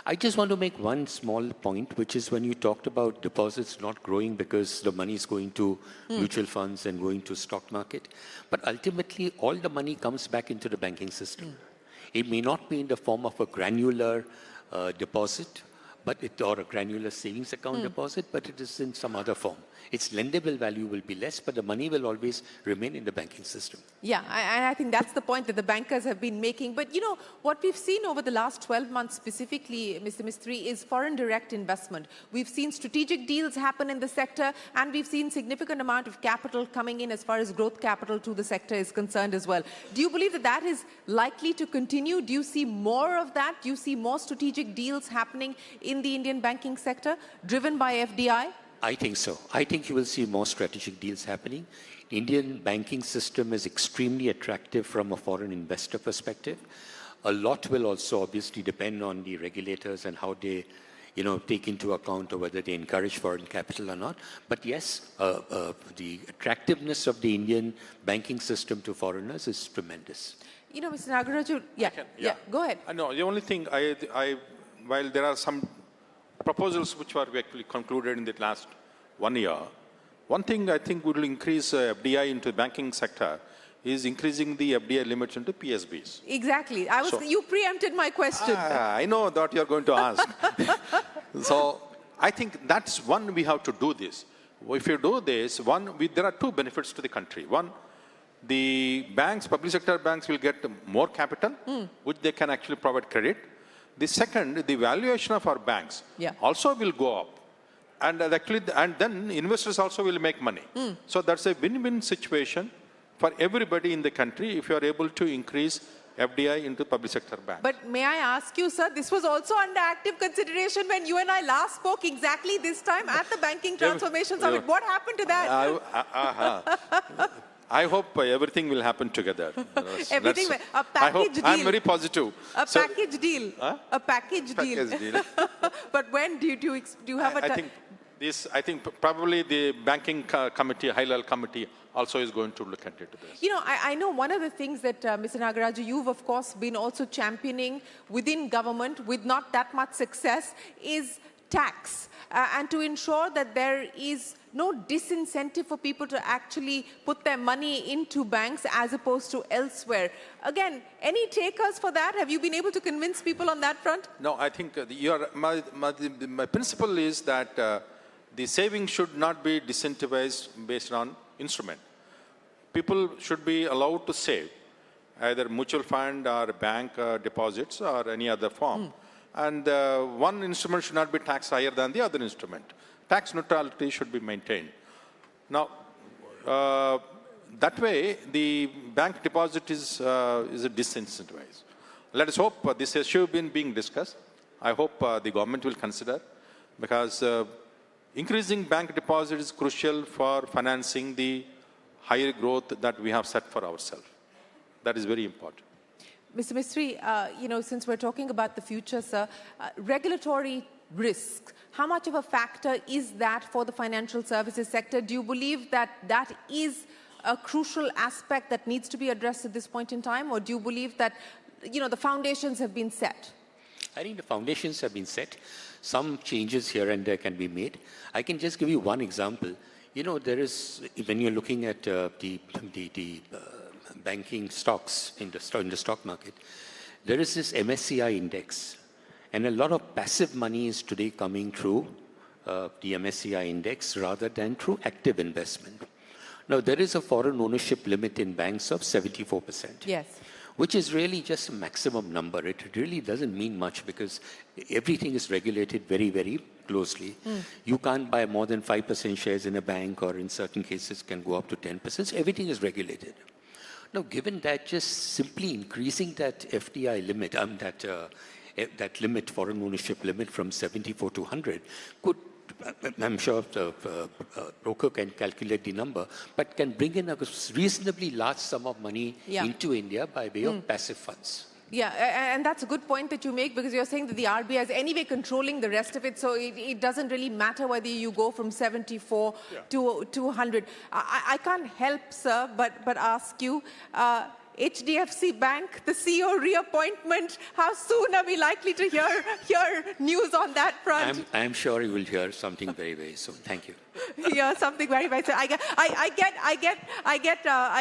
I just want to make one small point, which is when you talked about deposits not growing because the money is going to mutual funds and going to stock market. But ultimately, all the money comes back into the banking system. It may not be in the form of a granular deposit, or a granular savings account deposit, but it is in some other form. Its lendable value will be less, but the money will always remain in the banking system. Yeah, and I think that's the point that the bankers have been making. But what we've seen over the last 12 months specifically, Mr. Mistry, is foreign direct investment. We've seen strategic deals happen in the sector, and we've seen significant amount of capital coming in as far as growth capital to the sector is concerned as well. Do you believe that that is likely to continue? Do you see more of that? Do you see more strategic deals happening in the Indian banking sector, driven by FDI? I think so. I think you will see more strategic deals happening. Indian banking system is extremely attractive from a foreign investor perspective. A lot will also obviously depend on the regulators and how they, take into account or whether they encourage foreign capital or not. But yes, the attractiveness of the Indian banking system to foreigners is tremendous. Mr. Nagaraju, go ahead. No, the only thing while there are some proposals which were actually concluded in the last 1 year, one thing I think will increase FDI into the banking sector is increasing the FDI limits into PSBs. Exactly. You preempted my question. I know that you're going to ask. So I think that's one we have to do this. If you do this, there are two benefits to the country. One, the banks, public sector banks will get more capital, which they can actually provide credit. The second, the valuation of our banks also will go up. And then investors also will make money. So that's a win-win situation for everybody in the country if you are able to increase FDI into public sector banks. But may I ask you, sir, this was also under active consideration when you and I last spoke exactly this time at the Banking Transformation Summit. What happened to that? I hope everything will happen together. Everything, a package deal. I'm very positive. Package deal. Huh? A package deal. But when do you have I think probably the banking committee, high-level committee, also is going to look into this. I know one of the things that, Mr. Nagaraju, you've of course been also championing within government with not that much success is tax and to ensure that there is no disincentive for people to actually put their money into banks as opposed to elsewhere. Again, any takers for that? Have you been able to convince people on that front? No, I think my principle is that the savings should not be disincentivized based on instrument. People should be allowed to save, either mutual fund or bank deposits or any other form. And one instrument should not be taxed higher than the other instrument. Tax neutrality should be maintained. Now, that way, the bank deposit is disincentivized. Let us hope this issue has been being discussed. I hope the government will consider, because increasing bank deposit is crucial for financing the higher growth that we have set for ourselves. That is very important. Mr. Mistry, since we're talking about the future, sir, regulatory risk, how much of a factor is that for the financial services sector? Do you believe that that is a crucial aspect that needs to be addressed at this point in time? Or do you believe that, the foundations have been set? I think the foundations have been set. Some changes here and there can be made. I can just give you one example. There is, when you're looking at the banking stocks in the stock market, there is this MSCI index. And a lot of passive money is today coming through the MSCI index rather than through active investment. Now, there is a foreign ownership limit in banks of 74%. Yes. Which is really just a maximum number. It really doesn't mean much because everything is regulated very, very closely. You can't buy more than 5% shares in a bank, or in certain cases can go up to 10%. So everything is regulated. Now, given that, just simply increasing that FDI limit, that limit, foreign ownership limit, from 74 to 100 could, I'm sure the broker can calculate the number, but can bring in a reasonably large sum of money into India by way of passive funds. Yeah, and that's a good point that you make, because you're saying that the RBI is anyway controlling the rest of it, so it doesn't really matter whether you go from 74 to 100. I can't help, sir, but ask you, HDFC Bank, the CEO reappointment, how soon are we likely to hear news on that front? I'm sure you will hear something very, very soon. Thank you. Yeah, something very, very soon. I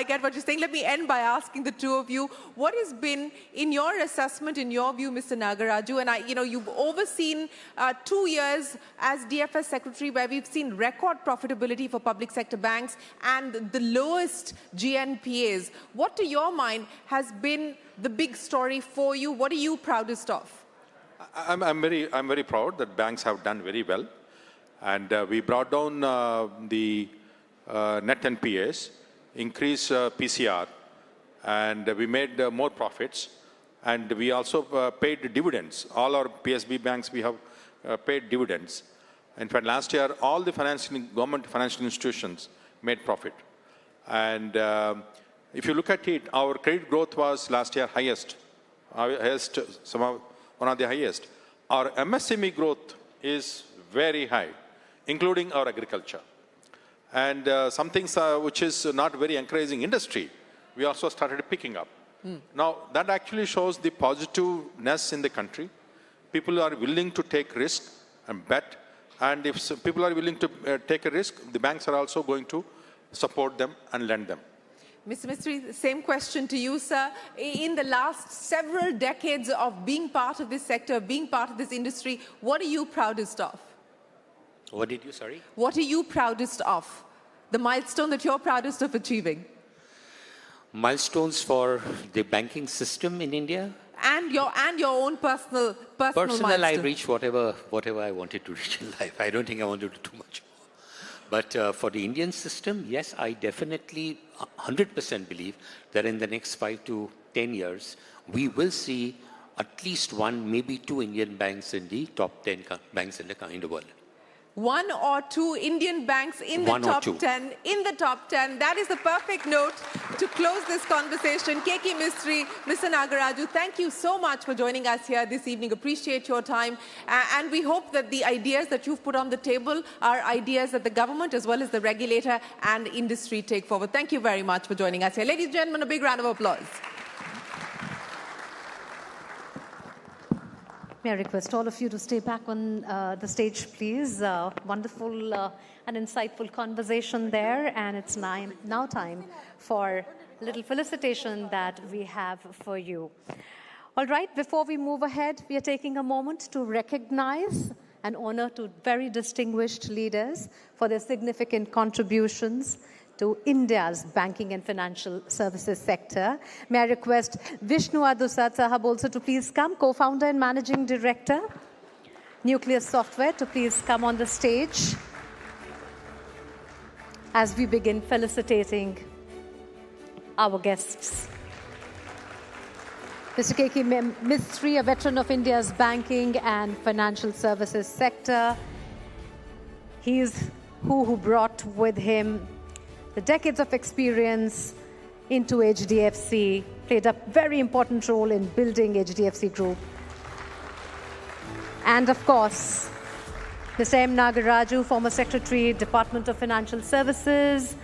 get what you're saying. Let me end by asking the two of you, what has been, in your assessment, in your view, Mr. Nagaraju, and you've overseen 2 years as DFS Secretary, where we've seen record profitability for public sector banks and the lowest GNPAs. What, to your mind, has been the big story for you? What are you proudest of? I'm very proud that banks have done very well. And we brought down the net NPAs, increased PCR, and we made more profits. And we also paid dividends. All our PSB banks, we have paid dividends. In fact, last year, all the government financial institutions made profit. And if you look at it, our credit growth was last year one of the highest. Our MSME growth is very high, including our agriculture. And some things which is not very encouraging industry, we also started picking up. Now, that actually shows the positiveness in the country. People are willing to take risk and bet. And if people are willing to take a risk, the banks are also going to support them and lend them. Mr. Mistry, same question to you, sir. In the last several decades of being part of this sector, being part of this industry, what are you proudest of? What did you, sorry? What are you proudest of? The milestone that you're proudest of achieving? Milestones for the banking system in India? And your own personal milestone. I reached whatever I wanted to reach in life. I don't think I wanted to do too much more. But for the Indian system, yes, I definitely 100% believe that in the next 5 to 10 years, we will see at least 1, maybe 2 Indian banks in the top 10 banks in the world. 1 or 2 Indian banks in the top 10. In the top 10. That is the perfect note to close this conversation. KK Mistry, Mr. Nagaraju, thank you so much for joining us here this evening. Appreciate your time. And we hope that the ideas that you've put on the table are ideas that the government as well as the regulator and industry take forward. Thank you very much for joining us here. Ladies and gentlemen, a big round of applause. May I request all of you to stay back on the stage, please. Wonderful and insightful conversation there, and it's now time for a little felicitation that we have for you. All right, before we move ahead, we are taking a moment to recognize and honor two very distinguished leaders for their significant contributions to India's banking and financial services sector. May I request Vishnu Adusat Sahab also to please come, co-founder and managing director, Nucleus Software, to please come on the stage as we begin felicitating our guests. Mr. K.K. Mistry, a veteran of India's banking and financial services sector. He's who brought with him the decades of experience into HDFC, played a very important role in building HDFC Group. And of course, Mr. M. Nagaraju, former Secretary, Department of Financial Services,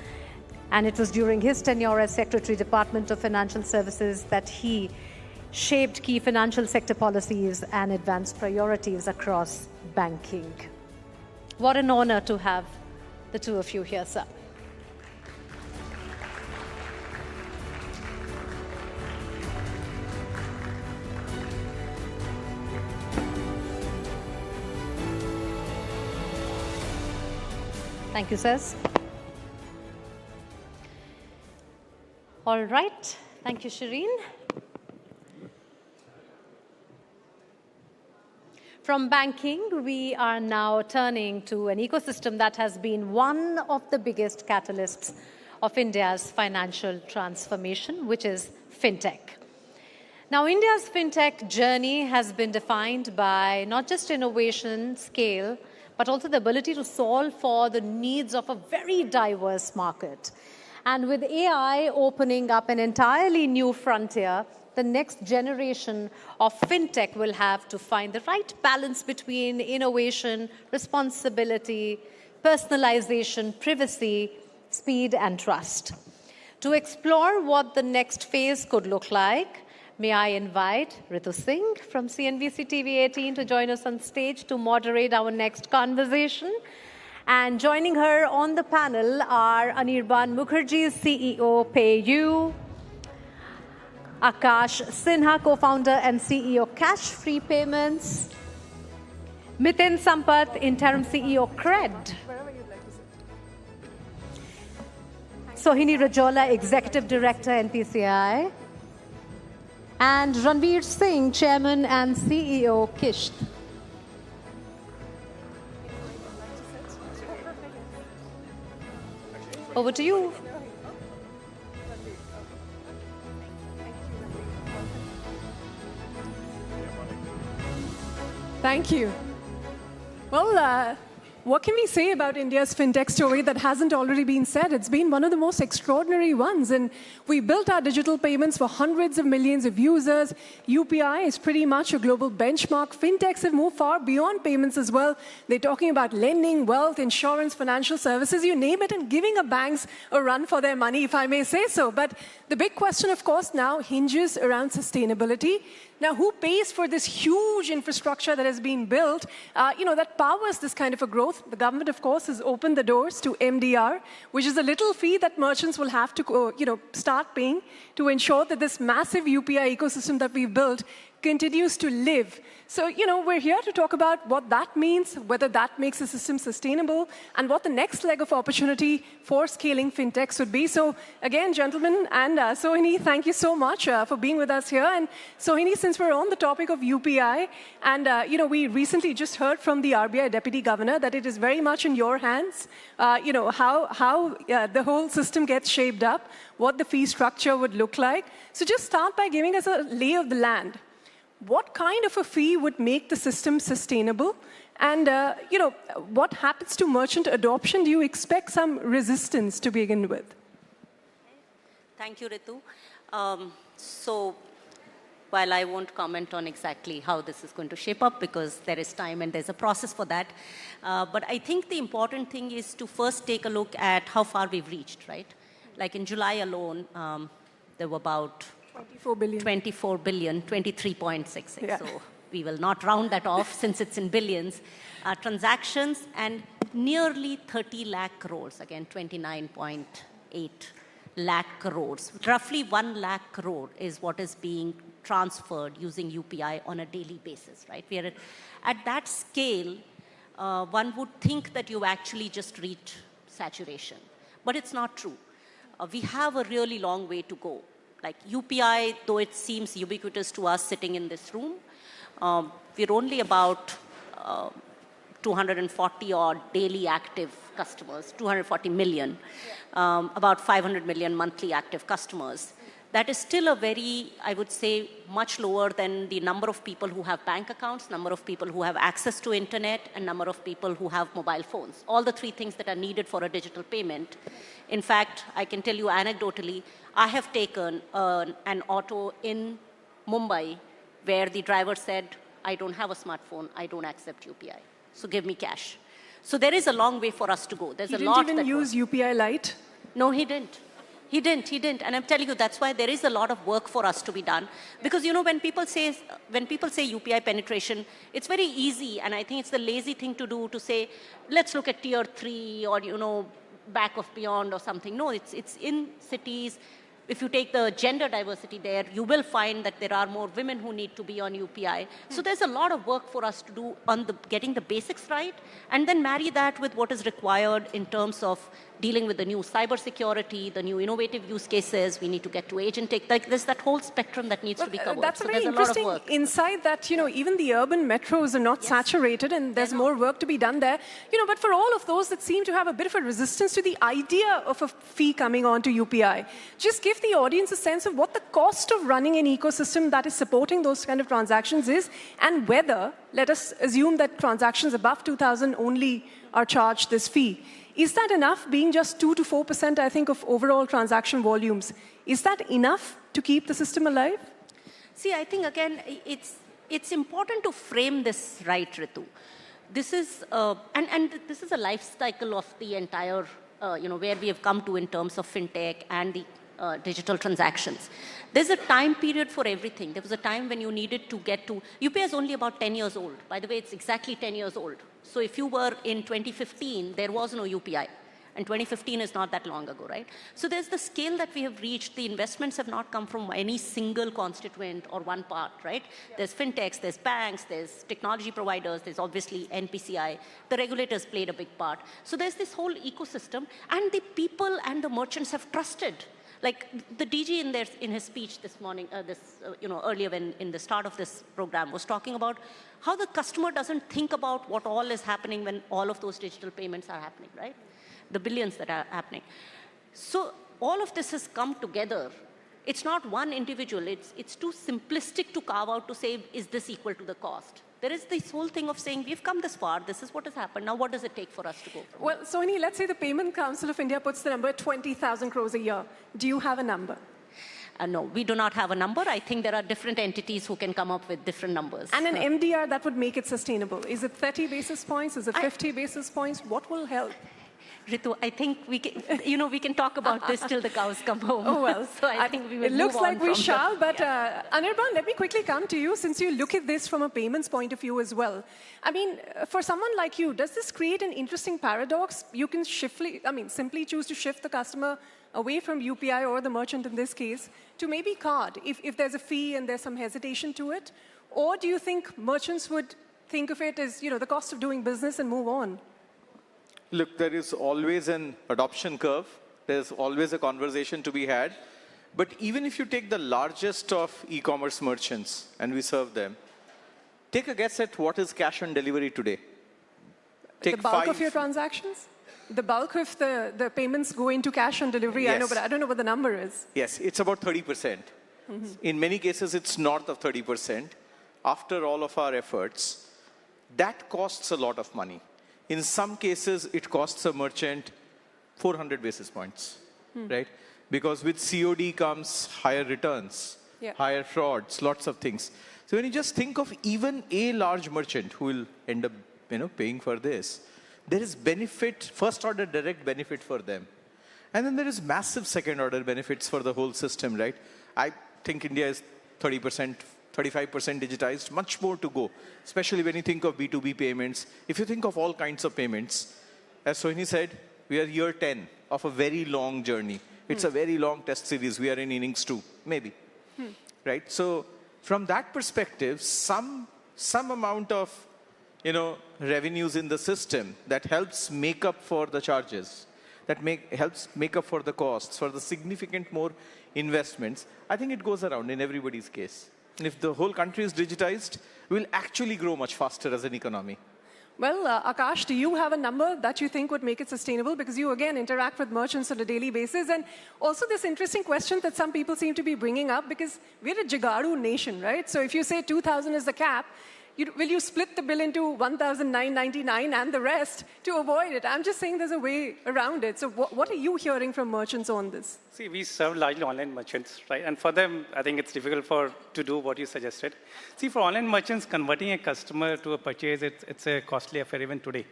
and it was during his tenure as Secretary, Department of Financial Services, that he shaped key financial sector policies and advanced priorities across banking. What an honor to have the two of you here, sir. Thank you, sirs. All right. Thank you, Shireen. From banking, we are now turning to an ecosystem that has been one of the biggest catalysts of India's financial transformation, which is fintech. Now, India's fintech journey has been defined by not just innovation, scale, but also the ability to solve for the needs of a very diverse market. And with AI opening up an entirely new frontier, the next generation of fintech will have to find the right balance between innovation, responsibility, personalization, privacy, speed, and trust. To explore what the next phase could look like, may I invite Ritu Singh from CNBC-TV18 to join us on stage to moderate our next conversation. And joining her on the panel are Anirban Mukherjee, CEO, PayU, Akash Sinha, co-founder and CEO, Cash Free Payments, Miten Sampath, interim CEO, Cred, Sohini Rajola, executive director, NPCI, and Ranveer Singh, chairman and CEO, Kisht. Over to you. Thank you. Well, what can we say about India's fintech story that hasn't already been said? It's been one of the most extraordinary ones. And we built our digital payments for hundreds of millions of users. UPI is pretty much a global benchmark. Fintechs have moved far beyond payments as well. They're talking about lending, wealth, insurance, financial services, you name it, and giving our banks a run for their money, if I may say so. But the big question, of course, now hinges around sustainability. Now, who pays for this huge infrastructure that has been built, that powers this kind of a growth? The government, of course, has opened the doors to MDR, which is a little fee that merchants will have to, start paying to ensure that this massive UPI ecosystem that we've built continues to live. So, we're here to talk about what that means, whether that makes the system sustainable, and what the next leg of opportunity for scaling fintechs would be. So, again, gentlemen, and Sohini, thank you so much for being with us here. And Sohini, since we're on the topic of UPI, and, we recently just heard from the RBI Deputy Governor that it is very much in your hands, how the whole system gets shaped up, what the fee structure would look like. So just start by giving us a lay of the land. What kind of a fee would make the system sustainable? And, what happens to merchant adoption? Do you expect some resistance to begin with? Thank you, Ritu. So, while I won't comment on exactly how this is going to shape up, because there is time and there's a process for that, but I think the important thing is to first take a look at how far we've reached, right? Like in July alone, there were about 24 billion. 24 billion, 23.66. Yeah. So we will not round that off since it's in billions, transactions, and nearly 30 lakh crores, again 29.8 lakh crores. Roughly 1 lakh crore is what is being transferred using UPI on a daily basis, right? We are at that scale, one would think that you actually just reach saturation, but it's not true. We have a really long way to go. Like UPI, though it seems ubiquitous to us sitting in this room, we're only about 240 odd daily active customers, 240 million, about 500 million monthly active customers. That is still a very, I would say, much lower than the number of people who have bank accounts, number of people who have access to internet, and number of people who have mobile phones. All the three things that are needed for a digital payment. In fact, I can tell you anecdotally, I have taken an auto in Mumbai where the driver said, I don't have a smartphone, I don't accept UPI, so give me cash. So there is a long way for us to go. There's a lot that He didn't even use UPI Lite? No, he didn't. He didn't. And I'm telling you, that's why there is a lot of work for us to be done. Because, you know, when people say UPI penetration, it's very easy, and I think it's the lazy thing to do to say, let's look at tier 3 or, you know, back of beyond or something. No, it's in cities. If you take the gender diversity there, you will find that there are more women who need to be on UPI. So there's a lot of work for us to do on getting the basics right, and then marry that with what is required in terms of dealing with the new cybersecurity, the new innovative use cases. We need to get to agentic. Like there's that whole spectrum that needs to be covered. That's a so very interesting insight that, you know, even the urban metros are not saturated and there's more work to be done there. You know, but for all of those that seem to have a bit of a resistance to the idea of a fee coming onto UPI, just give the audience a sense of what the cost of running an ecosystem that is supporting those kind of transactions is, and whether, let us assume that transactions above 2,000 only are charged this fee. Is that enough, being just 2 to 4%, I think, of overall transaction volumes? Is that enough to keep the system alive? See, I think, again, it's important to frame this right, Ritu. This is, and this is a life cycle of the entire, you know, where we have come to in terms of fintech and the digital transactions. There's a time period for everything. There was a time when you needed to get to, UPI is only about 10 years old. By the way, it's exactly 10 years old. So if you were in 2015, there was no UPI. And 2015 is not that long ago, right? So there's the scale that we have reached. The investments have not come from any single constituent or one part, right? There's fintechs, there's banks, there's technology providers, there's obviously NPCI. The regulators played a big part. So there's this whole ecosystem, and the people and the merchants have trusted. Like the DG in his speech this morning, you know, earlier in the start of this program, was talking about how the customer doesn't think about what all is happening when all of those digital payments are happening, right? The billions that are happening. So all of this has come together. It's not one individual. It's too simplistic to carve out to say, is this equal to the cost? There is this whole thing of saying, we've come this far, this is what has happened, now what does it take for us to go from Well, Sohini, let's say the Payment Council of India puts the number at 20,000 crores a year. Do you have a number? No, we do not have a number. I think there are different entities who can come up with different numbers. And an MDR that would make it sustainable. Is it 30 basis points? Is it 50 basis points? What will help? Ritu, I think we can, you know, we can talk about this till the cows come home. Oh, well. So I think we will It looks move on like we from shall, but Anirban, let me quickly come to you, since you look at this from a payments point of view as well. I mean, for someone like you, does this create an interesting paradox? You can simply choose to shift the customer away from UPI, or the merchant in this case, to maybe card, if there's a fee and there's some hesitation to it? Or do you think merchants would think of it as, you know, the cost of doing business and move on? Look, there is always an adoption curve. There's always a conversation to be had. But even if you take the largest of e-commerce merchants and we serve them, take a guess at what is cash on delivery today. The bulk of your transactions? The bulk of the payments go into cash on delivery, Yes. I know, but I don't know what the number is. Yes, it's about 30%. In many cases, it's north of 30%. After all of our efforts, that costs a lot of money. In some cases, it costs a merchant 400 basis points, right? Because with COD comes higher returns, higher frauds, lots of things. So when you just think of even a large merchant who will end up, you know, paying for this, there is benefit, first order direct benefit for them. And then there is massive second order benefits for the whole system, right? I think India is 30% 35% digitized, much more to go, especially when you think of B2B payments. If you think of all kinds of payments, as Sohini said, we are year 10 of a very long journey. It's a very long test series. We are in innings 2, maybe. Right? So from that perspective, some amount of revenues in the system that helps make up for the charges, that helps make up for the costs, for the significant more investments, I think it goes around in everybody's case. And if the whole country is digitized, we'll actually grow much faster as an economy. Well, Akash, do you have a number that you think would make it sustainable? Because you, again, interact with merchants on a daily basis. And also this interesting question that some people seem to be bringing up, because we're a Jagaru nation, right? So if you say 2,000 is the cap, will you split the bill into 1,999 and the rest to avoid it? I'm just saying there's a way around it. So what are you hearing from merchants on this? See, we serve largely online merchants, right? And for them, I think it's difficult to do what you suggested. See, for online merchants, converting a customer to a purchase, it's a costly affair even today,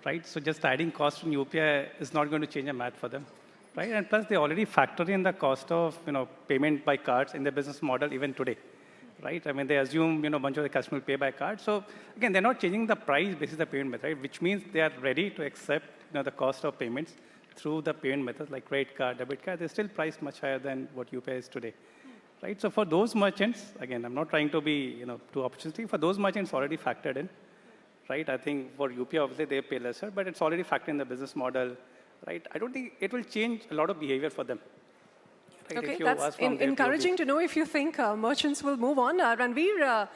right? So just adding cost from UPI is not going to change the math for them, right? And plus, they already factor in the cost of payment by cards in their business model even today. Right? I mean, they assume, a bunch of the customers will pay by card. So again, they're not changing the price basis the payment method, right? Which means they are ready to accept, the cost of payments through the payment methods like credit card, debit card. They're still priced much higher than what UPI is today, right? So for those merchants, again, I'm not trying to be, too opportunistic. For those merchants already factored in, right? I think for UPI, obviously, they pay lesser, but it's already factored in the business model, right? I don't think it will change a lot of behavior for them. Right, okay, that's encouraging to know if you think merchants will move on. Ranveer,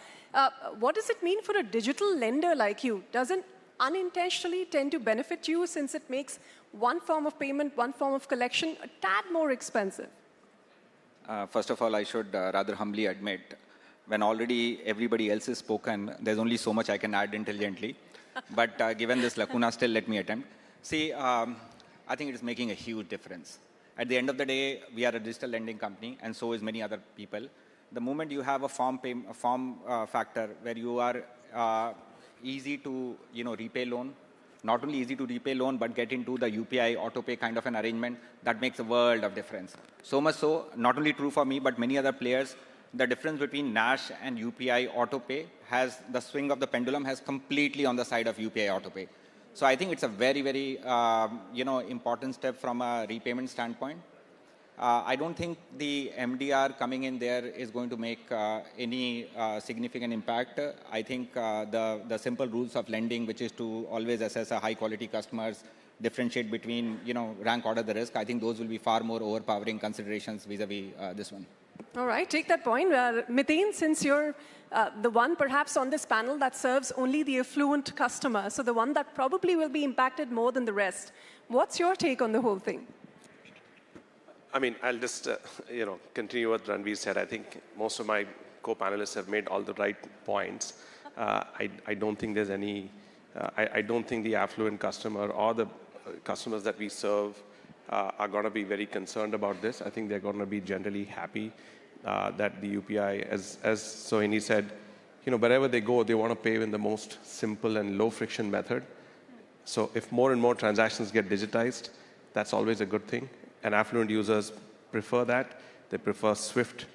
what does it mean for a digital lender like you? Does it unintentionally tend to benefit you since it makes one form of payment, one form of collection a tad more expensive? First of all, I should rather humbly admit, when already everybody else has spoken, there's only so much I can add intelligently. But given this lacuna, still let me attempt. See, I think it is making a huge difference. At the end of the day, we are a digital lending company, and so is many other people. The moment you have a form factor where you are easy to repay loan, not only easy to repay loan, but get into the UPI auto-pay kind of an arrangement, that makes a world of difference. So much so, not only true for me, but many other players, the difference between NASH and UPI auto-pay has, the swing of the pendulum has completely on the side of UPI auto-pay. So I think it's a very, very, important step from a repayment standpoint. I don't think the MDR coming in there is going to make any significant impact. I think the simple rules of lending, which is to always assess a high-quality customers, differentiate between, rank order the risk, I think those will be far more overpowering considerations vis-a-vis this one. All right, take that point. Mitheen, since you're the one perhaps on this panel that serves only the affluent customer, so the one that probably will be impacted more than the rest, what's your take on the whole thing? I mean, I'll just, continue what Ranveer said. I think most of my co-panelists have made all the right points. I don't think there's any, I don't think the affluent customer or the customers that we serve are going to be very concerned about this. I think they're going to be generally happy that the UPI, as Sohini said, wherever they go, they want to pay in the most simple and low friction method. So if more and more transactions get digitized, that's always a good thing. And affluent users prefer that. They prefer swift,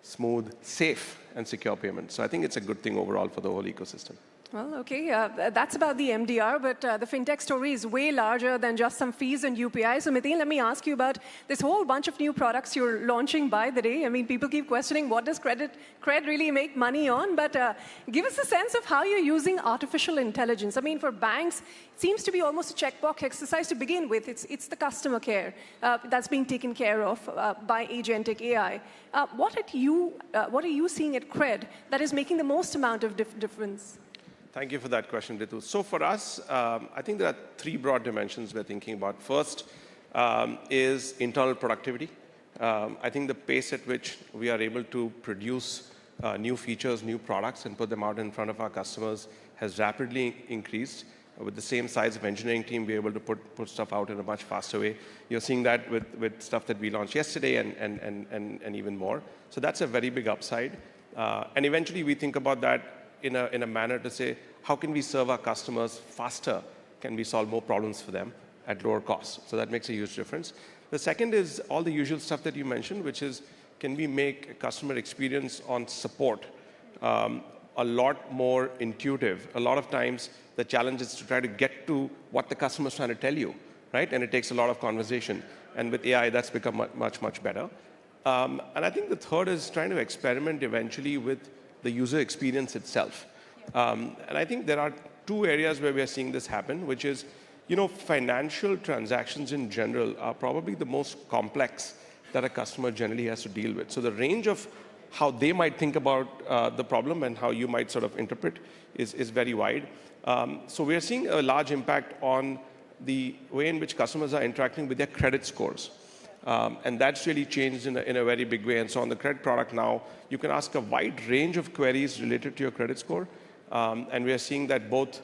smooth, safe, and secure payments. So I think it's a good thing overall for the whole ecosystem. Well, okay, that's about the MDR, but the fintech story is way larger than just some fees and UPI. So, Mitheen, let me ask you about this whole bunch of new products you're launching by the day. I mean, people keep questioning, what does cred really make money on? But give us a sense of how you're using artificial intelligence. I mean, for banks, it seems to be almost a checkbox exercise to begin with. It's the customer care that's being taken care of by agentic AI. What are you seeing at Cred that is making the most amount of difference? Thank you for that question, Ritu. So for us, I think there are three broad dimensions we're thinking about. First is internal productivity. I think the pace at which we are able to produce new features, new products, and put them out in front of our customers has rapidly increased. With the same size of engineering team, we're able to put stuff out in a much faster way. You're seeing that with stuff that we launched yesterday and even more. So that's a very big upside. And eventually, we think about that in a manner to say, how can we serve our customers faster? Can we solve more problems for them at lower costs? So that makes a huge difference. The second is all the usual stuff that you mentioned, which is, can we make a customer experience on support a lot more intuitive. A lot of times, the challenge is to try to get to what the customer is trying to tell you, right? And it takes a lot of conversation. And with AI, that's become much, much better. And I think the third is trying to experiment eventually with the user experience itself. And I think there are two areas where we are seeing this happen, which is, financial transactions in general are probably the most complex that a customer generally has to deal with. So the range of how they might think about the problem and how you might sort of interpret is very wide. So we are seeing a large impact on the way in which customers are interacting with their credit scores. And that's really changed in a very big way. And so on the credit product now, you can ask a wide range of queries related to your credit score. And we are seeing that both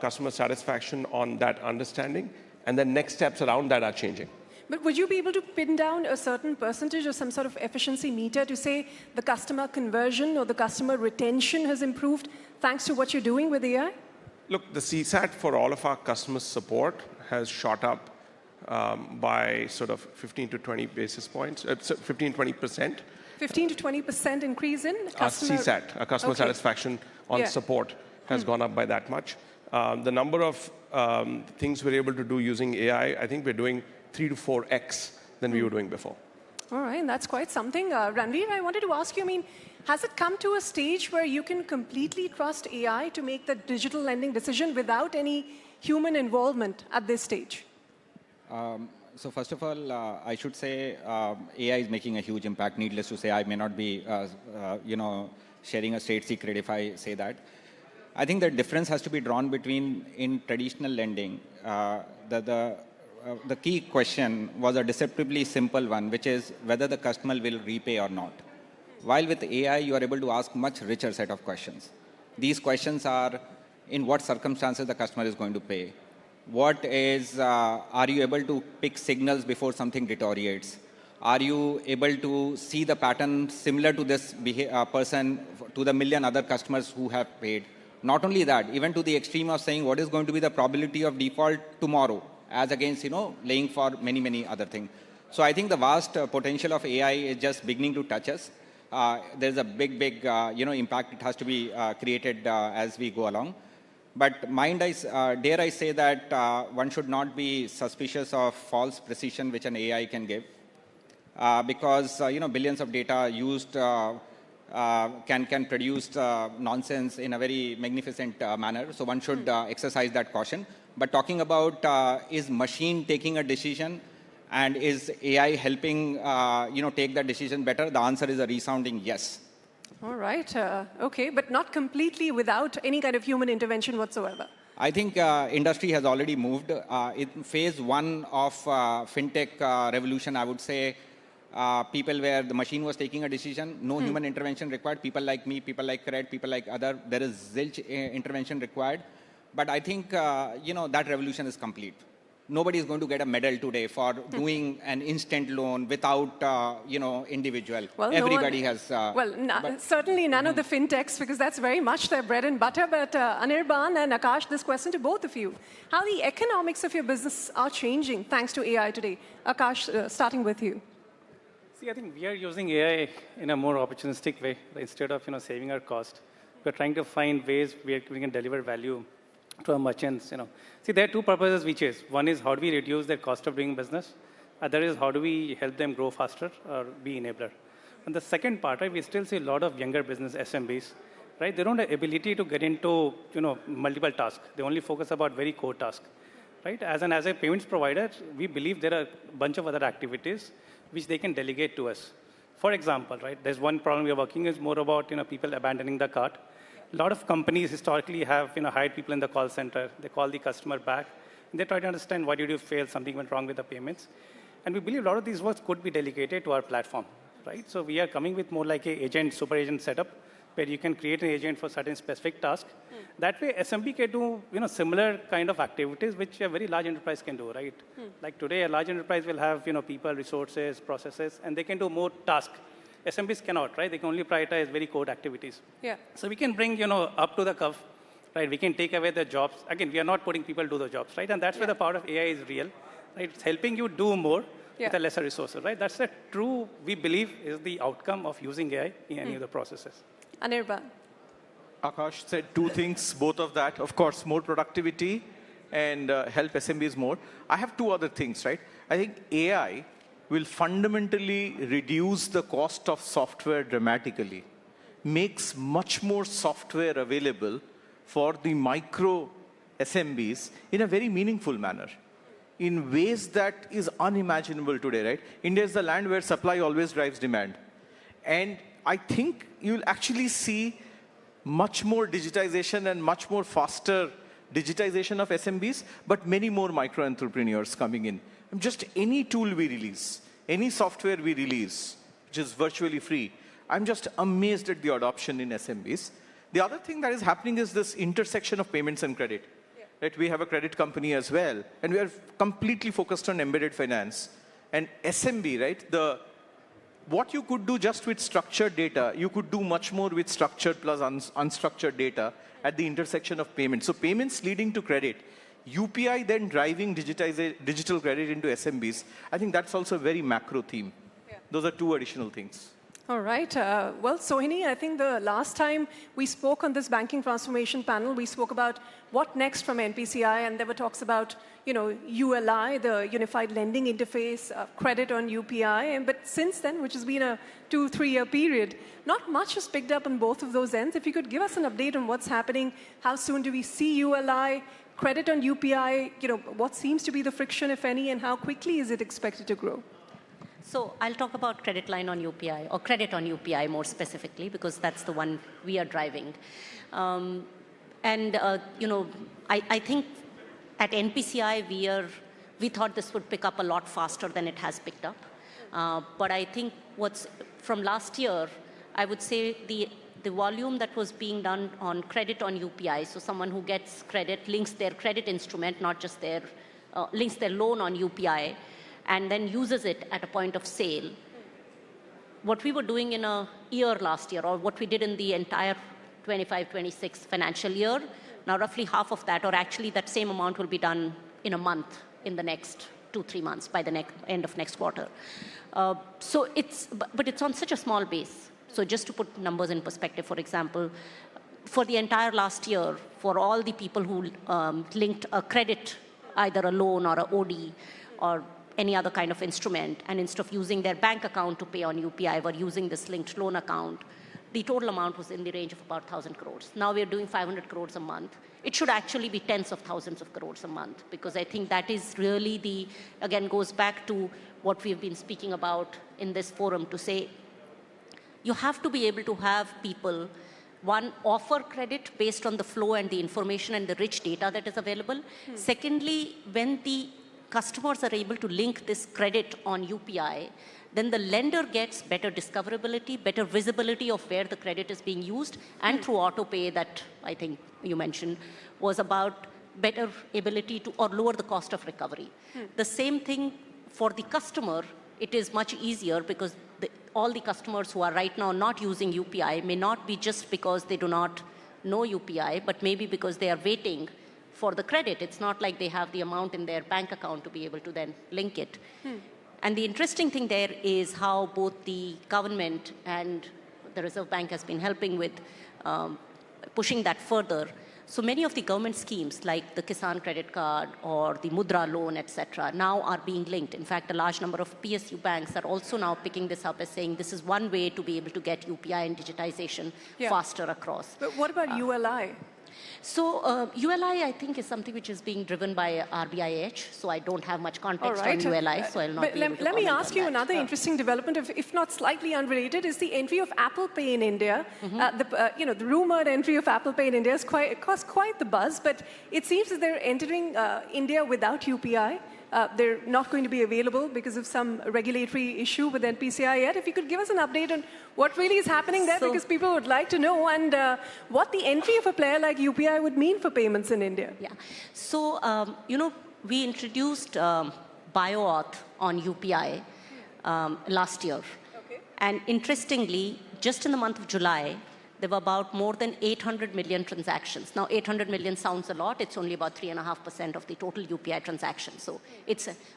customer satisfaction on that understanding and then next steps around that are changing. But would you be able to pin down a certain percentage or some sort of efficiency meter to say the customer conversion or the customer retention has improved thanks to what you're doing with AI? Look, the CSAT for all of our customer support has shot up by sort of 15 to 20 basis points, 15-20%. 15 to 20% increase in customer... CSAT, customer satisfaction on support has gone up by that much. The number of things we're able to do using AI, I think we're doing 3 to 4x than we were doing before. All right, that's quite something. Ranveer, I wanted to ask you, has it come to a stage where you can completely trust AI to make the digital lending decision without any human involvement at this stage? So first of all, I should say AI is making a huge impact. Needless to say, I may not be, sharing a state secret if I say that. I think the difference has to be drawn between in traditional lending. The key question was a deceptively simple one, which is whether the customer will repay or not. While with AI, you are able to ask much richer set of questions. These questions are, in what circumstances the customer is going to pay? What is, are you able to pick signals before something deteriorates? Are you able to see the pattern similar to this person, to the million other customers who have paid? Not only that, even to the extreme of saying what is going to be the probability of default tomorrow, as against, laying for many, many other things. So I think the vast potential of AI is just beginning to touch us. There's a big, impact it has to be created as we go along. But dare I say that one should not be suspicious of false precision which an AI can give. Because, billions of data used can produce nonsense in a very magnificent manner. So one should exercise that caution. But talking about is machine taking a decision and is AI helping, take that decision better? The answer is a resounding yes. All right. Okay, but not completely without any kind of human intervention whatsoever. I think industry has already moved. In phase one of fintech revolution, I would say people where the machine was taking a decision, no human intervention required. People like me, people like Cred, people like other, there is zilch intervention required. But I think, that revolution is complete. Nobody is going to get a medal today for doing an instant loan without, individual. Well, everybody has... certainly none of the fintechs, because that's very much their bread and butter. But Anirban and Akash, this question to both of you. How the economics of your business are changing thanks to AI today? Akash, starting with you. See, I think we are using AI in a more opportunistic way. Instead of, saving our cost, we're trying to find ways where we can deliver value to our merchants, See, there are two purposes we chase. One is how do we reduce their cost of doing business? Other is how do we help them grow faster or be enabler? And the second part, right, we still see a lot of younger business SMBs, right? They don't have the ability to get into, multiple tasks. They only focus about very core tasks, right? As a payments provider, we believe there are a bunch of other activities which they can delegate to us. For example, right, there's one problem we are working is more about, people abandoning the cart. A lot of companies historically have hired people in the call center. They call the customer back, and they try to understand why did you fail, something went wrong with the payments. And we believe a lot of these works could be delegated to our platform, right? So we are coming with more like a agent, super agent setup, where you can create an agent for certain specific tasks. That way, SMB can do similar kind of activities which a very large enterprise can do, right? Like today, a large enterprise will have people, resources, processes, and they can do more tasks. SMBs cannot, right? They can only prioritize very code activities. Yeah. So we can bring, up to the curve, right? We can take away the jobs. Again, we are not putting people to do the jobs, right? And that's where the power of AI is real, right? It's helping you do more with a lesser resources, right? That's the true, we believe, is the outcome of using AI in any of the processes. Anirban. Akash said two things, both of that. Of course, more productivity and help SMBs more. I have two other things, right? I think AI will fundamentally reduce the cost of software dramatically, makes much more software available for the micro SMBs in a very meaningful manner, in ways that is unimaginable today, right? India is the land where supply always drives demand. And I think you'll actually see much more digitization and much more faster digitization of SMBs, but many more micro entrepreneurs coming in. Just any tool we release, any software we release, which is virtually free, I'm just amazed at the adoption in SMBs. The other thing that is happening is this intersection of payments and credit. Yeah. Right? We have a credit company as well, and we are completely focused on embedded finance. And SMB, right? What you could do just with structured data, you could do much more with structured plus unstructured data at the intersection of payments. So payments leading to credit, UPI then driving digital credit into SMBs. I think that's also a very macro theme. Yeah. Those are two additional things. All right. Well, Sohini, I think the last time we spoke on this banking transformation panel, we spoke about what next from NPCI, and there were talks about, ULI, the Unified Lending Interface, credit on UPI. But since then, which has been a 2-3 year period, not much has picked up on both of those ends. If you could give us an update on what's happening, how soon do we see ULI, credit on UPI, what seems to be the friction, if any, and how quickly is it expected to grow? So I'll talk about credit line on UPI, or credit on UPI more specifically, because that's the one we are driving. I think at NPCI, we thought this would pick up a lot faster than it has picked up. But I think from last year, I would say the volume that was being done on credit on UPI, so someone who gets credit, links their credit instrument, not just links their loan on UPI, and then uses it at a point of sale. What we were doing in a year last year, or what we did in the entire 25-26 financial year, now roughly half of that, or actually that same amount will be done in a month in the next 2-3 months by the end of next quarter. But it's on such a small base. So just to put numbers in perspective, for example, for the entire last year, for all the people who linked a credit, either a loan or an OD or any other kind of instrument, and instead of using their bank account to pay on UPI, were using this linked loan account, the total amount was in the range of about 1,000 crores. Now we're doing 500 crores a month. It should actually be tens of thousands of crores a month, because I think that is really again, goes back to what we've been speaking about in this forum, to say, you have to be able to have people, one, offer credit based on the flow and the information and the rich data that is available. Secondly, when the customers are able to link this credit on UPI, then the lender gets better discoverability, better visibility of where the credit is being used, and through autopay that I think you mentioned was about better ability to, or lower the cost of recovery. The same thing for the customer, it is much easier because all the customers who are right now not using UPI may not be just because they do not know UPI, but maybe because they are waiting for the credit. It's not like they have the amount in their bank account to be able to then link it. And the interesting thing there is how both the government and the Reserve Bank has been helping with pushing that further. So many of the government schemes like the Kisan credit card or the Mudra loan, etc., now are being linked. In fact, a large number of PSU banks are also now picking this up as saying this is one way to be able to get UPI and digitization faster across. But what about ULI? So ULI, I think, is something which is being driven by RBIH. So I don't have much context on ULI, so I'll not be able to Let me comment ask on you that. another interesting development, if not slightly unrelated, is the entry of Apple Pay in India. The rumored entry of Apple Pay in India caused quite the buzz, but it seems that they're entering India without UPI. They're not going to be available because of some regulatory issue with NPCI yet. If you could give us an update on what really is happening there, because people would like to know, and what the entry of a player like UPI would mean for payments in India. Yeah. So, we introduced BioAuth on UPI last year. Okay. And interestingly, just in the month of July, there were about more than 800 million transactions. Now, 800 million sounds a lot. It's only about 3.5% of the total UPI transactions. So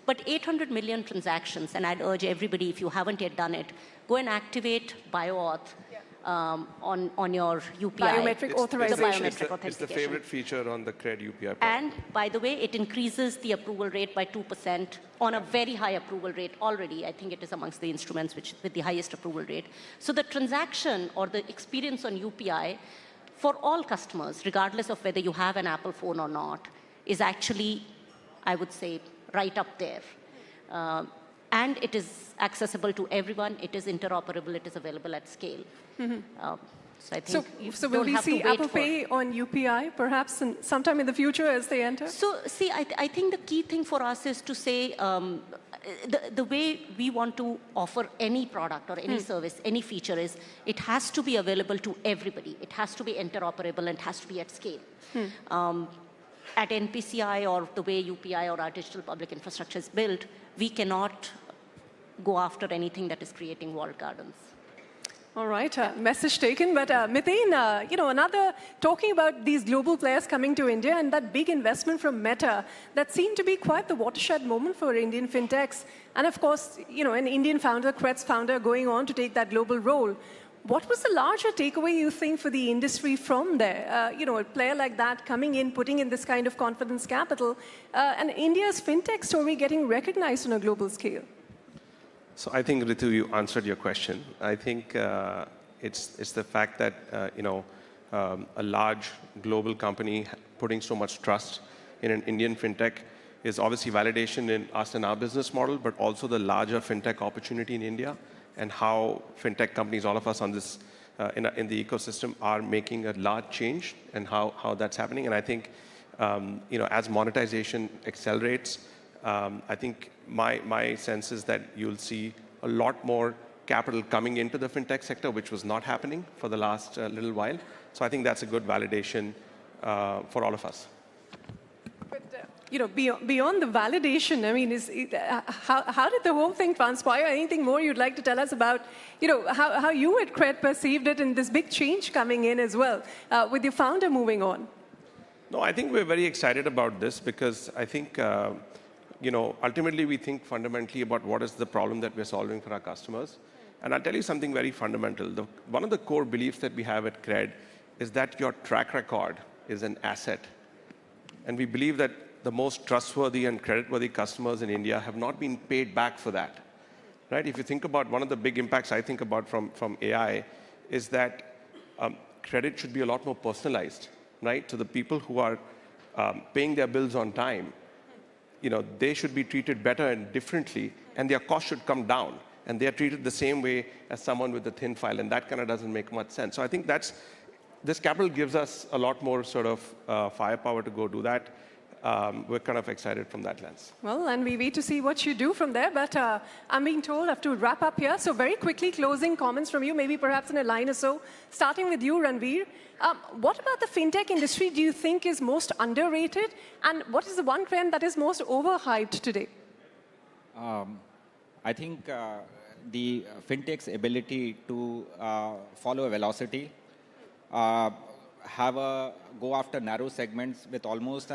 but 800 million transactions, and I'd urge everybody, if you haven't yet done it, go and activate BioAuth on your UPI. Biometric authorization. The biometric authentication. It's the favorite feature on the Cred UPI. And by the way, it increases the approval rate by 2% on a very high approval rate already. I think it is amongst the instruments with the highest approval rate. So the transaction or the experience on UPI for all customers, regardless of whether you have an Apple phone or not, is actually, I would say, right up there. And it is accessible to everyone. It is interoperable. It is available at scale. So I think so will we see Apple Pay on UPI perhaps sometime in the future as they enter? So see, I think the key thing for us is to say the way we want to offer any product or any service, any feature is it has to be available to everybody. It has to be interoperable and it has to be at scale. At NPCI or the way UPI or our digital public infrastructure is built, we cannot go after anything that is creating walled gardens. All right, message taken. But Mitheen, talking about these global players coming to India and that big investment from Meta, that seemed to be quite the watershed moment for Indian fintechs. And of course, an Indian founder, Cred's founder, going on to take that global role. What was the larger takeaway, you think, for the industry from there? A player like that coming in, putting in this kind of confidence capital, and India's fintech story getting recognized on a global scale. So I think, Ritu, you answered your question. I think it's the fact that, a large global company putting so much trust in an Indian fintech is obviously validation in us and our business model, but also the larger fintech opportunity in India and how fintech companies, all of us on this, in the ecosystem, are making a large change and how that's happening. And I think, as monetization accelerates, I think my sense is that you'll see a lot more capital coming into the fintech sector, which was not happening for the last little while. So I think that's a good validation for all of us. But, beyond the validation, I mean, how did the whole thing transpire? Anything more you'd like to tell us about, how you at Cred perceived it and this big change coming in as well, with your founder moving on? No, I think we're very excited about this because I think, ultimately we think fundamentally about what is the problem that we're solving for our customers. And I'll tell you something very fundamental. One of the core beliefs that we have at Cred is that your track record is an asset. And we believe that the most trustworthy and creditworthy customers in India have not been paid back for that. Right? If you think about one of the big impacts I think about from AI is that credit should be a lot more personalized, right? So the people who are paying their bills on time, they should be treated better and differently, and their cost should come down. And they are treated the same way as someone with a thin file, and that kind of doesn't make much sense. So I think this capital gives us a lot more sort of firepower to go do that. We're kind of excited from that lens. Well, and we wait to see what you do from there. But I'm being told I have to wrap up here. So very quickly, closing comments from you, maybe perhaps in a line or so. Starting with you, Ranveer. What about the fintech industry do you think is most underrated? And what is the one trend that is most overhyped today? I think the fintech's ability to follow a velocity, go after narrow segments with almost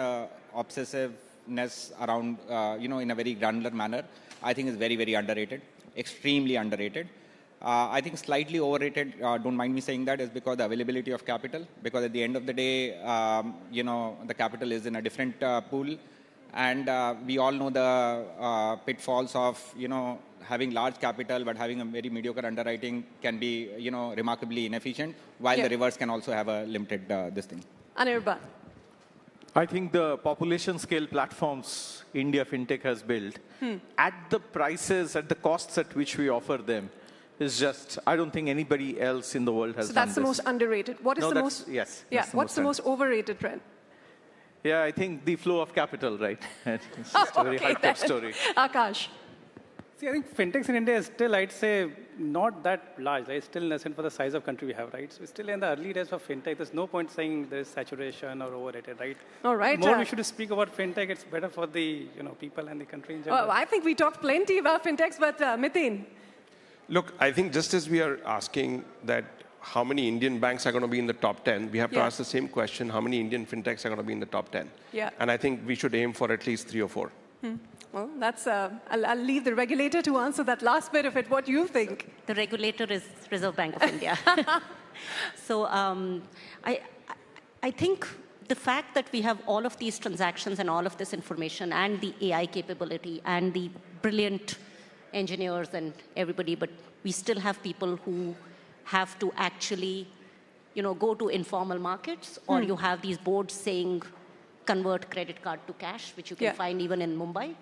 obsessiveness around, in a very granular manner, I think is very, very underrated, extremely underrated. I think slightly overrated, don't mind me saying that, is because the availability of capital, because at the end of the day, the capital is in a different pool. And we all know the pitfalls of, having large capital but having a very mediocre underwriting can be, remarkably inefficient, while the reverse can also have a limited this thing. Anirban. I think the population scale platforms India FinTech has built at the prices, at the costs at which we offer them is just, I don't think anybody else in the world has done this. So that's the most underrated. What is the most? Yes. Yeah. What's the most overrated trend? Yeah, I think the flow of capital, right? It's just a very hyped-up story. Akash. See, I think fintechs in India is still, I'd say, not that large. It's still nascent for the size of country we have, right? So we're still in the early days of fintech. There's no point saying there's saturation or overrated, right? All right. The more we should speak about fintech, it's better for the people and the country in general. Well, I think we talked plenty about fintechs, but Mitheen. Look, I think just as we are asking that how many Indian banks are going to be in the top 10, we have to ask the same question, how many Indian fintechs are going to be in the top 10? Yeah. And I think we should aim for at least 3 or 4. Well, that's, I'll leave the regulator to answer that last bit of it. What do you think? The regulator is Reserve Bank of India. So I think the fact that we have all of these transactions and all of this information and the AI capability and the brilliant engineers and everybody, but we still have people who have to actually, go to informal markets, or you have these boards saying, convert credit card to cash, which you can find even in Mumbai.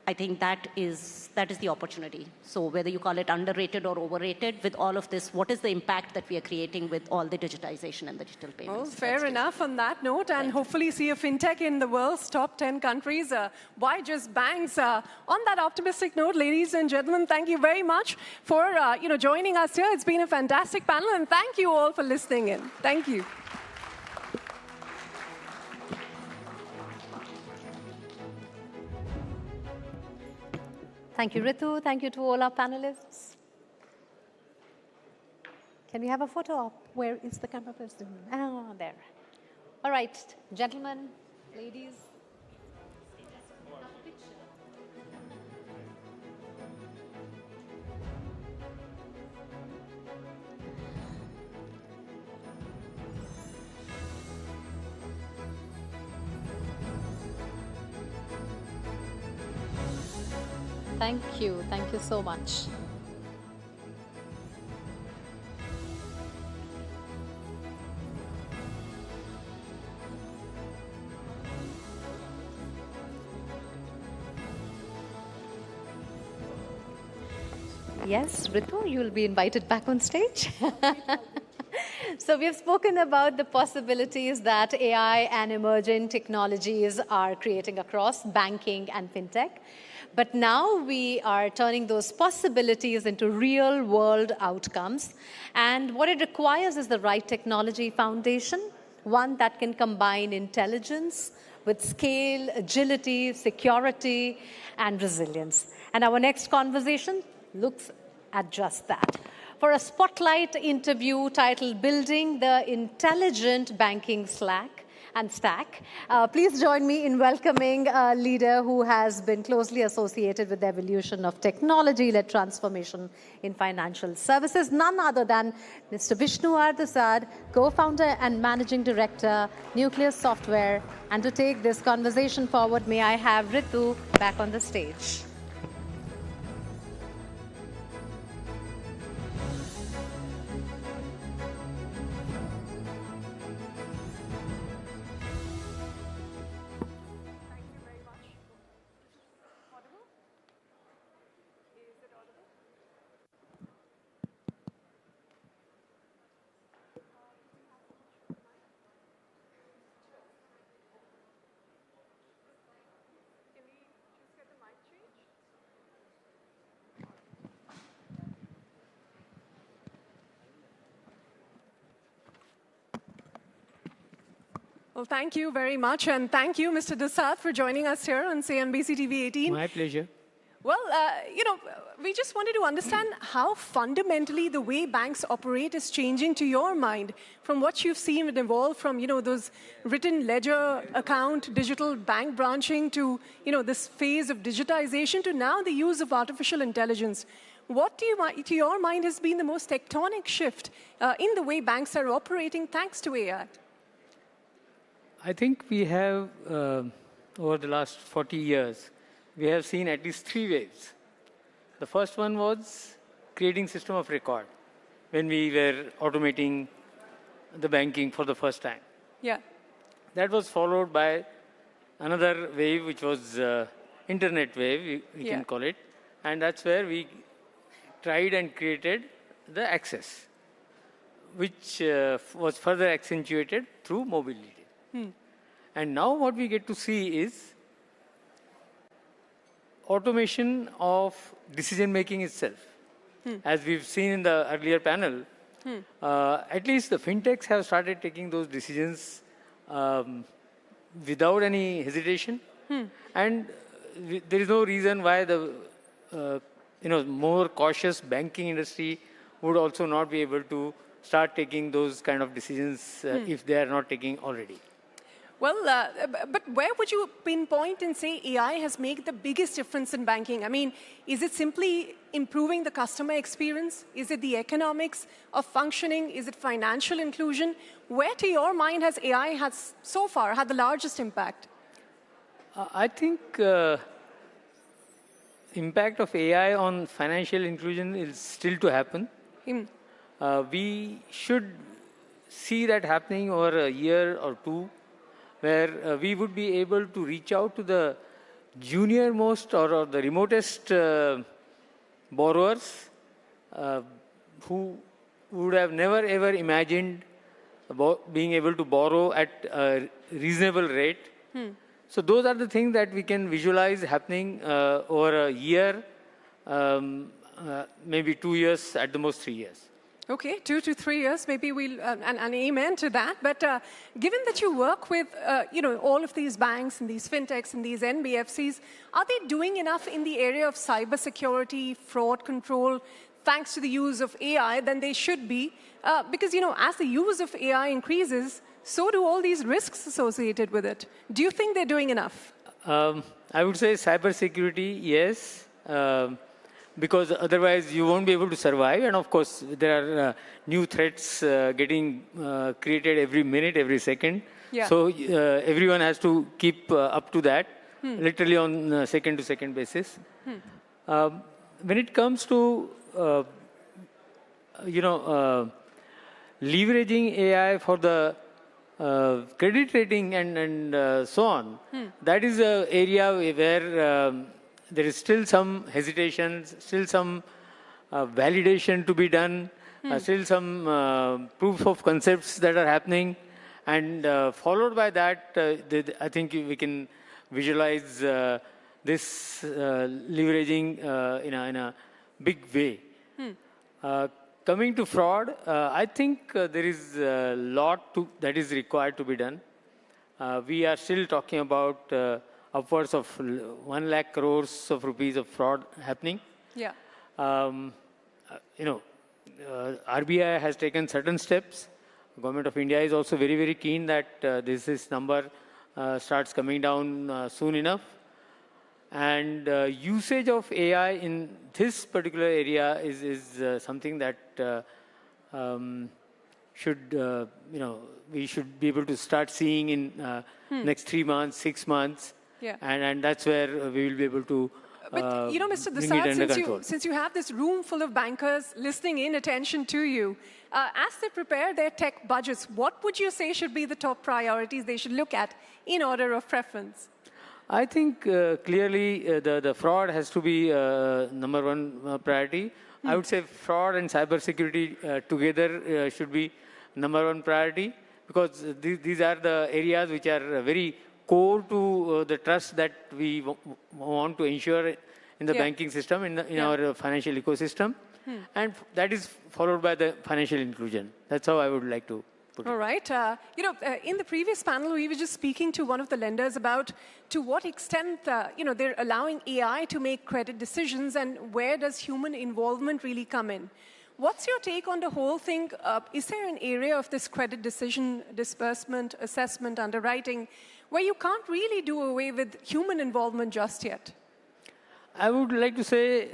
I think that is the opportunity. So whether you call it underrated or overrated, with all of this, what is the impact that we are creating with all the digitization and the digital payments? Well, fair enough on that note, and hopefully see a fintech in the world's top 10 countries. Why just banks? On that optimistic note, ladies and gentlemen, thank you very much for joining us here. It's been a fantastic panel, and thank you all for listening in. Thank you. Thank you, Ritu. Thank you to all our panelists. Can we have a photo op? Where is the camera person? Ah, there. All right, gentlemen, ladies. Thank you. Thank you so much. Yes, Ritu, you will be invited back on stage. So we have spoken about the possibilities that AI and emerging technologies are creating across banking and fintech. But now we are turning those possibilities into real-world outcomes. And what it requires is the right technology foundation, one that can combine intelligence with scale, agility, security, and resilience. And our next conversation looks at just that. For a spotlight interview titled Building the Intelligent Banking Stack, please join me in welcoming a leader who has been closely associated with the evolution of technology-led transformation in financial services, none other than Mr. Vishnu Ardasad, co-founder and managing director, Nucleus Software. And to take this conversation forward, may I have Ritu back on the stage. Well, thank you very much, and thank you, Mr. Dasad, for joining us here on CNBC-TV18. My pleasure. Well, we just wanted to understand how fundamentally the way banks operate is changing to your mind, from what you've seen it evolve from, those written ledger account, digital bank branching to, this phase of digitization to now the use of artificial intelligence. What to your mind has been the most tectonic shift in the way banks are operating thanks to AI? I think we have, over the last 40 years, we have seen at least 3 waves. The first one was creating system of record, when we were automating the banking for the first time. Yeah. That was followed by another wave, which was internet wave, we can call it. And that's where we tried and created the access, which was further accentuated through mobility. And now what we get to see is automation of decision-making itself. As we've seen in the earlier panel, at least the fintechs have started taking those decisions without any hesitation. And there is no reason why the more cautious banking industry would also not be able to start taking those kind of decisions if they are not taking already. Well, but where would you pinpoint and say AI has made the biggest difference in banking? I mean, is it simply improving the customer experience? Is it the economics of functioning? Is it financial inclusion? Where, to your mind, has AI has so far had the largest impact? I think impact of AI on financial inclusion is still to happen. We should see that happening over a year or two, where we would be able to reach out to the junior most or the remotest borrowers who would have never ever imagined being able to borrow at a reasonable rate. So those are the things that we can visualize happening over a year, maybe 2 years, at the most 3 years. Okay, 2 to 3 years, maybe we'll, and amen to that. But given that you work with, all of these banks and these fintechs and these NBFCs, are they doing enough in the area of cybersecurity, fraud control, thanks to the use of AI, than they should be? Because, as the use of AI increases, so do all these risks associated with it. Do you think they're doing enough? I would say cybersecurity, yes. Because otherwise you won't be able to survive. And of course, there are new threats getting created every minute, every second. Yeah. So everyone has to keep up to that, literally on second-to-second basis. When it comes to, leveraging AI for the credit rating and so on, that is an area where there is still some hesitation, still some validation to be done, still some proof of concepts that are happening, and followed by that, I think we can visualize this leveraging in a big way. Coming to fraud, I think there is a lot that is required to be done. We are still talking about upwards of 1 lakh crores of rupees of fraud happening. Yeah. RBI has taken certain steps. Government of India is also very, very keen that this number starts coming down soon enough. And usage of AI in this particular area is something that we should be able to start seeing in next 3 months, 6 months. Yeah. And that's where we will be able to But, Mr. bring it under control. since you have this room full of bankers listening in attention to you, as they prepare their tech budgets, what would you say should be the top priorities they should look at in order of preference? I think clearly the fraud has to be number one priority. I would say fraud and cybersecurity together should be number one priority, because these are the areas which are very core to the trust that we want to ensure in the banking system, in our financial ecosystem. And that is followed by the financial inclusion. That's how I would like to put it. All right. In the previous panel, we were just speaking to one of the lenders about to what extent, they're allowing AI to make credit decisions, and where does human involvement really come in? What's your take on the whole thing? Is there an area of this credit decision, disbursement, assessment, underwriting, where you can't really do away with human involvement just yet? I would like to say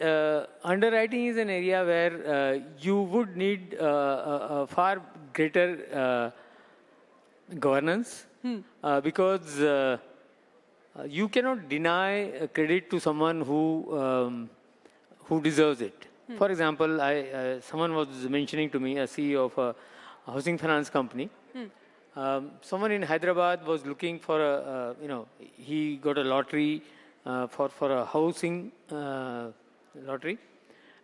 underwriting is an area where you would need a far greater governance, because you cannot deny credit to someone who deserves it. For example, someone was mentioning to me, a CEO of a housing finance company. Someone in Hyderabad was looking for he got a lottery for a housing lottery,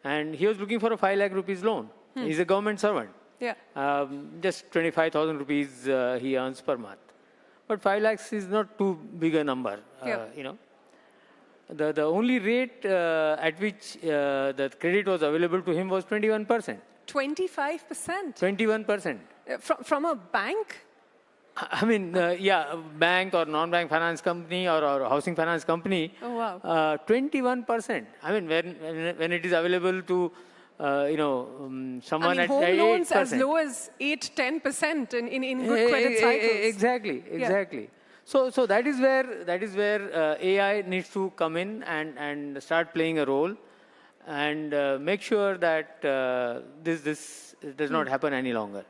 and he was looking for a 5 lakh rupees loan. He's a government servant. Yeah. Just 25,000 rupees he earns per month. But 5 lakhs is not too big a number, The only rate at which the credit was available to him was 21%. 25%? 21%. From a bank? I mean, bank or non-bank finance company or housing finance company. Oh, wow. 21%. I mean, when it is available to, someone at 8%. Home loans as low as 8-10% in good credit cycles. Exactly. So that is where AI needs to come in and start playing a role, and make sure that this does not happen any longer.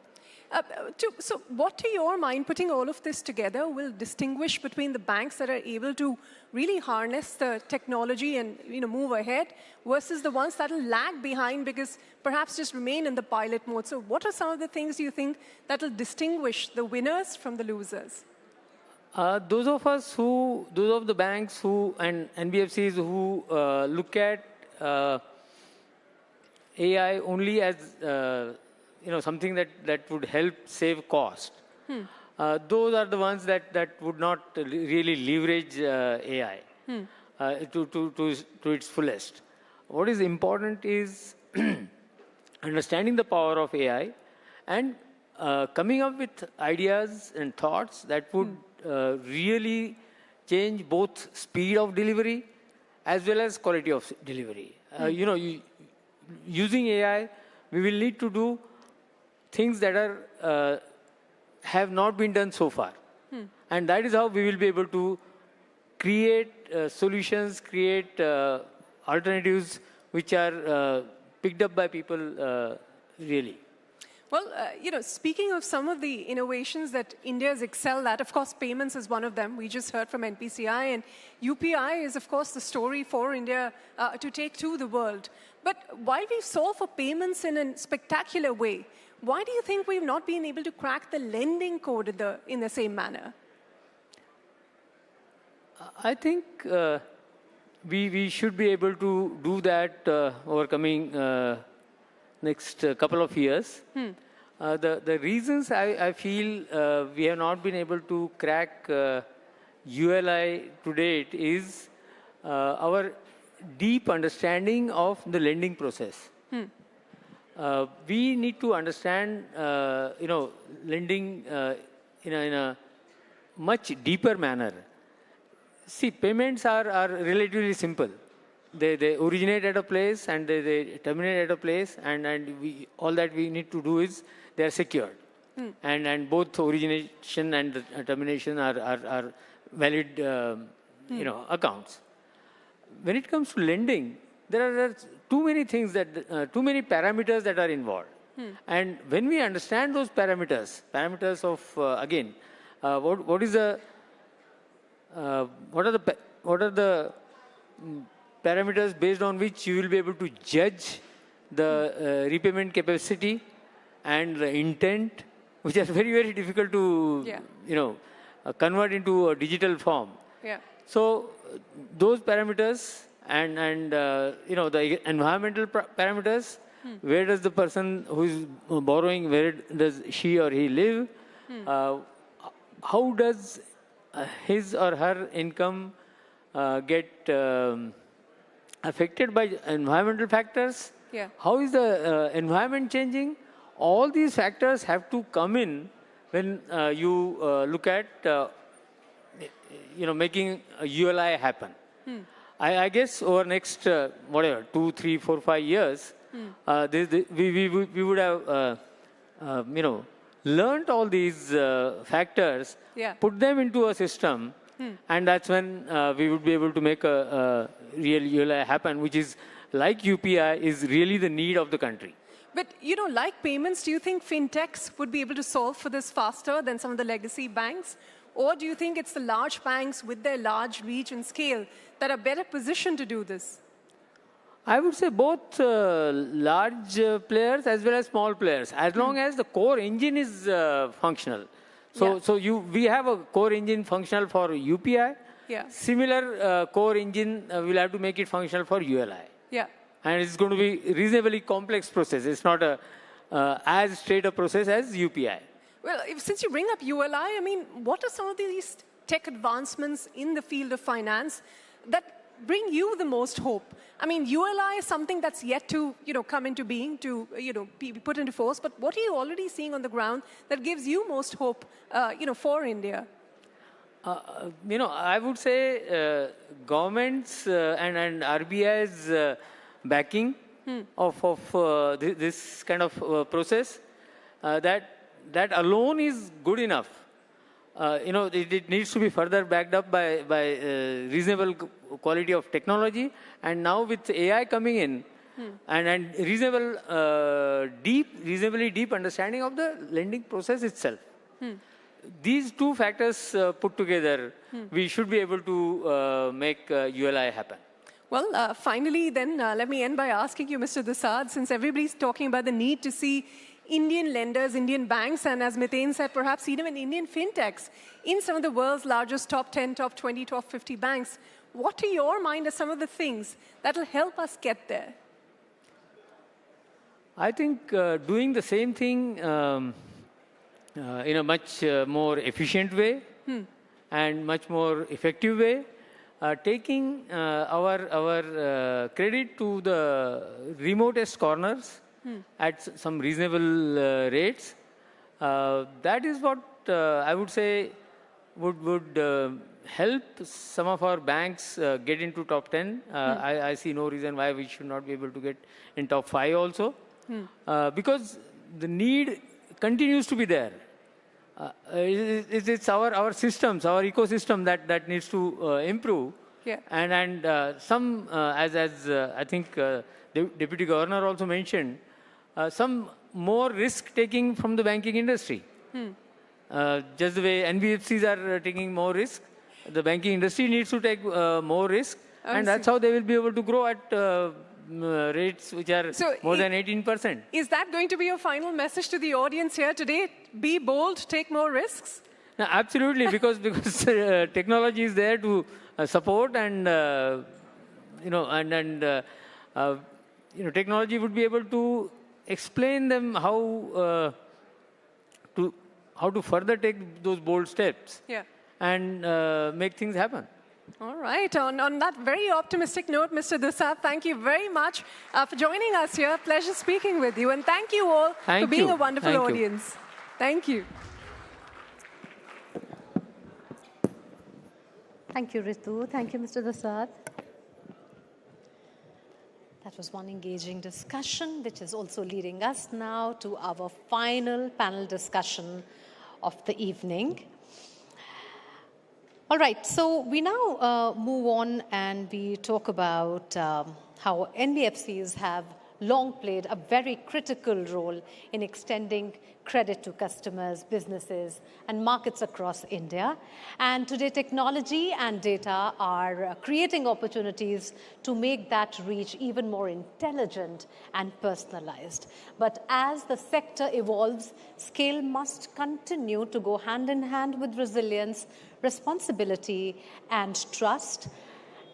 So what, to your mind, putting all of this together, will distinguish between the banks that are able to really harness the technology and move ahead versus the ones that will lag behind because perhaps just remain in the pilot mode? So what are some of the things you think that will distinguish the winners from the losers? Those of the banks and NBFCs who look at AI only as something that would help save cost. Those are the ones that would not really leverage AI to its fullest. What is important is understanding the power of AI and coming up with ideas and thoughts that would really change both speed of delivery as well as quality of delivery. Using AI, we will need to do things that have not been done so far. And that is how we will be able to create solutions, create alternatives which are picked up by people really. Well, speaking of some of the innovations that India has excelled at, of course, payments is one of them. We just heard from NPCI, and UPI is, of course, the story for India to take to the world. But while we've solved for payments in a spectacular way, why do you think we've not been able to crack the lending code in the same manner? I think we should be able to do that over coming next couple of years. The reasons I feel we have not been able to crack ULI to date is our deep understanding of the lending process. We need to understand, lending in a much deeper manner. See, payments are relatively simple. They originate at a place and they terminate at a place, and all that we need to do is they are secured. And both origination and termination are valid accounts. When it comes to lending, there are too many things too many parameters that are involved. And when we understand those parameters of again, what are the parameters based on which you will be able to judge the repayment capacity and the intent, which are very, very difficult to convert into a digital form. So those parameters and the environmental parameters, where does the person who is borrowing, where does she or he live? How does his or her income get affected by environmental factors? How is the environment changing? All these factors have to come in when you look at making a ULI happen. I guess over next 2, 3, 4, 5 years, we would have learned all these factors, put them into a system, and that's when we would be able to make a real ULI happen, which is like UPI is really the need of the country. But, like payments, do you think fintechs would be able to solve for this faster than some of the legacy banks? Or do you think it's the large banks with their large reach and scale that are better positioned to do this? I would say both large players as well as small players, as long as the core engine is functional. We have a core engine functional for UPI. Similar core engine, we'll have to make it functional for ULI. And it's going to be a reasonably complex process. It's not as straight a process as UPI. Well, since you bring up ULI, what are some of these tech advancements in the field of finance that bring you the most hope? ULI is something that's yet to, come into being, to, be put into force. But what are you already seeing on the ground that gives you most hope, for India? I would say governments and RBI's backing of this kind of process, that alone is good enough. it needs to be further backed up by reasonable quality of technology. And now with AI coming in, and reasonably deep understanding of the lending process itself. These two factors put together, we should be able to make ULI happen. Well, finally then, let me end by asking you, Mr. Dusad, since everybody's talking about the need to see Indian lenders, Indian banks, and as Miten said, perhaps even Indian fintechs in some of the world's largest top 10, top 20, top 50 banks. What to your mind are some of the things that will help us get there? I think doing the same thing in a much more efficient way and much more effective way, taking our credit to the remotest corners at some reasonable rates. That is what I would say would help some of our banks get into top 10. I see no reason why we should not be able to get in top 5 also. Because the need continues to be there. It's our systems, our ecosystem that needs to improve. Yeah. And some, as I think Deputy Governor also mentioned, some more risk-taking from the banking industry. Just the way NBFCs are taking more risk, the banking industry needs to take more risk, and that's how they will be able to grow at rates which are more than 18%. Is that going to be your final message to the audience here today? Be bold, take more risks? No, absolutely, because technology is there to support, and technology would be able to explain them how to further take those bold steps and make things happen. All right. On that very optimistic note, Mr. Dusad, thank you very much for joining us here. Pleasure speaking with you. And thank you all for being a wonderful audience. Thank you. Thank you, Ritu. Thank you, Mr. Dusad. That was one engaging discussion, which is also leading us now to our final panel discussion of the evening. All right, so we now move on and we talk about how NBFCs have long played a very critical role in extending credit to customers, businesses, and markets across India. And today, technology and data are creating opportunities to make that reach even more intelligent and personalized. But as the sector evolves, scale must continue to go hand in hand with resilience, responsibility, and trust.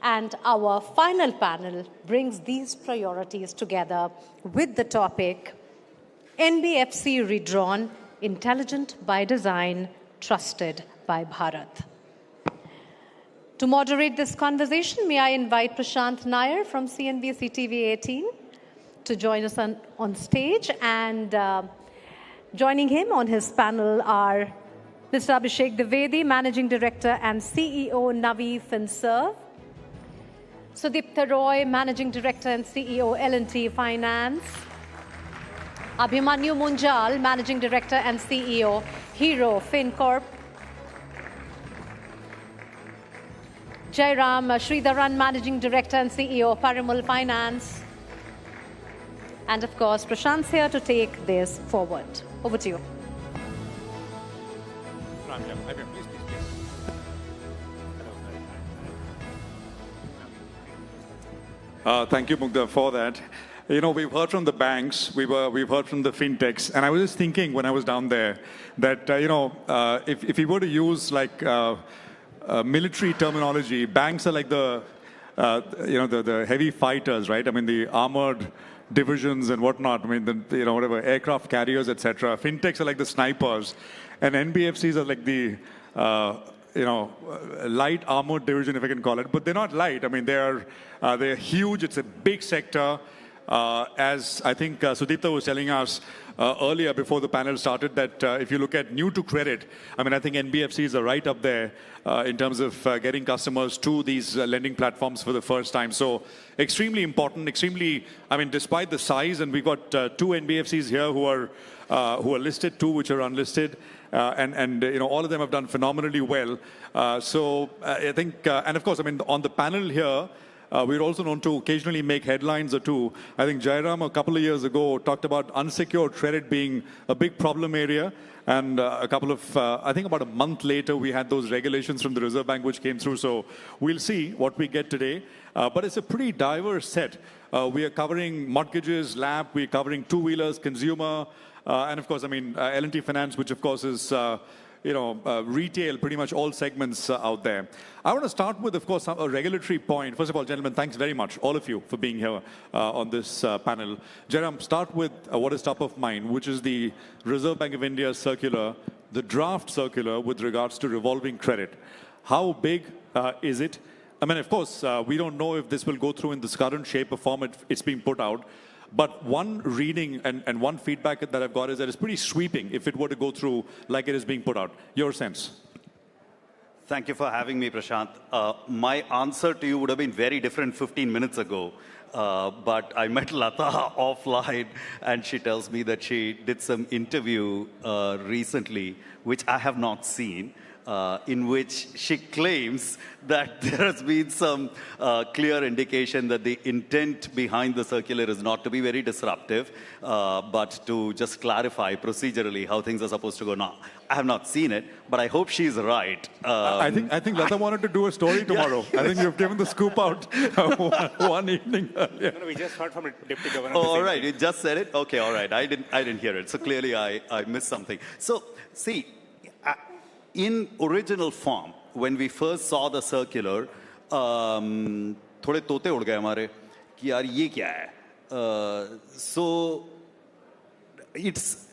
And our final panel brings these priorities together with the topic, NBFC Redrawn, Intelligent by Design, Trusted by Bharat. To moderate this conversation, may I invite Prashant Nair from CNBC-TV18 to join us on stage. And joining him on his panel are Mr. Abhishek Dwivedi, Managing Director and CEO, Navi FinServe; Sudipta Roy, Managing Director and CEO, L&T Finance; Abhimanyu Munjal, Managing Director and CEO, Hero FinCorp; Jairam Sridharan, Managing Director and CEO, Parimal Finance; and of course, Prashant's here to take this forward. Over to you. Thank you, Mugdha, for that. You know, we've heard from the banks, we've heard from the fintechs, and I was just thinking when I was down there that, if we were to use like military terminology, banks are like the heavy fighters, right? I mean, the armored divisions and whatnot. I mean, whatever, aircraft carriers, etc. Fintechs are like the snipers, and NBFCs are like the light armored division, if I can call it. But they're not light. I mean, they're huge. It's a big sector. As I think Sudipta was telling us earlier before the panel started, that if you look at new to credit, I mean, I think NBFCs are right up there in terms of getting customers to these lending platforms for the first time. So extremely important, I mean, despite the size, and we've got two NBFCs here who are listed, two which are unlisted. and all of them have done phenomenally well. So I think, and of course, I mean, on the panel here, we're also known to occasionally make headlines or two. I think Jairam a couple of years ago talked about unsecured credit being a big problem area. And a couple of, I think about a month later, we had those regulations from the Reserve Bank which came through. So we'll see what we get today. But it's a pretty diverse set. We are covering mortgages, LAP, we're covering two-wheelers, consumer, and of course, I mean, L&T Finance, which of course is retail, pretty much all segments out there. I want to start with, of course, a regulatory point. First of all, gentlemen, thanks very much, all of you, for being here on this panel. Jairam, start with what is top of mind, which is the Reserve Bank of India circular, the draft circular with regards to revolving credit. How big is it? I mean, of course, we don't know if this will go through in this current shape or form it's being put out. But one reading and one feedback that I've got is that it's pretty sweeping if it were to go through like it is being put out. Your sense? Thank you for having me, Prashant. My answer to you would have been very different 15 minutes ago. But I met Lata offline, and she tells me that she did some interview recently, which I have not seen. In which she claims that there has been some clear indication that the intent behind the circular is not to be very disruptive, but to just clarify procedurally how things are supposed to go now. I have not seen it, but I hope she's right. I think Lata wanted to do a story tomorrow. Yeah. I think you've given the scoop out one evening earlier. No, we just heard from a deputy governor. Oh, all right, you just said it? Okay, all right. I didn't hear it. So clearly I missed something. So, see, in original form, when we first saw the circular, थोड़े तोते उड़ गए हमारे कि यार ये क्या है? So it's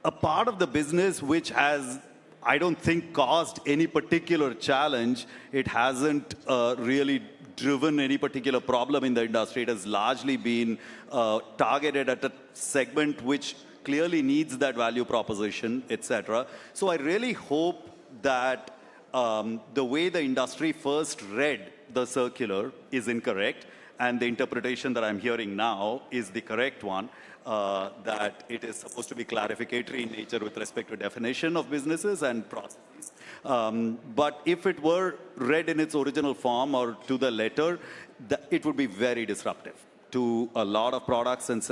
a part of the business which has, I don't think, caused any particular challenge. It hasn't really driven any particular problem in the industry. It has largely been targeted at a segment which clearly needs that value proposition, etc. So I really hope that the way the industry first read the circular is incorrect, and the interpretation that I'm hearing now is the correct one, that it is supposed to be clarificatory in nature with respect to definition of businesses and processes. But if it were read in its original form or to the letter, it would be very disruptive to a lot of products and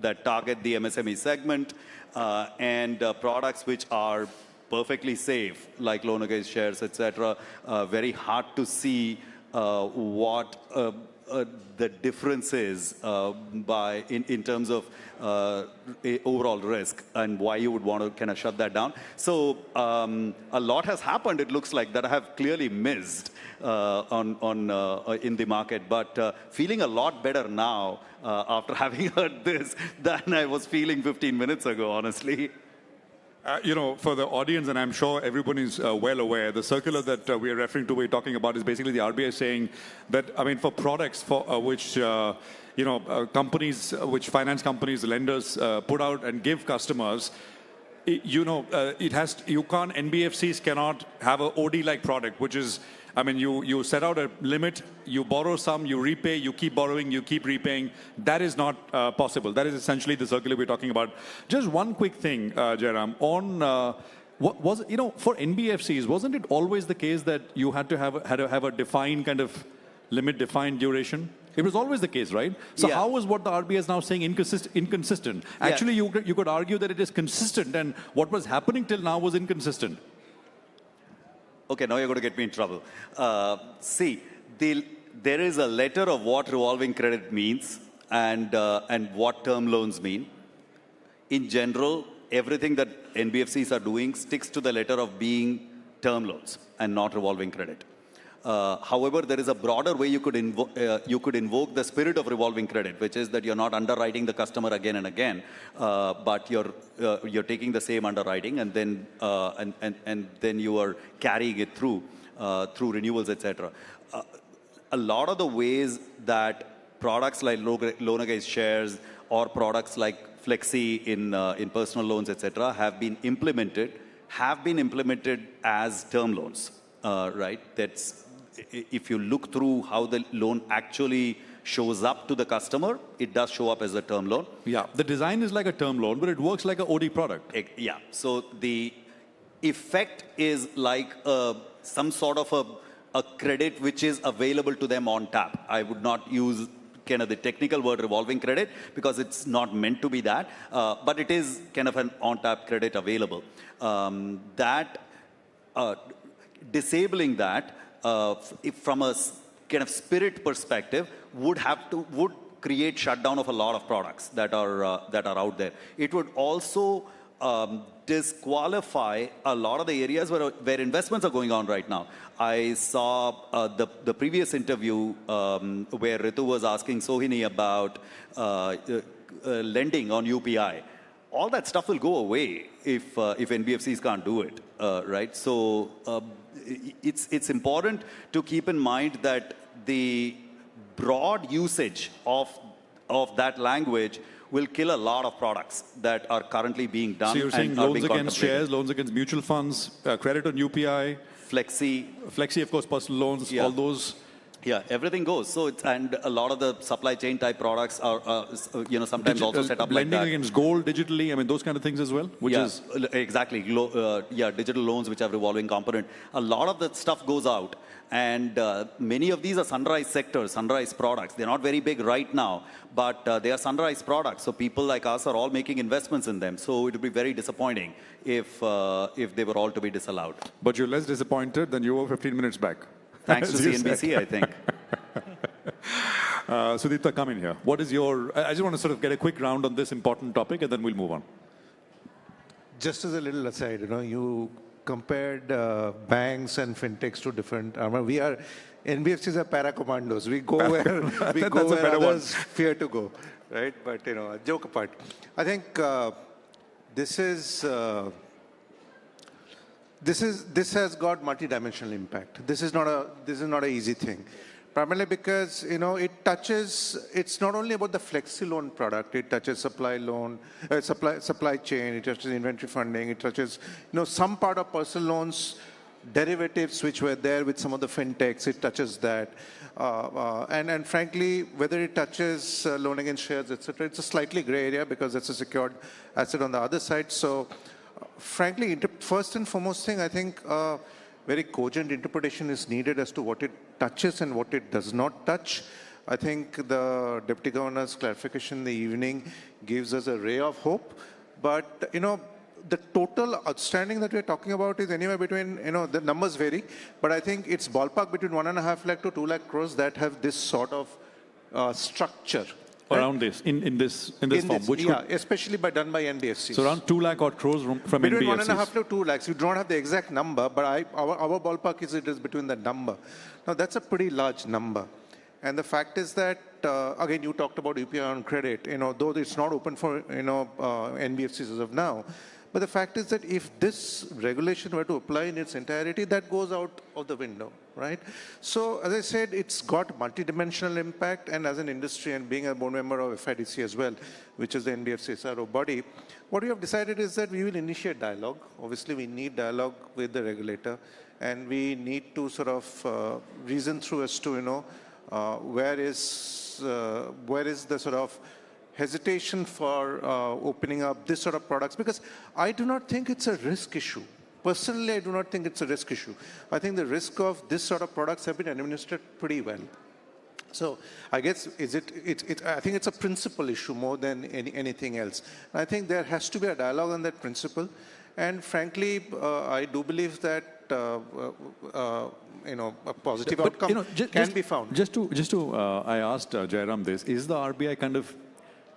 that target the MSME segment, and products which are perfectly safe, like loan against shares, etc. Very hard to see what the difference is in terms of overall risk and why you would want to kind of shut that down. So a lot has happened, it looks like, that I have clearly missed in the market, but feeling a lot better now after having heard this than I was feeling 15 minutes ago, honestly. For the audience, and I'm sure everyone is well aware, the circular that we are referring to, we're talking about, is basically the RBI saying that, I mean, for products for which, companies, which finance companies, lenders put out and give customers, NBFCs cannot have a OD-like product, which is, I mean, you set out a limit, you borrow some, you repay, you keep borrowing, you keep repaying. That is not possible. That is essentially the circular we're talking about. Just one quick thing, Jairam, on for NBFCs, wasn't it always the case that you had to have a defined kind of limit, defined duration? It was always the case, right? So yeah. How is what the RBI is now saying inconsistent? Actually, you could argue that it is consistent, and what was happening till now was inconsistent. Okay, now you're going to get me in trouble. See, there is a letter of what revolving credit means and what term loans mean. In general, everything that NBFCs are doing sticks to the letter of being term loans and not revolving credit. However, there is a broader way you could invoke the spirit of revolving credit, which is that you're not underwriting the customer again and again, but you're taking the same underwriting and then you are carrying it through renewals, etc. A lot of the ways that products like loan against shares or products like Flexi in personal loans, etc., have been implemented as term loans, right? If you look through how the loan actually shows up to the customer, it does show up as a term loan. Yeah, the design is like a term loan, but it works like an OD product. Yeah, so the effect is like some sort of a credit which is available to them on tap. I would not use kind of the technical word revolving credit because it's not meant to be that, but it is kind of an on-tap credit available. Disabling that from a kind of spirit perspective would create shutdown of a lot of products that are out there. It would also disqualify a lot of the areas where investments are going on right now. I saw the previous interview where Ritu was asking Sohini about lending on UPI. All that stuff will go away if NBFCs can't do it, right? So it's important to keep in mind that the broad usage of that language will kill a lot of products that are currently being done. So you're saying loans against shares, loans against mutual funds, credit on UPI, Flexi, of course, personal loans, all those. Yeah, everything goes. So and a lot of the supply chain type products are, sometimes also set up like that. Lending against gold digitally, I mean, those kind of things as well, which is exactly. Digital loans which have revolving component. A lot of that stuff goes out, and many of these are sunrise sectors, sunrise products. They're not very big right now, but they are sunrise products. So people like us are all making investments in them. So it would be very disappointing if they were all to be disallowed. But you're less disappointed than you were 15 minutes back. Thanks to CNBC, I think. Sudipta, come in here. What is your... I just want to sort of get a quick round on this important topic, and then we'll move on. Just as a little aside, you compared banks and fintechs to different... NBFCs are para-commandos. We go where others fear to go, right? But, joke apart. I think this has got multi-dimensional impact. This is not an easy thing. Primarily because, it touches, it's not only about the flexi loan product, it touches supply chain, it touches inventory funding, it touches, some part of personal loans, derivatives which were there with some of the fintechs, it touches that. And frankly, whether it touches loan against shares, etc., it's a slightly gray area because it's a secured asset on the other side. So, frankly, first and foremost thing, I think very cogent interpretation is needed as to what it touches and what it does not touch. I think the Deputy Governor's clarification in the evening gives us a ray of hope. But, the total outstanding that we're talking about is anywhere between, the numbers vary, but I think it's ballpark between 1.5 lakh to 2 lakh crores that have this sort of structure. Around this, in this form, which especially done by NBFCs. So around 2 lakh odd crores from between NBFCs. 1.5 to 2 lakhs. You do not have the exact number, but our ballpark is between that number. Now that's a pretty large number, and the fact is that again you talked about UPI on credit. Though it's not open for NBFCs as of now. But the fact is that if this regulation were to apply in its entirety, that goes out of the window, right? So, as I said, it's got multidimensional impact, and as an industry and being a board member of FIDC as well, which is the NBFC SRO body, what we have decided is that we will initiate dialogue. Obviously, we need dialogue with the regulator, and we need to sort of reason through as to, where is the sort of hesitation for opening up this sort of products, because I do not think it's a risk issue. Personally, I do not think it's a risk issue. I think the risk of this sort of products have been administered pretty well. So I guess I think it's a principle issue more than anything else. And I think there has to be a dialogue on that principle. And frankly, I do believe that a positive outcome can be found. Just to I asked Jairam this: is the RBI kind of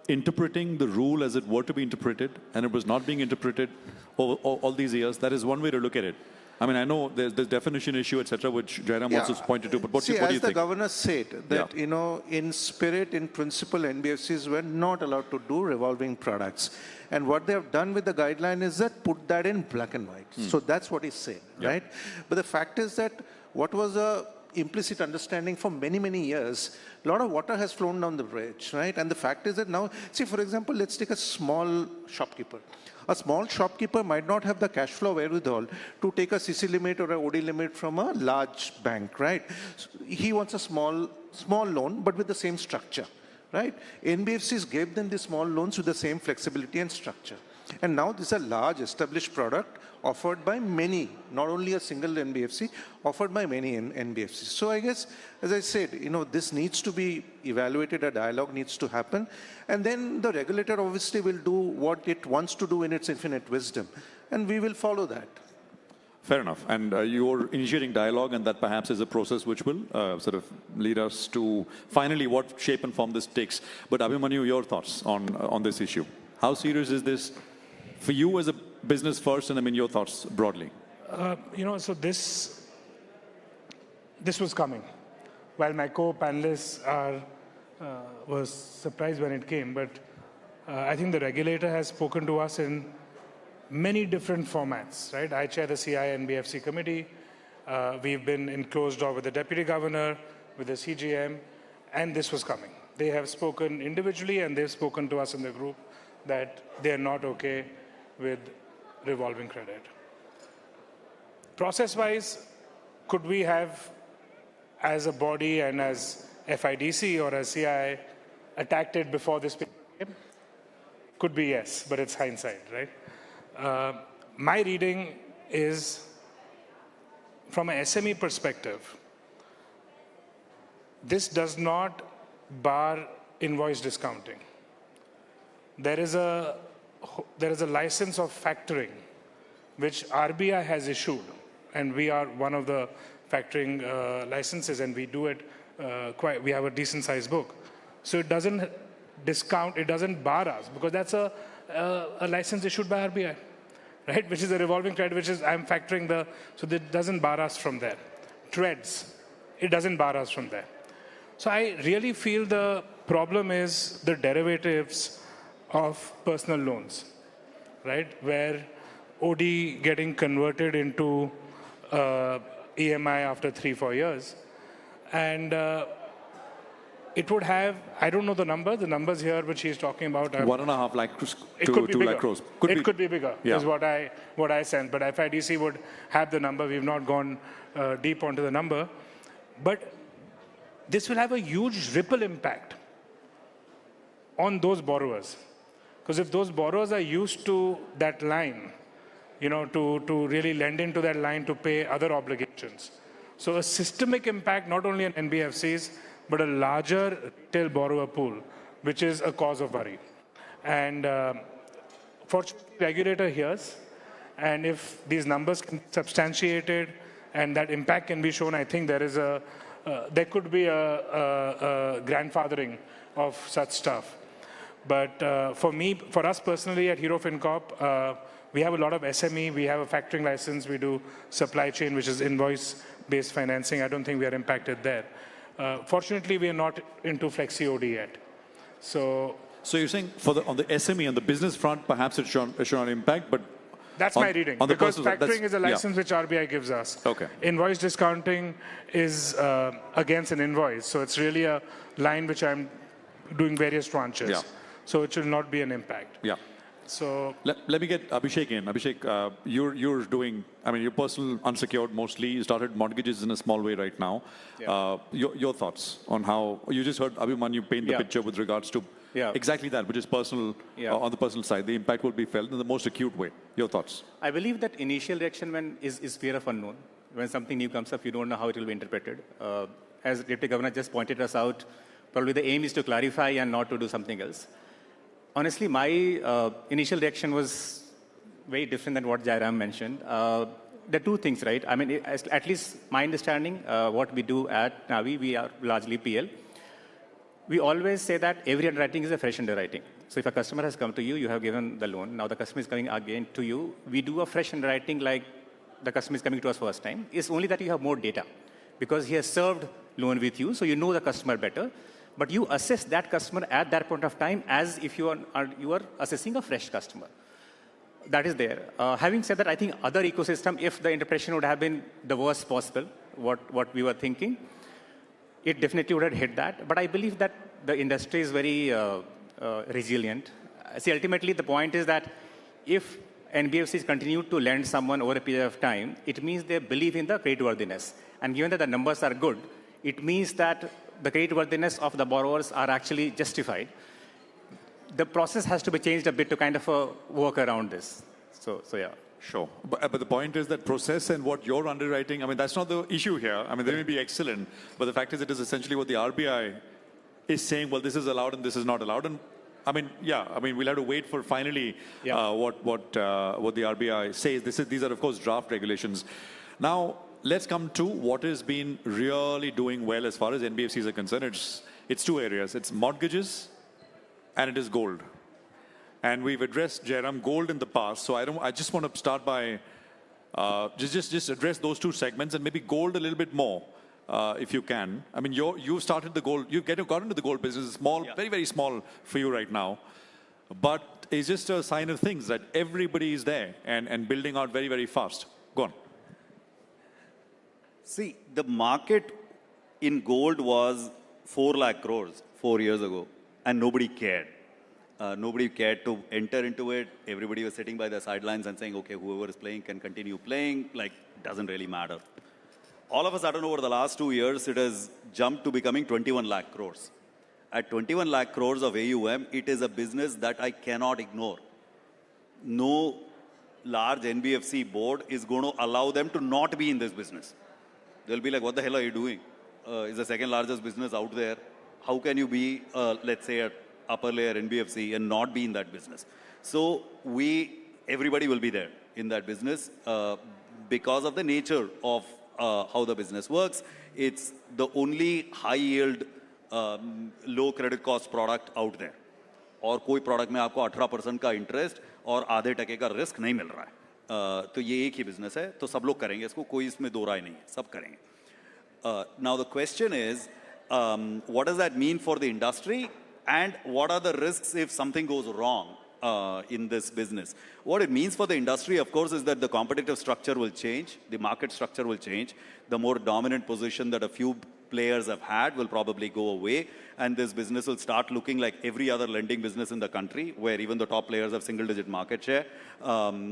interpreting the rule as it were to be interpreted, and it was not being interpreted over all these years? That is one way to look at it. I mean, I know there's definition issue, etc., which Jairam also pointed to, but what do you think? As the governor said, that, in spirit, in principle, NBFCs were not allowed to do revolving products. And what they have done with the guideline is that put that in black and white. So that's what he's saying, right? But the fact is that what was a implicit understanding for many, many years, a lot of water has flown down the bridge, right? And the fact is that now, see, for example, let's take a small shopkeeper. A small shopkeeper might not have the cash flow wherewithal to take a CC limit or a OD limit from a large bank, right? So he wants a small loan, but with the same structure, right? NBFCs gave them the small loans with the same flexibility and structure. And now this is a large established product offered by many, not only a single NBFC, offered by many NBFCs. So I guess, as I said, this needs to be evaluated, a dialogue needs to happen. And then the regulator obviously will do what it wants to do in its infinite wisdom. And we will follow that. Fair enough. And you're initiating dialogue, and that perhaps is a process which will sort of lead us to finally what shape and form this takes. But Abhimanyu, your thoughts on this issue? How serious is this for you as a business first, and I mean your thoughts broadly? So this was coming. While my co-panelists was surprised when it came, but I think the regulator has spoken to us in many different formats, right? I chair the CI-NBFC committee. We've been in closed door with the deputy governor, with the CGM, and this was coming. They have spoken individually, and they've spoken to us in the group that they're not okay with revolving credit. Process-wise, could we have, as a body and as FIDC or as CI, attacked it before this came? Could be yes, but it's hindsight, right? My reading is, from an SME perspective, this does not bar invoice discounting. There is a license of factoring, which RBI has issued, and we are one of the factoring licenses, and we do it we have a decent sized book. So it doesn't discount, it doesn't bar us, because that's a license issued by RBI, right? Which is a revolving credit, which is, I'm factoring so that doesn't bar us from there. Trades, it doesn't bar us from there. So I really feel the problem is the derivatives of personal loans, right? Where OD getting converted into EMI after 3-4 years. And it would have, I don't know the numbers here which he's talking about. 1.5 lakh to 2 lakh crores. Could be bigger, is what I sense. But FIDC would have the number. We've not gone deep onto the number. But this will have a huge ripple impact on those borrowers. Because if those borrowers are used to that line, to really lend into that line to pay other obligations. So a systemic impact, not only on NBFCs, but a larger retail borrower pool, which is a cause of worry. And fortunately, the regulator hears, and if these numbers can be substantiated and that impact can be shown, I think there could be a grandfathering of such stuff. But for us personally at Hero FinCorp, we have a lot of SME, we have a factoring license, we do supply chain, which is invoice-based financing. I don't think we are impacted there. Fortunately, we are not into Flexi OD yet. So you're saying on the SME, on the business front, perhaps it should not impact, but that's my reading, because factoring is a license which RBI gives us. Okay. Invoice discounting is against an invoice, so it's really a line which I'm doing various tranches. Yeah. So it should not be an impact. Yeah. So let me get Abhishek in. Abhishek, you're doing, your personal unsecured mostly. You started mortgages in a small way right now. Yeah. Your thoughts on how, you just heard Abhimanyu paint the picture with regards to exactly that, which is personal, on the personal side. The impact will be felt in the most acute way. Your thoughts? I believe that initial reaction is fear of unknown. When something new comes up, you don't know how it will be interpreted. As Deputy Governor just pointed us out, probably the aim is to clarify and not to do something else. Honestly, my initial reaction was very different than what Jairam mentioned. There are two things, right? At least my understanding, what we do at Navi, we are largely PL. We always say that every underwriting is a fresh underwriting. So if a customer has come to you, you have given the loan. Now the customer is coming again to you. We do a fresh underwriting like the customer is coming to us first time. It's only that you have more data because he has served loan with you, so you know the customer better. But you assess that customer at that point of time as if you are assessing a fresh customer. that is there. Having said that, I think other ecosystem, if the interpretation would have been the worst possible, what we were thinking, it definitely would have hit that. But I believe that the industry is very resilient. See, ultimately, the point is that if NBFCs continue to lend someone over a period of time, it means they believe in the creditworthiness. And given that the numbers are good, it means that the creditworthiness of the borrowers are actually justified. The process has to be changed a bit to kind of work around this. So yeah. Sure. But the point is that process and what you're underwriting, I mean, that's not the issue here. I mean, they may be excellent, but the fact is it is essentially what the RBI is saying, well, this is allowed and this is not allowed. And I mean, yeah, I mean, we'll have to wait for finally what the RBI says. These are, of course, draft regulations. Now, let's come to what has been really doing well as far as NBFCs are concerned. It's two areas. It's mortgages and it is gold. And we've addressed, Jairam, gold in the past. So I just want to start by just address those two segments and maybe gold a little bit more, if you can. I mean, you've started the gold, you've got into the gold business. It's small, very, very small for you right now. But it's just a sign of things that everybody is there and building out very, very fast. Go on. See, the market in gold was 4 lakh crores 4 years ago, and nobody cared. Nobody cared to enter into it. Everybody was sitting by the sidelines and saying, okay, whoever is playing can continue playing. Like, doesn't really matter. All of a sudden, over the last 2 years, it has jumped to becoming 21 lakh crores. At 21 lakh crores of AUM, it is a business that I cannot ignore. No large NBFC board is going to allow them to not be in this business. They'll be like, what the hell are you doing? It's the second largest business out there. How can you be, let's say, an upper layer NBFC and not be in that business? So everybody will be there in that business because of the nature of how the business works. It's the only high yield, low credit cost product out there. और कोई product में आपको 18% का interest और आधे टके का risk नहीं मिल रहा है. तो ये एक ही business है, तो सब लोग करेंगे इसको, कोई इसमें दो राय नहीं है, सब करेंगे. Now the question is, what does that mean for the industry? And what are the risks if something goes wrong in this business? What it means for the industry, of course, is that the competitive structure will change. The market structure will change. The more dominant position that a few players have had will probably go away. And this business will start looking like every other lending business in the country, where even the top players have single-digit market share.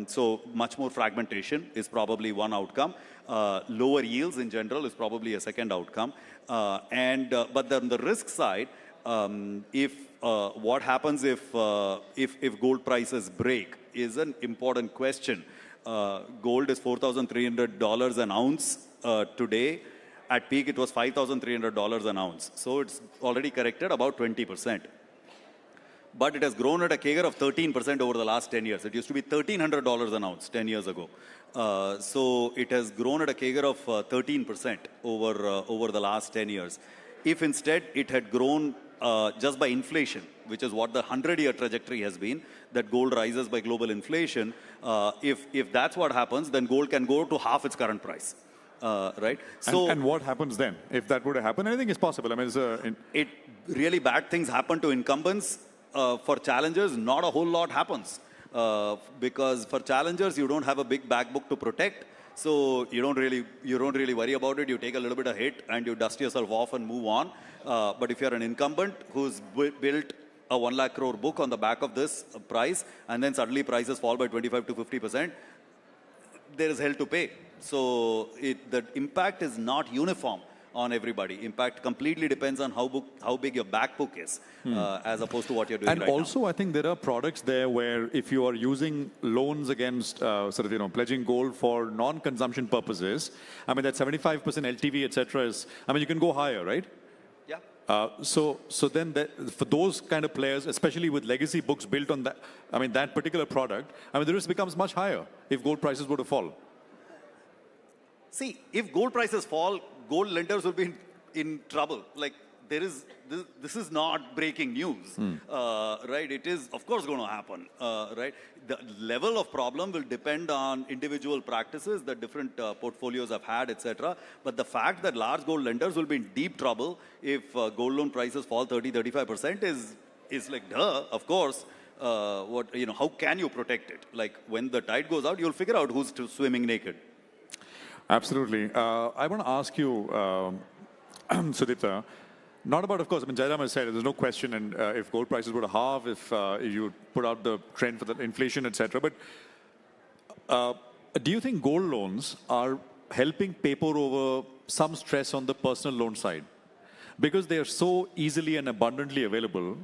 So much more fragmentation is probably one outcome. Lower yields in general is probably a second outcome. But then the risk side, what happens if gold prices break is an important question. Gold is $4,300 an ounce today. At peak, it was $5,300 an ounce. So it's already corrected about 20%. But it has grown at a CAGR of 13% over the last 10 years. It used to be $1,300 an ounce 10 years ago. So it has grown at a CAGR of 13% over the last 10 years. If instead it had grown just by inflation, which is what the 100-year trajectory has been, that gold rises by global inflation, if that's what happens, then gold can go to half its current price. Right? So, and what happens then? If that were to happen, anything is possible. I mean, really bad things happen to incumbents. For challengers, not a whole lot happens. Because for challengers, you don't have a big back book to protect. So you don't really worry about it. You take a little bit of hit and you dust yourself off and move on. But if you're an incumbent who's built a 1 lakh crore book on the back of this price, and then suddenly prices fall by 25 to 50%, there is hell to pay. So the impact is not uniform on everybody. Impact completely depends on how big your back book is, as opposed to what you're doing right now. And also, I think there are products there where if you are using loans against pledging gold for non-consumption purposes, I mean, that 75% LTV, etc. is, I mean, you can go higher, right? Yeah. So then for those kind of players, especially with legacy books built on that, I mean, that particular product, I mean, the risk becomes much higher if gold prices were to fall. See, if gold prices fall, gold lenders will be in trouble. Like, this is not breaking news, right? It is, of course, going to happen, right? The level of problem will depend on individual practices that different portfolios have had, etc. But the fact that large gold lenders will be in deep trouble if gold loan prices fall 30-35% is like, duh, of course. how can you protect it? Like when the tide goes out, you'll figure out who's swimming naked. Absolutely. I want to ask you, Sudipta, not about, of course, I mean, Jairam has said there's no question, and if gold prices were to halve, if you put out the trend for the inflation, etc. But do you think gold loans are helping paper over some stress on the personal loan side? Because they are so easily and abundantly available,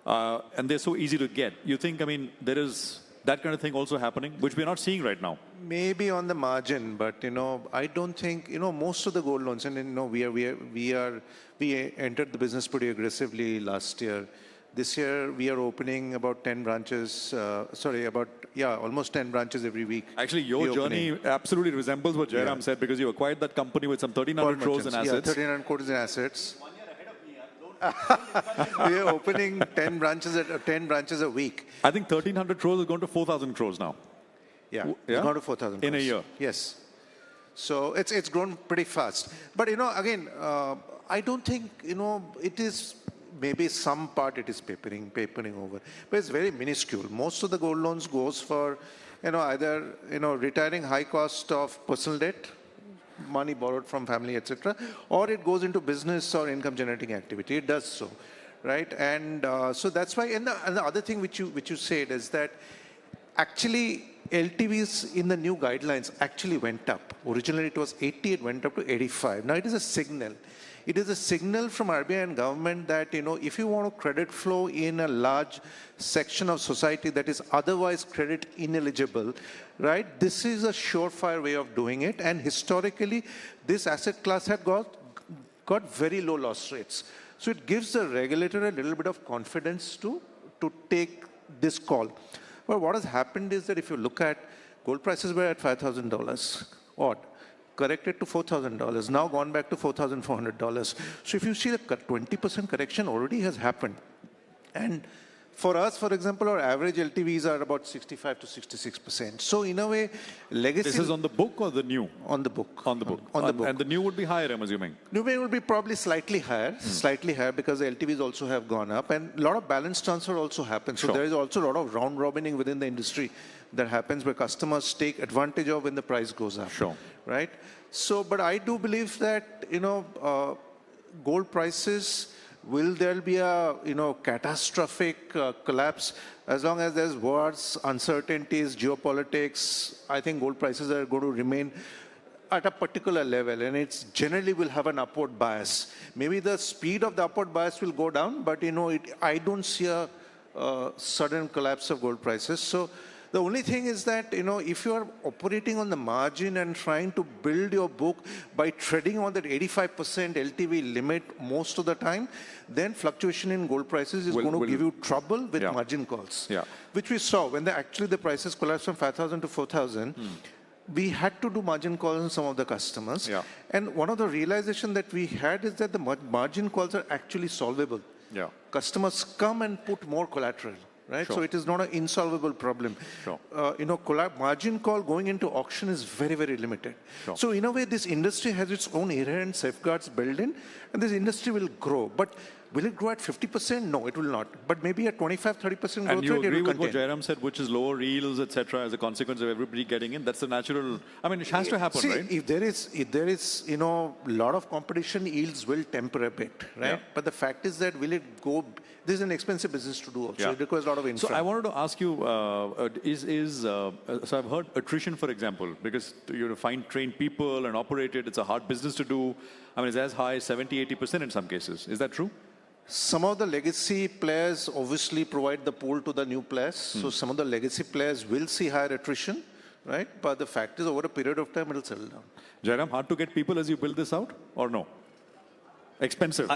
and they're so easy to get. You think, I mean, there is that kind of thing also happening, which we're not seeing right now? Maybe on the margin, but I don't think most of the gold loans, and we entered the business pretty aggressively last year. This year we are opening about 10 branches. Almost 10 branches every week. Actually, your journey absolutely resembles what Jairam said, because you acquired that company with some 1,300 crores in assets. 1,300 crores in assets. We are opening 10 branches a week. I think 1,300 crores is going to 4,000 crores now. Yeah, it's gone to 4,000 crores. In a year. Yes. So it's grown pretty fast. But again, I don't think it is. Maybe some part it is papering over, but it's very minuscule. Most of the gold loans goes for either retiring high cost of personal debt, money borrowed from family, etc., or it goes into business or income generating activity. It does so, right? And so that's why. And the other thing which you said is that actually LTVs in the new guidelines actually went up. Originally it was 80, it went up to 85. Now it is a signal. It is a signal from RBI and government that, if you want to credit flow in a large section of society that is otherwise credit ineligible, right, this is a surefire way of doing it. And historically, this asset class had got very low loss rates. So it gives the regulator a little bit of confidence to take this call. But what has happened is that if you look at gold prices were at $5,000 odd. Corrected to $4,000, now gone back to $4,400. So if you see the 20% correction already has happened. And for us, for example, our average LTVs are about 65 to 66%. So in a way, legacy... This is on the book or the new? On the book. On the book. On the book. And the new would be higher, I'm assuming? New will be probably slightly higher, because the LTVs also have gone up. And a lot of balance transfer also happens. So there is also a lot of round robining within the industry that happens where customers take advantage of when the price goes up. Right? So, but I do believe that, gold prices, will there be a, catastrophic collapse? As long as there's wars, uncertainties, geopolitics, I think gold prices are going to remain at a particular level, and it's generally will have an upward bias. Maybe the speed of the upward bias will go down, but, I don't see a sudden collapse of gold prices. So, the only thing is that, if you are operating on the margin and trying to build your book by treading on that 85% LTV limit most of the time, then fluctuation in gold prices is going to give you trouble with margin calls. Which we saw when the prices collapsed from 5,000 to 4,000. We had to do margin calls on some of the customers. And one of the realization that we had is that the margin calls are actually solvable. Customers come and put more collateral. Right? So it is not an insolvable problem. Margin call going into auction is very, very limited. So in a way, this industry has its own inherent safeguards built in, and this industry will grow. But will it grow at 50%? No, it will not. But maybe at 25, 30% growth rate, and you agree with what Jairam said, which is lower yields, etc., as a consequence of everybody getting in? That's the natural... I mean, it has to happen, right? If there is, a lot of competition, yields will temper a bit, right? But the fact is that will it go... This is an expensive business to do also. It requires a lot of infra. So I wanted to ask you, so I've heard attrition, for example, because you find trained people and operate it, it's a hard business to do. I mean, it's as high as 70, 80% in some cases. Is that true? Some of the legacy players obviously provide the pool to the new players. So some of the legacy players will see higher attrition, right? But the fact is, over a period of time, it'll settle down. Jairam, hard to get people as you build this out, or no? Expensive,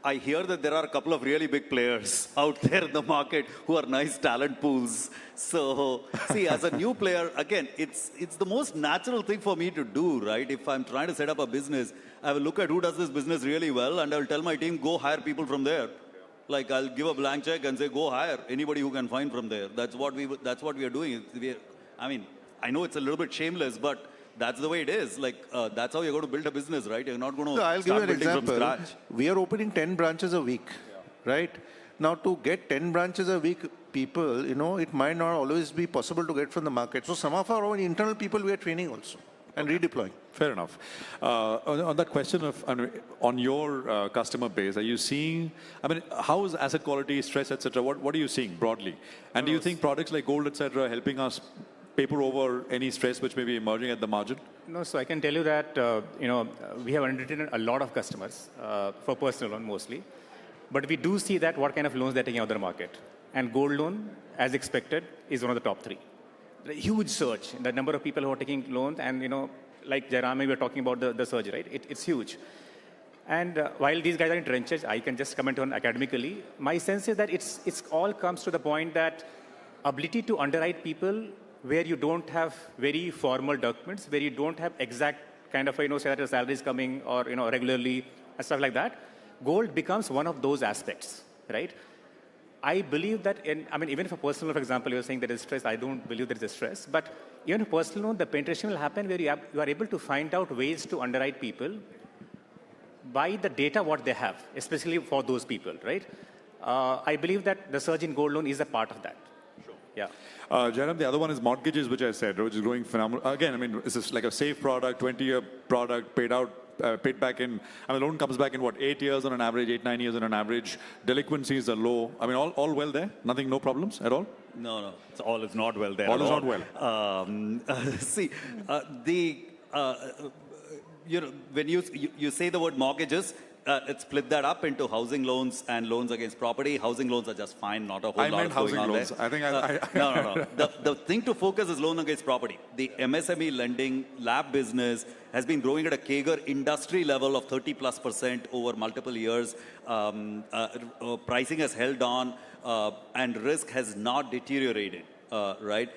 I hear that there are a couple of really big players out there in the market who are nice talent pools. So, see, as a new player, again, it's the most natural thing for me to do, right? If I'm trying to set up a business, I will look at who does this business really well, and I will tell my team, go hire people from there. Like, I'll give a blank check and say, go hire anybody who can find from there. That's what we are doing. I mean, I know it's a little bit shameless, but that's the way it is. Like, that's how you're going to build a business, right? You're not going to I'll give you an building example. from scratch. We are opening 10 branches a week, right? Now, to get 10 branches a week, people, it might not always be possible to get from the market. So some of our own internal people we are training also and redeploying. Fair enough. On that question of, on your customer base, are you seeing, how is asset quality, stress, etc.? What are you seeing broadly? And do you think products like gold, etc., helping us paper over any stress which may be emerging at the margin? No, so I can tell you that, we have underwritten a lot of customers for personal loan mostly. But we do see that what kind of loans they're taking out of the market. And gold loan, as expected, is one of the top 3. A huge surge in the number of people who are taking loans. And, like Jairam, we were talking about the surge, right? It's huge. And while these guys are in trenches, I can just comment on academically. My sense is that it's all comes to the point that ability to underwrite people where you don't have very formal documents, where you don't have exact kind of, say that your salary is coming or, regularly and stuff like that. Gold becomes one of those aspects, right? I believe that even for personal loan, for example, you're saying there is stress. I don't believe there is a stress. But even for personal loan, the penetration will happen where you are able to find out ways to underwrite people by the data what they have, especially for those people, right? I believe that the surge in gold loan is a part of that. Sure. Yeah. Jairam, the other one is mortgages, which I said, which is growing phenomenal. Again, it's just like a safe product, 20-year product, paid back in, the loan comes back in 8 years on an average, 8-9 years on an average. Delinquencies are low. All well there? Nothing, no problems at all? No. All is not well there. All is not well. See, when you say the word mortgages, it's split that up into housing loans and loans against property. Housing loans are just fine, not a whole lot going on there. I think No. The thing to focus is loan against property. The MSME lending lab business has been growing at a CAGR industry level of 30+% over multiple years. Pricing has held on and risk has not deteriorated, right?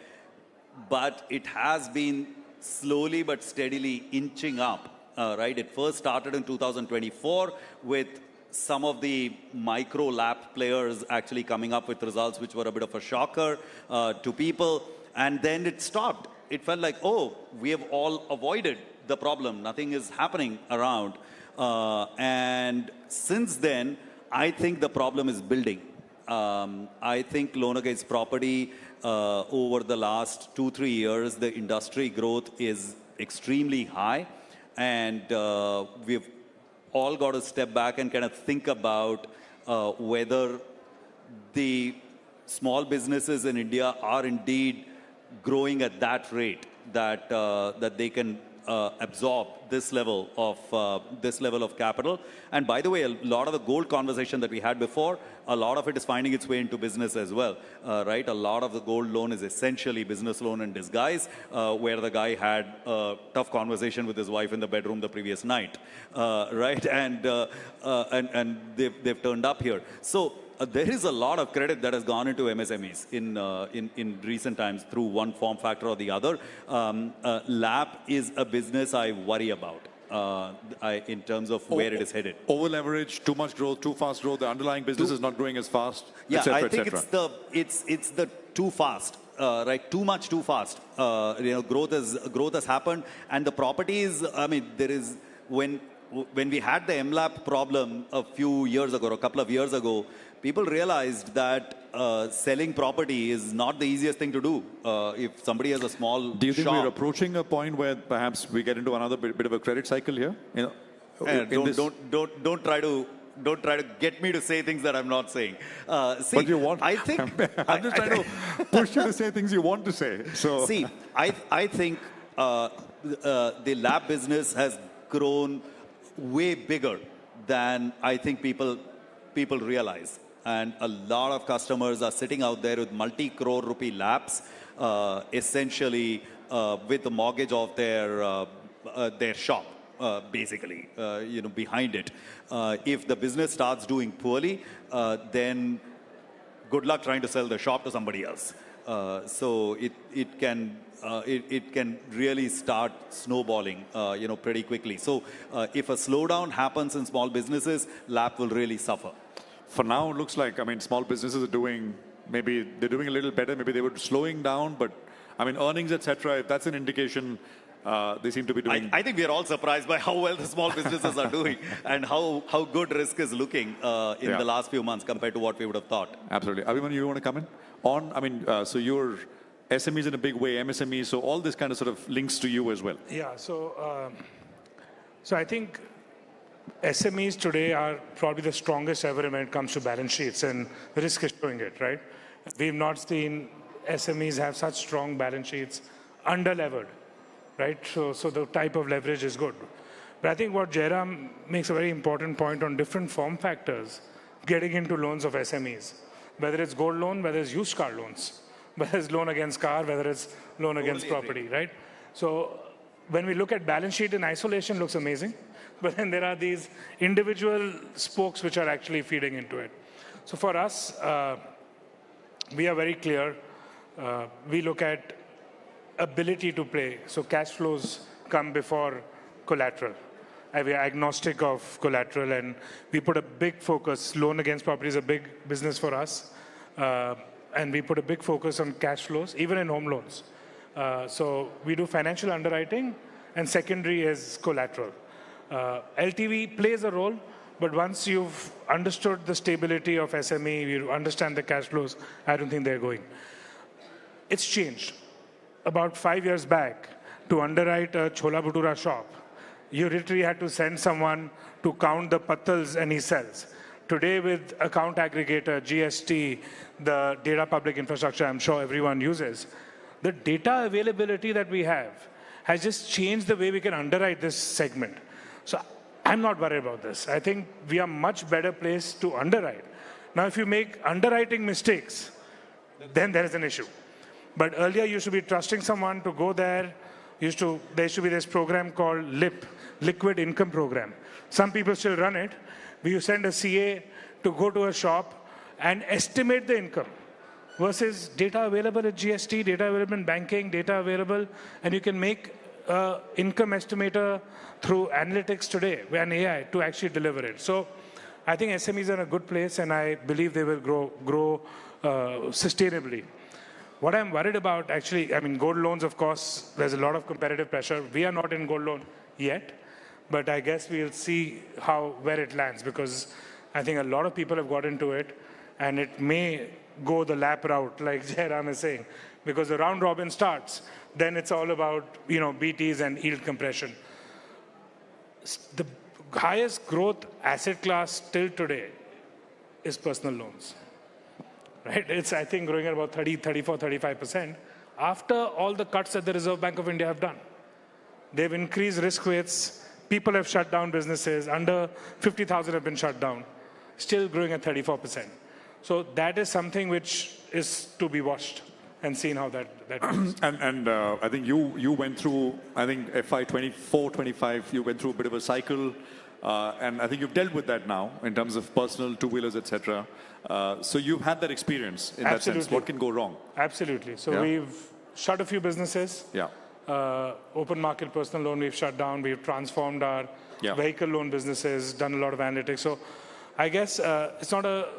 But it has been slowly but steadily inching up. Right, it first started in 2024 with some of the micro lab players actually coming up with results which were a bit of a shocker to people, and then it stopped. It felt like, oh, we have all avoided the problem. Nothing is happening around. And since then, I think the problem is building. I think loan against property over the last 2-3 years, the industry growth is extremely high. And we've all got to step back and kind of think about whether the small businesses in India are indeed growing at that rate that that they can absorb this level of capital. And by the way, a lot of the gold conversation that we had before, a lot of it is finding its way into business as well, right? A lot of the gold loan is essentially business loan in disguise, where the guy had a tough conversation with his wife in the bedroom the previous night, right? And they've turned up here. So there is a lot of credit that has gone into MSMEs in recent times through one form factor or the other. LAP is a business I worry about in terms of where it is headed. Over leverage, too much growth, too fast growth. The underlying business is not growing as fast. Yeah, et cetera, I think it's the too fast. Right, too much, too fast. Growth has happened, and the properties. There is when we had the MLAP problem a few years ago, or a couple of years ago, people realized that selling property is not the easiest thing to do if somebody has a small Do you think shop. we're approaching a point where perhaps we get into another bit of a credit cycle here? Don't try to get me to say things that I'm not saying. But you want. I think I'm just trying to push you to say things you want to say. So see, I think the lab business has grown way bigger than I think people realize. And a lot of customers are sitting out there with multi-crore rupee labs, essentially with the mortgage of their shop, basically, behind it. If the business starts doing poorly, then good luck trying to sell the shop to somebody else. So it can really start snowballing, pretty quickly. So if a slowdown happens in small businesses, LAP will really suffer. For now, it looks like, small businesses are doing, maybe they're doing a little better. Maybe they were slowing down, but earnings, etc. If that's an indication, they seem to be doing. I think we are all surprised by how well the small businesses are doing and how good risk is looking in the last few months compared to what we would have thought. Absolutely. Abhimanyu, you want to come in? So your SMEs in a big way, MSMEs, so all this kind of sort of links to you as well. Yeah, so I think SMEs today are probably the strongest ever when it comes to balance sheets, and the risk is showing it, right? We've not seen SMEs have such strong balance sheets, under-levered, right? So the type of leverage is good. But I think what Jairam makes a very important point on different form factors, getting into loans of SMEs, whether it's gold loan, whether it's used car loans, whether it's loan against car, whether it's loan against property, right? So when we look at balance sheet in isolation, looks amazing, but then there are these individual spokes which are actually feeding into it. So for us, we are very clear. We look at ability to play. So cash flows come before collateral. We are agnostic of collateral, and we put a big focus. Loan against property is a big business for us, and we put a big focus on cash flows, even in home loans. So we do financial underwriting, and secondary is collateral. LTV plays a role, but once you've understood the stability of SME, you understand the cash flows, I don't think they're going. It's changed. About 5 years back, to underwrite a Chola Bhatura shop, you literally had to send someone to count the pattals and he sells. Today with account aggregator, GST, the data public infrastructure I'm sure everyone uses, the data availability that we have has just changed the way we can underwrite this segment. So I'm not worried about this. I think we are much better placed to underwrite. Now, if you make underwriting mistakes, then there is an issue. But earlier, you should be trusting someone to go there. There should be this program called LIP, Liquid Income Program. Some people still run it. You send a CA to go to a shop and estimate the income versus data available at GST, data available in banking, data available, and you can make income estimator through analytics today and AI to actually deliver it. So I think SMEs are in a good place, and I believe they will grow sustainably. What I'm worried about, actually, I mean, gold loans, of course, there's a lot of competitive pressure. We are not in gold loan yet, but I guess we'll see where it lands, because I think a lot of people have got into it, and it may go the lap route, like Jairam is saying, because the round robin starts. Then it's all about, BTs and yield compression. The highest growth asset class till today is personal loans. Right? It's, I think, growing at about 34, 35% after all the cuts that the Reserve Bank of India have done. They've increased risk weights. People have shut down businesses. Under 50,000 have been shut down. Still growing at 34%. So that is something which is to be watched and seen how that goes. And I think you went through, I think FY 24, 25, you went through a bit of a cycle. And I think you've dealt with that now in terms of personal, two-wheelers, etc. So you've had that experience in that sense. What can go wrong? Absolutely. So we've shut a few businesses. Yeah. Open market personal loan we've shut down. We've transformed our vehicle loan businesses, done a lot of analytics. So I guess it's not a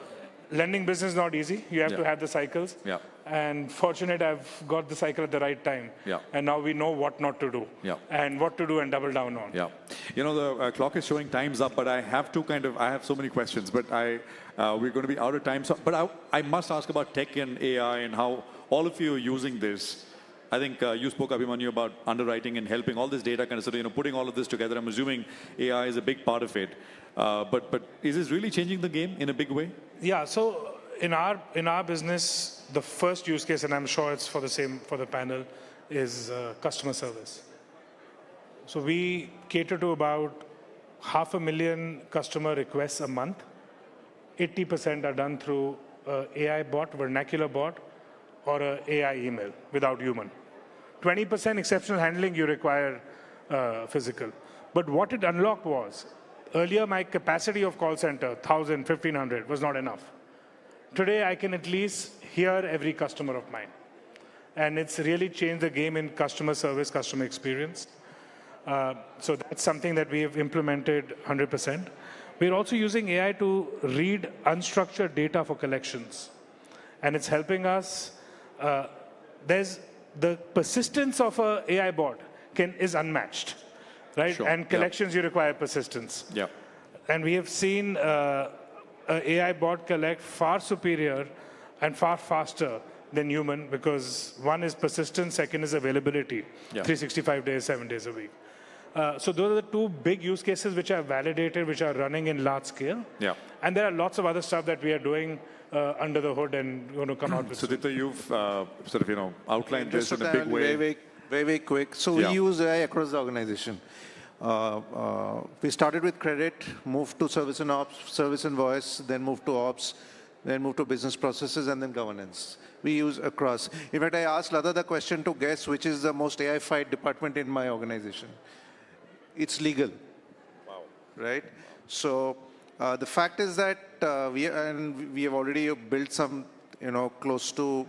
lending business, not easy. You have to have the cycles. Yeah. And fortunate I've got the cycle at the right time. Yeah. And now we know what not to do. Yeah. And what to do and double down on. Yeah. The clock is showing time's up, but I have to I have so many questions, but we're going to be out of time. So, but I must ask about tech and AI and how all of you are using this. I think you spoke, Abhimanyu, about underwriting and helping all this data kind of sort of, putting all of this together. I'm assuming AI is a big part of it. But is this really changing the game in a big way? Yeah. So in our business, the first use case, and I'm sure it's for the panel, is customer service. So we cater to about 500,000 customer requests a month. 80% are done through AI bot, vernacular bot, or an AI email without human. 20% exceptional handling you require physical. But what it unlocked was, earlier my capacity of call center, 1,000, 1,500, was not enough. Today I can at least hear every customer of mine. And it's really changed the game in customer service, customer experience. So that's something that we have implemented 100%. We're also using AI to read unstructured data for collections. And it's helping us. There's the persistence of an AI bot is unmatched, right? Sure. And collections, you require persistence. Yeah. And we have seen a AI bot collect far superior and far faster than human, because one is persistence, second is availability, 365 days, 7 days a week. So those are the two big use cases which are validated, which are running in large scale. Yeah. And there are lots of other stuff that we are doing under the hood and going to come out with. Sudipta, you've sort of, outlined this in a big way. Very quick. So we use AI across the organization. We started with credit, moved to service and ops, service and voice, then moved to ops, then moved to business processes, and then governance. We use across. In fact, I asked Lata the question to guess which is the most AI-fied department in my organization. It's legal. Wow. Right? So the fact is that we have already built some, close to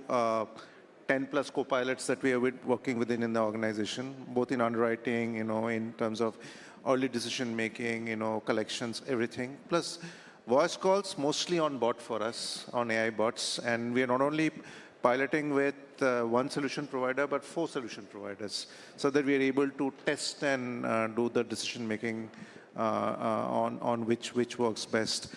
10 plus co-pilots that we are working within in the organization, both in underwriting, in terms of early decision making, collections, everything. Plus voice calls mostly on bot for us, on AI bots. And we are not only piloting with one solution provider, but 4 solution providers, so that we are able to test and do the decision making on which works best.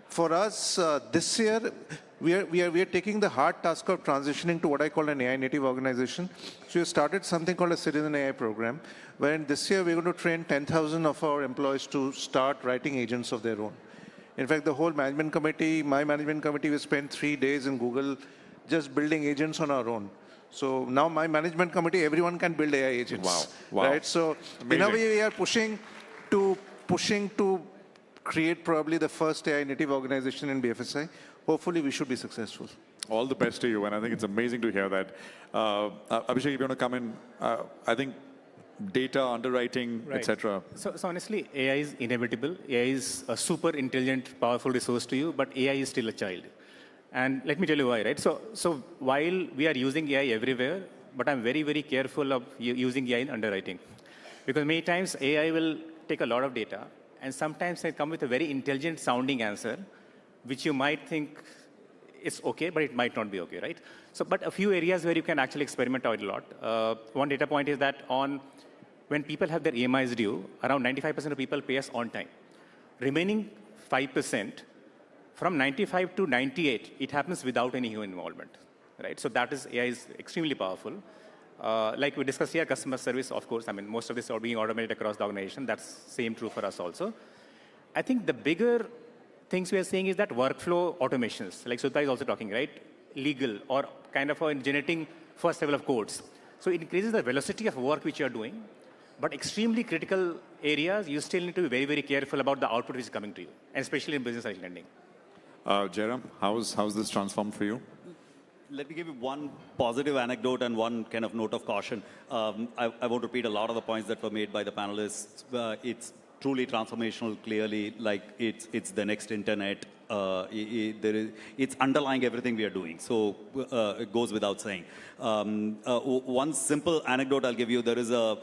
For us, this year, we are taking the hard task of transitioning to what I call an AI native organization. So we started something called a Citizen AI program, wherein this year we're going to train 10,000 of our employees to start writing agents of their own. In fact, the whole management committee, my management committee, we spent 3 days in Google just building agents on our own. So now my management committee, everyone can build AI agents. Wow. Right? So in a way, we are pushing to create probably the first AI native organization in BFSI. Hopefully, we should be successful. All the best to you, and I think it's amazing to hear that. Abhishek, if you want to come in, I think data, underwriting, etc. So honestly, AI is inevitable. AI is a super intelligent, powerful resource to you, but AI is still a child. And let me tell you why, right? So while we are using AI everywhere, but I'm very, very careful of using AI in underwriting. Because many times AI will take a lot of data, and sometimes they come with a very intelligent sounding answer, which you might think is okay, but it might not be okay, right? So, but a few areas where you can actually experiment out a lot. One data point is that when people have their EMIs due, around 95% of people pay us on time. Remaining 5%, from 95 to 98, it happens without any human involvement, right? So that is, AI is extremely powerful. Like we discussed here, customer service, of course, I mean, most of this are being automated across the organization. That's same true for us also. I think the bigger things we are seeing is that workflow automations, like Sudha is also talking, right? Legal or kind of generating first level of codes. So it increases the velocity of work which you are doing, but extremely critical areas, you still need to be very, very careful about the output which is coming to you, and especially in business lending. Jairam, how's this transformed for you? Let me give you one positive anecdote and one kind of note of caution. I won't repeat a lot of the points that were made by the panelists. It's truly transformational, clearly, like it's the next internet. It's underlying everything we are doing. So it goes without saying. One simple anecdote I'll give you, there's a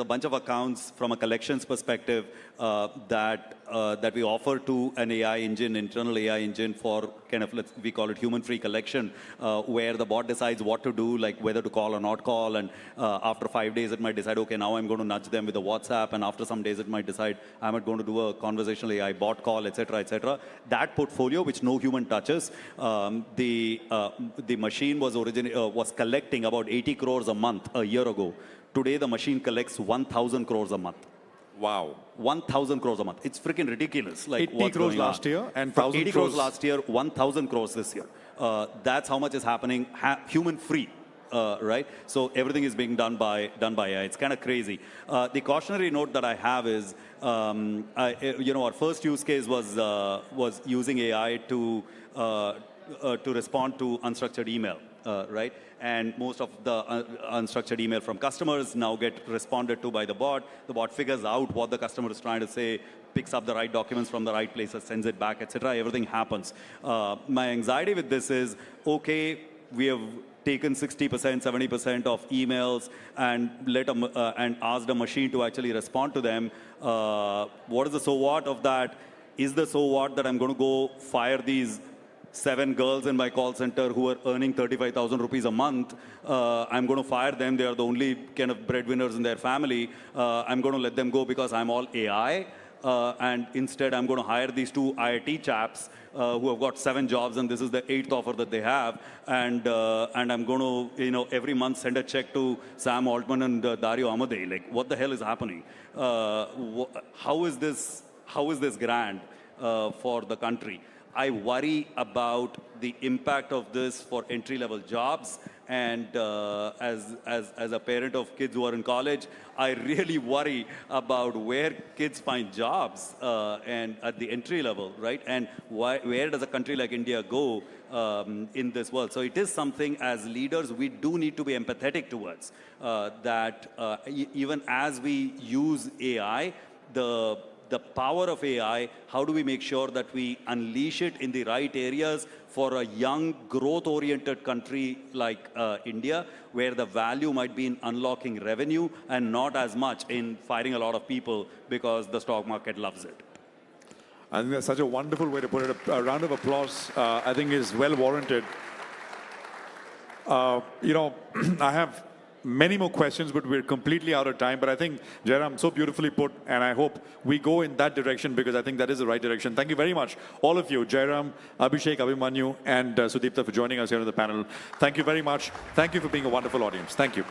bunch of accounts from a collections perspective that we offer to an AI engine, internal AI engine for kind of, we call it human-free collection, where the bot decides what to do, like whether to call or not call. And after 5 days, it might decide, okay, now I'm going to nudge them with a WhatsApp. And after some days, it might decide, I'm going to do a conversational AI bot call, etc., etc. That portfolio, which no human touches, the machine was collecting about 80 crores a month a year ago. Today, the machine collects 1,000 crores a month. Wow. 1,000 crores a month. It's freaking ridiculous. Like 80 crores last year and 1,000 80 crores last year, 1,000 crores this year. That's how much is happening human-free, right? So everything is being done by AI. It's kind of crazy. The cautionary note that I have is, our first use case was using AI to respond to unstructured email, right? And most of the unstructured email from customers now get responded to by the bot. The bot figures out what the customer is trying to say, picks up the right documents from the right places, sends it back, etc. Everything happens. My anxiety with this is, okay, we have taken 60%, 70% of emails and and asked a machine to actually respond to them. What is the so what of that? Is the so what that I'm going to go fire these 7 girls in my call center who are earning 35,000 rupees a month. I'm going to fire them. They are the only kind of breadwinners in their family. I'm going to let them go because I'm all AI. And instead, I'm going to hire these 2 IIT chaps who have got 7 jobs, and this is the 8th offer that they have. And I'm going to, every month send a check to Sam Altman and Dario Amodei. Like, what the hell is happening? How is this grand for the country? I worry about the impact of this for entry-level jobs. And as a parent of kids who are in college, I really worry about where kids find jobs and at the entry level, right? And where does a country like India go in this world? So it is something as leaders we do need to be empathetic towards, that even as we use AI, the power of AI, how do we make sure that we unleash it in the right areas for a young, growth-oriented country like India, where the value might be in unlocking revenue and not as much in firing a lot of people because the stock market loves it. I think that's such a wonderful way to put it. A round of applause, I think, is well warranted. I have many more questions, but we're completely out of time. But I think, Jairam, so beautifully put, and I hope we go in that direction because I think that is the right direction. Thank you very much, all of you, Jairam, Abhishek, Abhimanyu, and Sudipta for joining us here on the panel. Thank you very much. Thank you for being a wonderful audience. Thank you.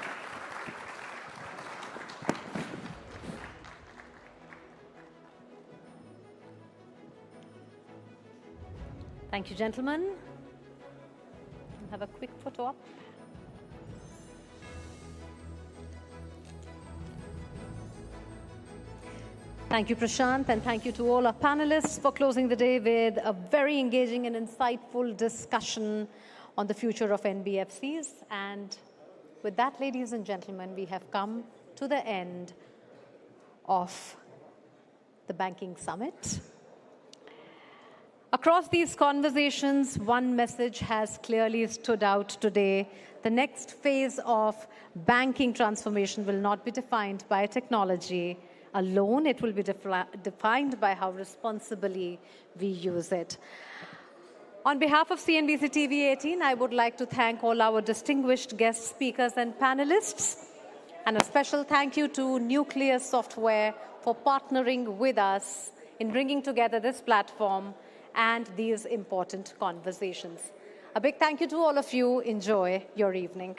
Thank you, gentlemen. Have a quick photo op. Thank you, Prashant, and thank you to all our panelists for closing the day with a very engaging and insightful discussion on the future of NBFCs. And with that, ladies and gentlemen, we have come to the end of the Banking Summit. Across these conversations, one message has clearly stood out today. The next phase of banking transformation will not be defined by technology alone. It will be defined by how responsibly we use it. On behalf of CNBC-TV18, I would like to thank all our distinguished guest speakers and panelists, and a special thank you to Nucleus Software for partnering with us in bringing together this platform and these important conversations. A big thank you to all of you. Enjoy your evening.